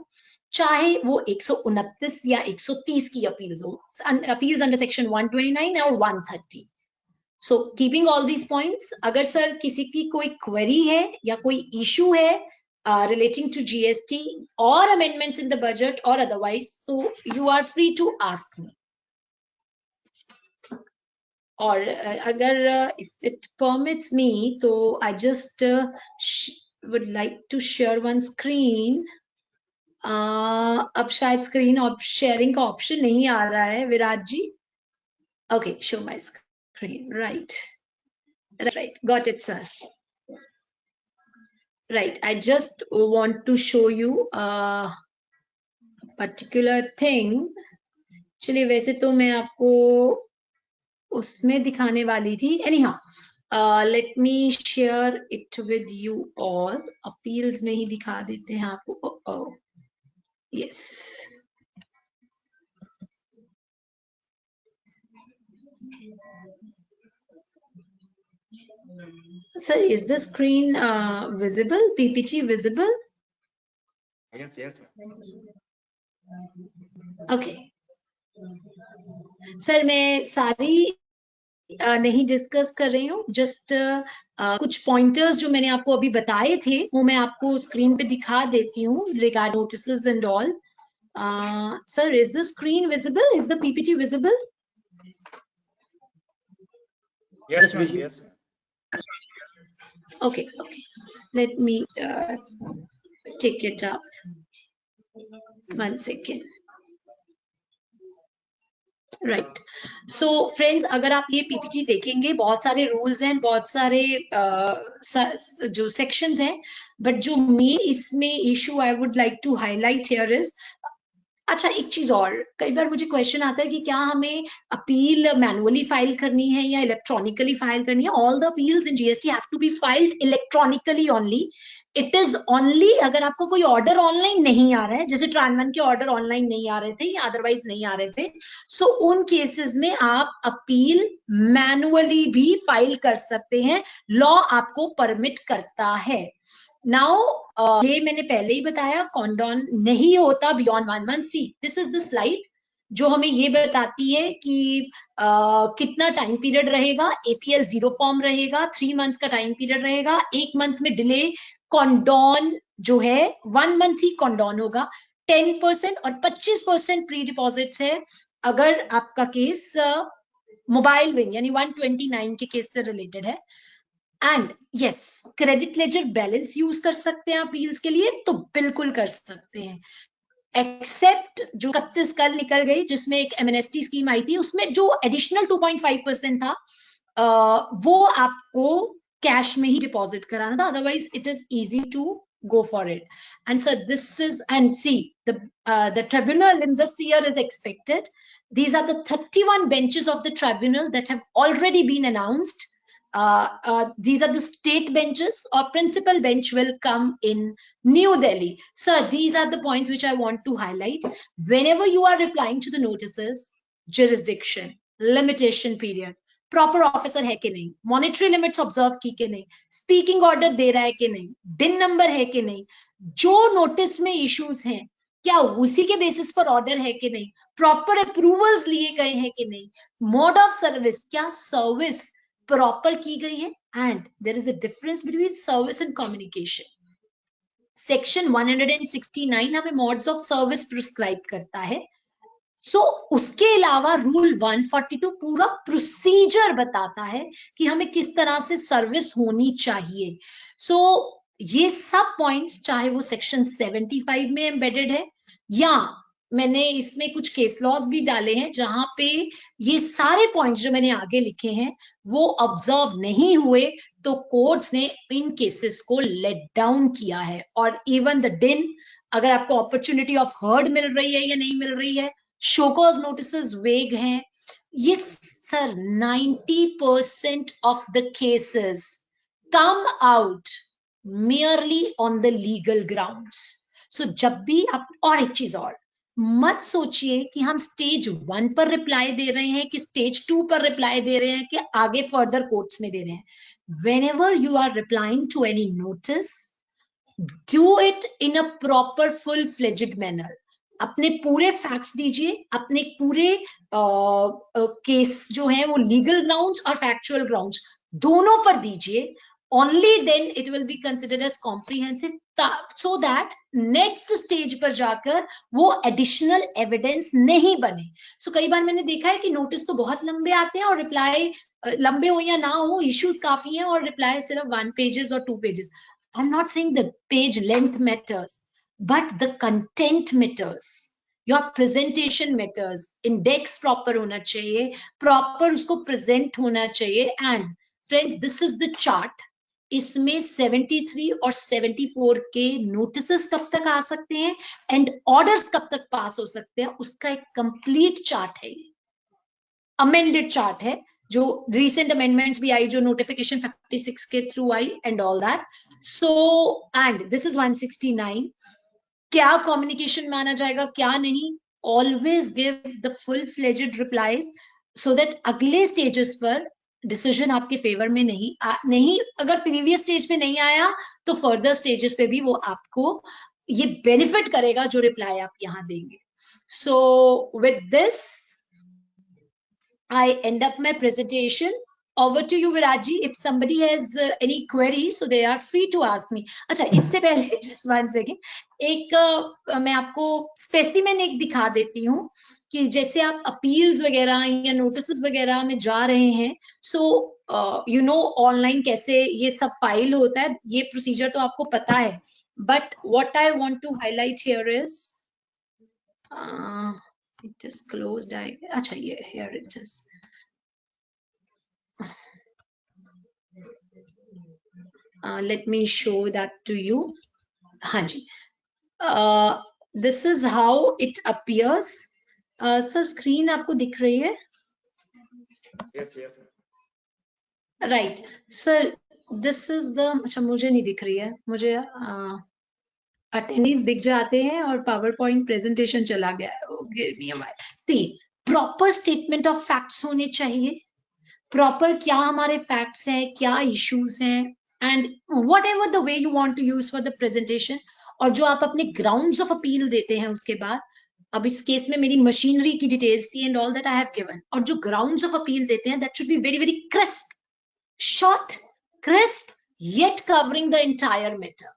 चाहे वो 129 या 130 की अपील्स हो, अपील्स अंडर सेक्शन 129 और 130. So keeping all these points, अगर सर किसी की कोई क्वेरी है या कोई इशू है relating to GST or amendments in the budget or otherwise, so you are free to ask me. Or agar if it permits me, so I just would like to share one screen. अब शायद screen sharing का option नहीं आ रहा है विराज जी. Okay, show my screen. Right, got it, sir. Right, I just want to show you a particular thing. चलिए, वैसे तो मैं आपको उसमें दिखाने वाली थी. Anyhow, let me share it with you all. Appeals में ही दिखा देते हैं आपको. Yes. Sir, is the screen visible? PPT visible? Yes. Okay. Sir, मैं सारी नहीं डिस्कस कर रही हूँ, जस्ट कुछ पॉइंटर्स जो मैंने आपको अभी बताए थे वो मैं आपको स्क्रीन पे दिखा देती हूँ regard notices and all. Sir, is the screen visible? Is the PPT visible? Yes, ma'am. Yes. Okay. Let me take it up. 1 second. Right so friends, अगर आप ये पीपीटी देखेंगे, बहुत सारे रूल्स हैं, बहुत सारे जो सेक्शंस हैं, बट जो मेन इसमें issue I would like to highlight here is, अच्छा एक चीज और, कई बार मुझे क्वेश्चन आता है कि क्या हमें अपील मैनुअली फाइल करनी है या इलेक्ट्रॉनिकली फाइल करनी है? All the appeals in GST have to be filed electronically only. It is only अगर आपको कोई ऑर्डर ऑनलाइन नहीं आ रहा है, जैसे ट्रांसफर के ऑर्डर ऑनलाइन नहीं आ रहे थे या अदरवाइज नहीं आ रहे थे, सो उन केसेस में आप अपील मैनुअली भी फाइल कर सकते हैं, लॉ आपको परमिट करता है. नाउ ये मैंने पहले ही बताया, कॉन्डोन नहीं होता beyond 1 month. See this is the slide जो हमें ये बताती है कि कितना टाइम पीरियड रहेगा. एपीएल 0 फॉर्म रहेगा, 3 मंथ्स का टाइम पीरियड रहेगा, 1 मंथ में डिले. कॉन्डोन जो है 1 मंथ ही कॉन्डोन होगा. 10% और 25% प्री डिपॉजिट्स है अगर आपका केस मोबाइल विंग यानी 129 के केस से रिलेटेड है. And yes, credit ledger balance use कर सकते हैं अपील्स के लिए, तो बिल्कुल कर सकते हैं. एक्सेप्ट जो 31 कल निकल गई जिसमें एक एमएनएसटी स्कीम आई थी, उसमें जो एडिशनल 2.5% था वो आपको कैश में ही डिपॉजिट कराना था, otherwise it is easy to go for it. And so this is, and see the tribunal in this year is expected. These are the 31 benches of the tribunal that have already been announced. These are the state benches, or principal bench will come in New Delhi. Sir, these are the points which I want to highlight. Whenever you are replying to the notices, jurisdiction, limitation period, proper officer है कि नहीं, monetary limits observe की कि नहीं, speaking order दे रहा है कि नहीं, डिन नंबर है कि नहीं, जो नोटिस में इश्यूज हैं क्या उसी के बेसिस पर ऑर्डर है कि नहीं, प्रॉपर अप्रूवल्स लिए गए हैं कि नहीं, मोड ऑफ सर्विस, क्या सर्विस प्रॉपर की गई है. And there is a difference between service and communication. Section 169 हमें मोड्स ऑफ सर्विस प्रिस्क्राइब करता है. उसके अलावा रूल 142 पूरा प्रोसीजर बताता है कि हमें किस तरह से सर्विस होनी चाहिए. ये सब पॉइंट्स चाहे वो सेक्शन 75 में एम्बेडेड है या मैंने इसमें कुछ केस लॉज भी डाले हैं जहां पे ये सारे पॉइंट्स जो मैंने आगे लिखे हैं वो ऑब्जर्व नहीं हुए, तो कोर्ट्स ने इन केसेस को लेट डाउन किया है. और इवन द डिन, अगर आपको अपॉर्चुनिटी ऑफ हर्ड मिल रही है या नहीं मिल रही है, शोकॉज नोटिसेस वेग हैं. ये sir 90% of the cases come out merely on the legal grounds. So जब भी आप, और एक चीज और, मत सोचिए कि हम स्टेज 1 पर रिप्लाई दे रहे हैं कि स्टेज 2 पर रिप्लाई दे रहे हैं कि आगे फर्दर कोर्ट्स में दे रहे हैं. Whenever you are replying to any notice, do it in a proper full-fledged manner. अपने पूरे फैक्ट्स दीजिए, अपने पूरे केस जो है वो लीगल ग्राउंड्स और फैक्चुअल ग्राउंड्स दोनों पर दीजिए. Only then it will be considered as comprehensive, so that next stage पर जाकर वो additional evidence नहीं बने. So कई बार मैंने देखा है कि नोटिस तो बहुत लंबे आते हैं और रिप्लाई लंबे हो या ना हो, इश्यूज काफी हैं और रिप्लाई सिर्फ 1 pages और 2 pages. I'm not saying the page length matters, but the content matters. Your presentation matters. Index proper होना चाहिए, proper उसको present होना चाहिए. And friends, this is the chart. इसमें 73 और 74 के नोटिसेस कब तक आ सकते हैं एंड ऑर्डर्स कब तक पास हो सकते हैं, उसका एक कंप्लीट चार्ट है. अमेंडेड चार्ट है, जो रिसेंट अमेंडमेंट्स भी आई, जो नोटिफिकेशन 56 के through I and all that. So and this is 169. क्या कम्युनिकेशन माना जाएगा, क्या नहीं, always give the full fledged replies so that अगले स्टेजेस पर डिसीजन आपके फेवर में नहीं अगर प्रीवियस स्टेज पे नहीं आया तो फर्दर स्टेजेस पे भी वो आपको ये बेनिफिट करेगा जो रिप्लाई आप यहां देंगे. So with this I end up my presentation. Over to you, Virag ji. If somebody has any query, so they are free to ask me. अच्छा, इससे पहले just one second, एक मैं आपको स्पेसिमेन एक दिखा देती हूँ कि जैसे आप अपील्स वगैरह या नोटिस वगैरह में जा रहे हैं, सो यू नो ऑनलाइन कैसे ये सब फाइल होता है, ये प्रोसीजर तो आपको पता है. But what I want to highlight here is It is closed. अच्छा ये here it is. Let me show that to you. हाँ जी. This is how it appears. Sir, screen आपको दिख रही है? Yes, yes. Right. Sir, this is the. अच्छा मुझे नहीं दिख रही है. मुझे attendees दिख जाते हैं और PowerPoint presentation चला गया है. Oh, give me a while. See, proper statement of facts होने चाहिए. Proper क्या हमारे facts हैं, क्या issues हैं, and whatever the way you want to use for the presentation. और जो आप अपने grounds of appeal देते हैं उसके बाद, अब इस केस में मेरी मशीनरी की डिटेल्स थी and all that I have given. और जो grounds of appeal देते हैं, that should be very very crisp, short, crisp, yet covering the entire matter.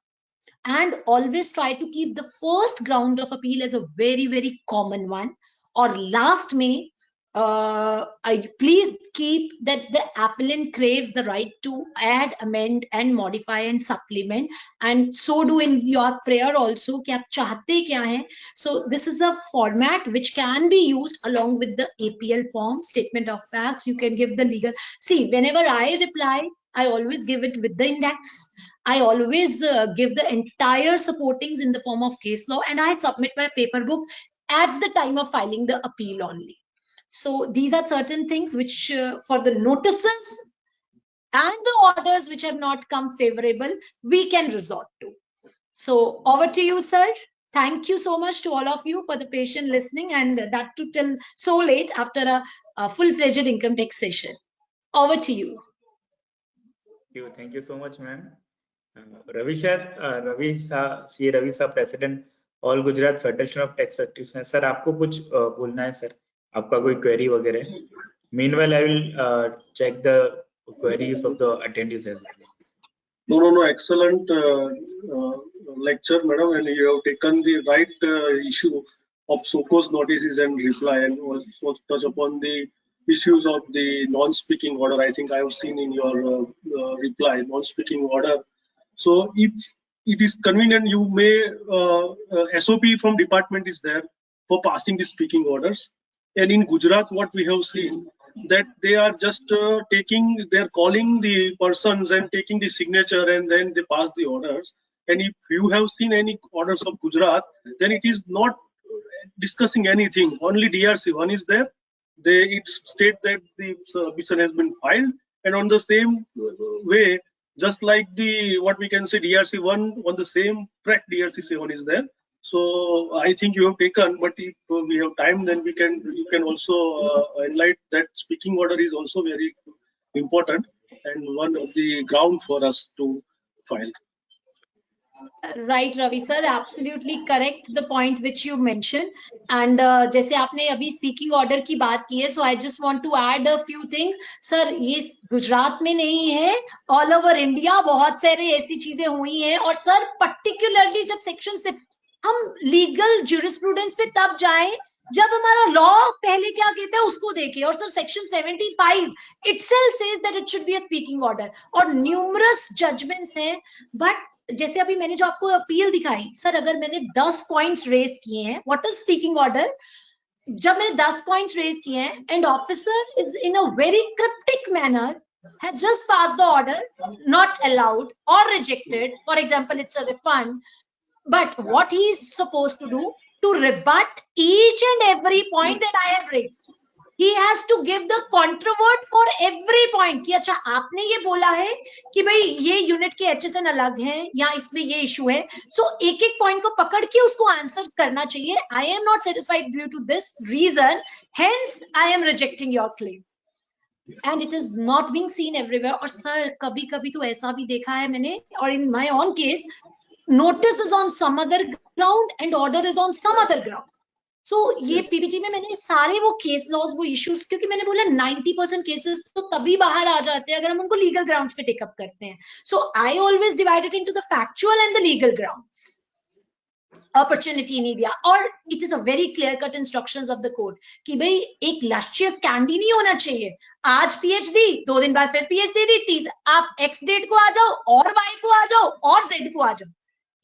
And always try to keep the first ground of appeal as a very very common one. Or last में please keep that the appellant craves the right to add, amend and modify and supplement, and so do in your prayer also कि आप चाहते क्या हैं. So this is a format which can be used along with the APL form, statement of facts. You can give the legal. See, whenever I reply, I always give it with the index. I always give the entire supportings in the form of case law, and I submit my paper book at the time of filing the appeal only. So these are certain things which for the notices and the orders which have not come favorable, we can resort to. So over to you, sir. Thank you so much to all of you for the patient listening, and that too till so late after a full-fledged income tax session. Over to you. Thank you so much, ma'am. Ravi Shah, President, All Gujarat Federation of Tax Practitioners. Sir, आपको कुछ बोलना है sir? आपका कोई query वगैरह? Meanwhile, I will check the queries of the attendees as well. No, excellent lecture, madam, and you have taken the right issue of so-called notices and reply, and also touch upon the issues of the non-speaking order. I think I have seen in your reply, non-speaking order. So if it is convenient, you may SOP from department is there for passing the speaking orders. And in Gujarat, what we have seen, that they are just they're calling the persons and taking the signature, and then they pass the orders. And if you have seen any orders of Gujarat, then it is not discussing anything. Only DRC 1 is there. It states that the submission has been filed, and on the same way, just like the what we can say DRC 1 on the same track, DRC 7 is there. So I think you have taken, but if we have time, then you can also enlighten that speaking order is also very important and one of the ground for us to file. Right, Ravi sir, absolutely correct the point which you mentioned. And जैसे आपने अभी speaking order की बात की है, so I just want to add a few things. Sir, ये गुजरात में नहीं है, all over India बहुत सारे ऐसी चीजें हुई हैं. और sir, particularly जब section से हम legal jurisprudence पे तब जाएं जब हमारा law पहले क्या कहता है उसको देखें. और sir, section 75 itself says that it should be a speaking order. और numerous judgments हैं. But जैसे अभी मैंने जो आपको appeal दिखाई, sir, अगर मैंने 10 points raise किए हैं, what is speaking order? जब मैंने 10 points raise किए हैं, and officer is in a very cryptic manner has just passed the order, not allowed or rejected. For example, it's a refund. But what he is supposed to do to rebut each and every point that I have raised, he has to give the controvert for every point. कि अच्छा आपने ये बोला है कि भाई ये unit के HSN अलग हैं या इसमें ये इशू है. So एक एक पॉइंट को पकड़ के उसको आंसर करना चाहिए. I am not satisfied due to this reason, hence I am rejecting your claim. And it is not being seen everywhere. और सर कभी कभी तो ऐसा भी देखा है मैंने, और in my own case, notice is on some other ground and order is on some other ground. So ये PPT में मैंने सारे वो केस लॉज, वो इश्यूज, क्योंकि मैंने बोला 90% केसेस तो तभी बाहर आ जाते हैं अगर हम उनको लीगल ग्राउंड्स पे टेकअप करते हैं. So I always divide it into the factual and the legal grounds. Opportunity नहीं दिया, और it is a very clear cut instructions of the court कि भाई एक luscious candy नहीं होना चाहिए. आज PhD, 2 दिन बाद फिर PhD दी, आप X डेट को आ जाओ और Y को आ जाओ और Z को आ जाओ.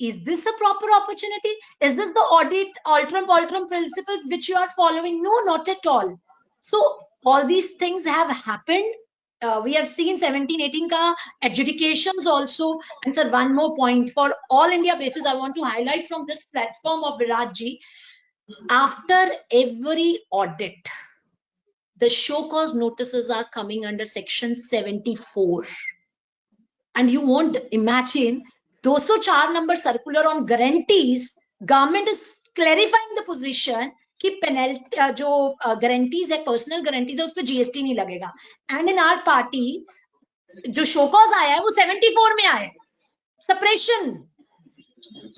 Is this a proper opportunity? Is this the audit altrum principle which you are following? No, not at all. So all these things have happened. We have seen 17-18 ka adjudications also. And sir, one more point for all India basis, I want to highlight from this platform of Virag ji. After every audit, the show cause notices are coming under section 74. And you won't imagine 204 number circular on guarantees, government is clarifying the position कि penalty जो guarantees है, personal guarantees है, उस पर GST नहीं लगेगा. And in our party जो show cause आया है वो 74 में आया है. सपरेशन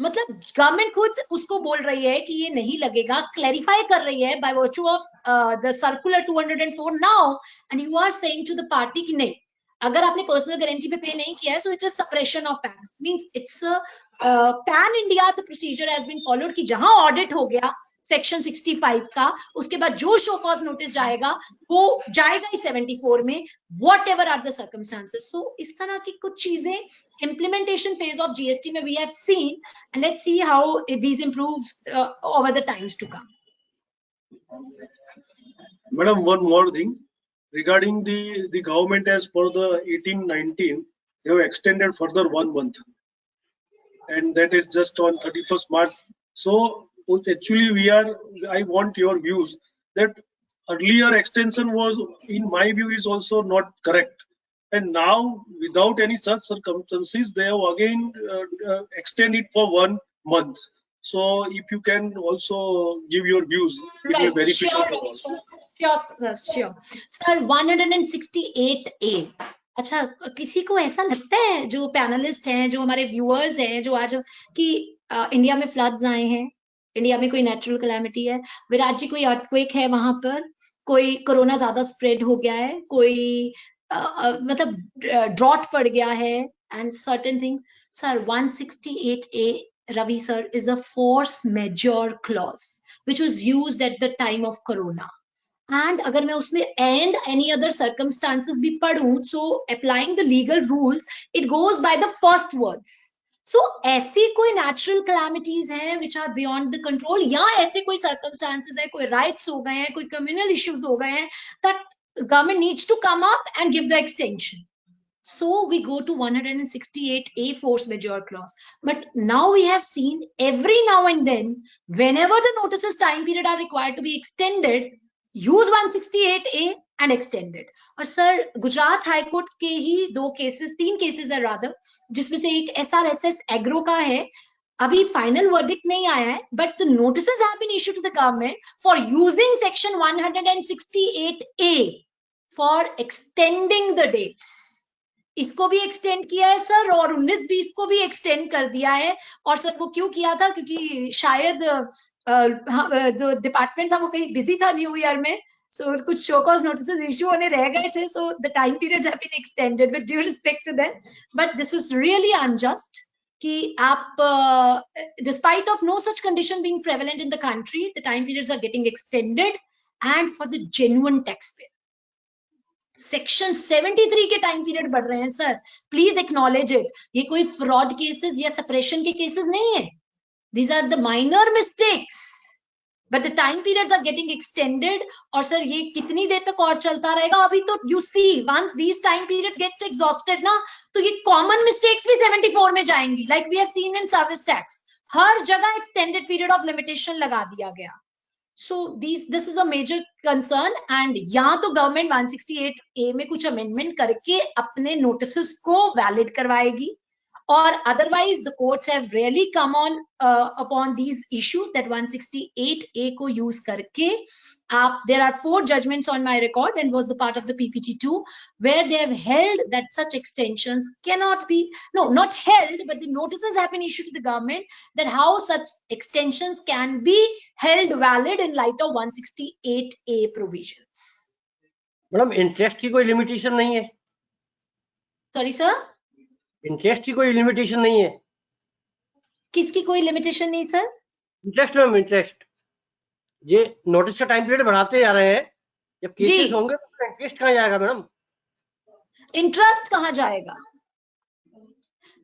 मतलब गवर्नमेंट खुद उसको बोल रही है कि ये नहीं लगेगा, क्लैरिफाई कर रही है by virtue of the circular 204 now, and you are saying to the party कि नहीं, अगर आपने पर्सनल गारंटी पे नहीं किया है so it's a separation of facts. Means it's pan India the procedure has been followed कि जहां ऑडिट हो गया सेक्शन 65 का, उसके बाद जो शो कॉज नोटिस जाएगा वो जाएगा ही 74 में, whatever are the circumstances. So इस तरह की कुछ चीजें implementation phase of GST में we have seen, and let's see how these improves over the times to come. Madam, one more thing regarding the government as for the 18-19, they have extended further 1 month, and that is just on 31st March. So actually I want your views that earlier extension was, in my view, is also not correct. And now, without any such circumstances, they have again extended it for 1 month. So, if you can also give your views, it will be beneficial for all. Sure. Sir, 168A. अच्छा, किसी को ऐसा लगता है जो panelist हैं, जो हमारे व्यूअर्स हैं, जो आज कि इंडिया में फ्लड्स आए हैं, इंडिया में कोई नेचुरल कैलामिटी है, विराज जी कोई अर्थक्वेक है वहां पर, कोई कोरोना ज्यादा स्प्रेड हो गया है, कोई मतलब ड्रॉट पड़ गया है, and certain thing. Sir 168A, Ravi sir, is a force majeure clause which was used at the time of corona. And अगर मैं उसमें and any other circumstances भी पढ़ूं, so applying the legal rules, it goes by the first words. So ऐसी कोई natural calamities हैं which are beyond the control, या ऐसे कोई circumstances है, कोई riots हो गए हैं, कोई communal issues हो गए हैं, that government needs to come up and give the extension. So we go to 168A force majeure clause. But now we have seen every now and then, whenever the notices time period are required to be extended, use 168A and extend it. और sir Gujarat high court के ही 3 cases है rather, जिसमें से एक SRSS agro का है. अभी final verdict नहीं आया है, but the notices have been issued to the government for using section 168A for extending the dates. इसको भी एक्सटेंड किया है सर, और 19-20 को भी एक्सटेंड कर दिया है. और सर वो क्यों किया था, क्योंकि शायद जो डिपार्टमेंट था वो कहीं बिजी था न्यू ईयर में, सो कुछ शो कॉज नोटिसेस इश्यू होने रह गए थे, so the time periods have been extended with due respect to them. But this is really unjust कि आप despite of no such condition being prevalent in the country, the time periods are getting extended, and for the genuine tax payer section 73 के time period बढ़ रहे हैं. Sir please acknowledge it. ये कोई fraud cases या separation के cases नहीं है. These are the minor mistakes, but the time periods are getting extended. और सर ये कितनी देर तक और चलता रहेगा? अभी तो you see, once these time periods get exhausted ना, तो ये common mistakes भी 74 में जाएंगी, like we have seen in service tax. हर जगह extended period of limitation लगा दिया गया. So this is a major concern, and यहाँ तो गवर्नमेंट 168A में कुछ अमेंडमेंट करके अपने नोटिसेस को वैलिड करवाएगी, और otherwise the courts have really come on upon these issues that 168A को use करके there are 4 judgments on my record and was the part of the PPT2 where they have held that such extensions cannot be, no, not held, but the notices have been issued to the government that how such extensions can be held valid in light of 168A provisions. Madam interest की कोई limitation नहीं है? Sorry sir, interest की कोई limitation नहीं है? किसकी कोई लिमिटेशन नहीं सर? इंटरेस्ट मैम, इंटरेस्ट ये नोटिस का टाइम पीरियड बढ़ाते जा रहे हैं, जब केसेस होंगे तो इंटरेस्ट कहाँ जाएगा मैडम? इंटरेस्ट कहाँ जाएगा?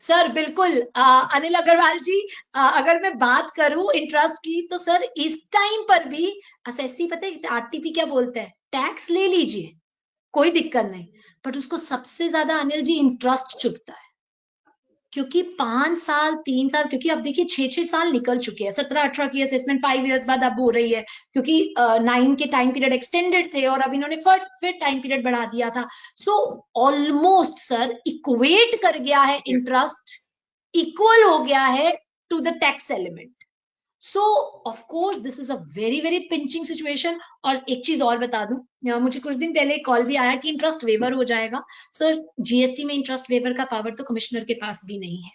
सर बिल्कुल अनिल अग्रवाल जी, अगर मैं बात करूं इंटरेस्ट की तो सर इस टाइम पर भी एसएससी पता है आरटीपी क्या बोलता है, टैक्स ले लीजिए कोई दिक्कत नहीं, बट उसको सबसे ज्यादा अनिल जी इंटरेस्ट चुभता है, क्योंकि 5 साल 3 साल, क्योंकि अब देखिए 6-6 साल निकल चुके हैं, 17-18 की असेसमेंट 5 इयर्स बाद अब हो रही है, क्योंकि 9 के टाइम पीरियड एक्सटेंडेड थे और अब इन्होंने फिर टाइम पीरियड बढ़ा दिया था। सो ऑलमोस्ट सर इक्वेट कर गया है, इंटरेस्ट इक्वल हो गया है to the tax element. So of course this is a very very pinching situation. और एक चीज और बता दूं, मुझे कुछ दिन पहले कॉल भी आया कि इंटरेस्ट वेवर हो जाएगा। सर जीएसटी में इंटरेस्ट वेवर का पावर तो कमिश्नर के पास भी नहीं है।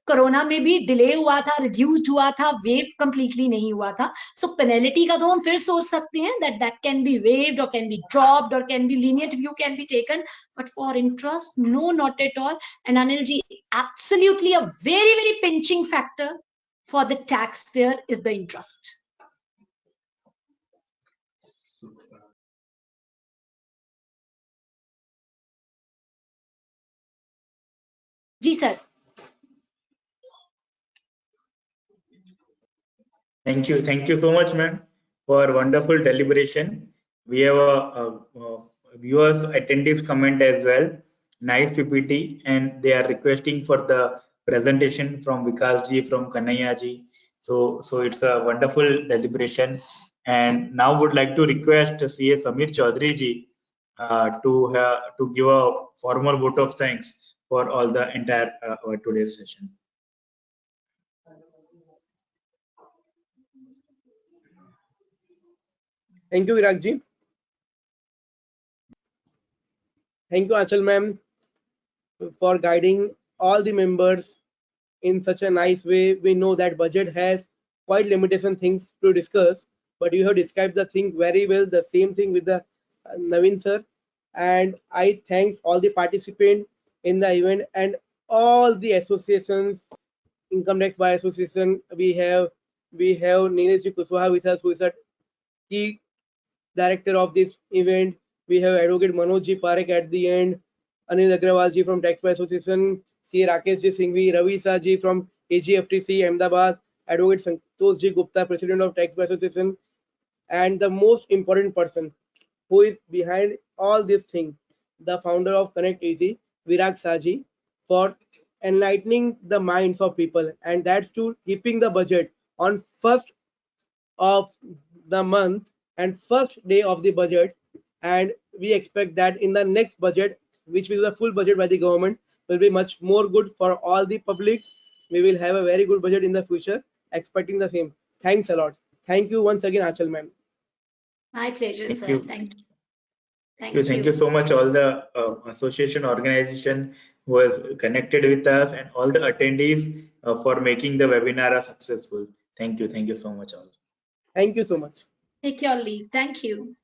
कोरोना में भी डिले हुआ था, रिड्यूस्ड हुआ था, वेव कंप्लीटली नहीं हुआ था। सो पेनल्टी का तो हम फिर सोच सकते हैं दैट कैन बी वेव्ड और कैन बी ड्रॉप्ड और can be lenient view can be taken, but for interest no, not at all. And Anil ji, absolutely a very very pinching factor for the taxpayer is the interest. जी sir. Thank you so much, ma'am, for wonderful deliberation. We have a viewers attendees comment as well. Nice PPT, and they are requesting for the presentation from Vikas ji, from Kanhaiya ji. So it's a wonderful deliberation. And now would like to request CA Samir Chaudhary ji to give a formal vote of thanks for all the entire today's session. Thank you, Virag ji. Thank you, Aanchal ma'am, for guiding all the members in such a nice way. We know that budget has quite limitation things to discuss, but you have described the thing very well. The same thing with the Naveen sir. And I thanks all the participants in the event and all the associations, Income Tax Bar Association. We have Nilesh Kuswaha with us, who is a key director of this event. We have Advocate Manoj Ji Parekh at the end, Anil Agrawal Ji from Tax Bar Association, C. Rakesh Ji Singhvi, Ravi Shah Ji from AGFTC Ahmedabad, Advocate Santosh Ji Gupta, President of Tax Bar Association, and the most important person who is behind all this thing, the founder of Connect Easy, Virag Shah Ji, for enlightening the minds of people, and that's to keeping the budget on first of the month and first day of the budget. And we expect that in the next budget, which will be the full budget by the government, will be much more good for all the publics. We will have a very good budget in the future, expecting the same. Thanks a lot. Thank you once again, Aanchal ma'am. My pleasure, Thank sir. you. Thank you. Thank you so much, all the association organization who has connected with us, and all the attendees for making the webinar successful. Thank you so much all. Thank you so much. Take your leave. Thank you.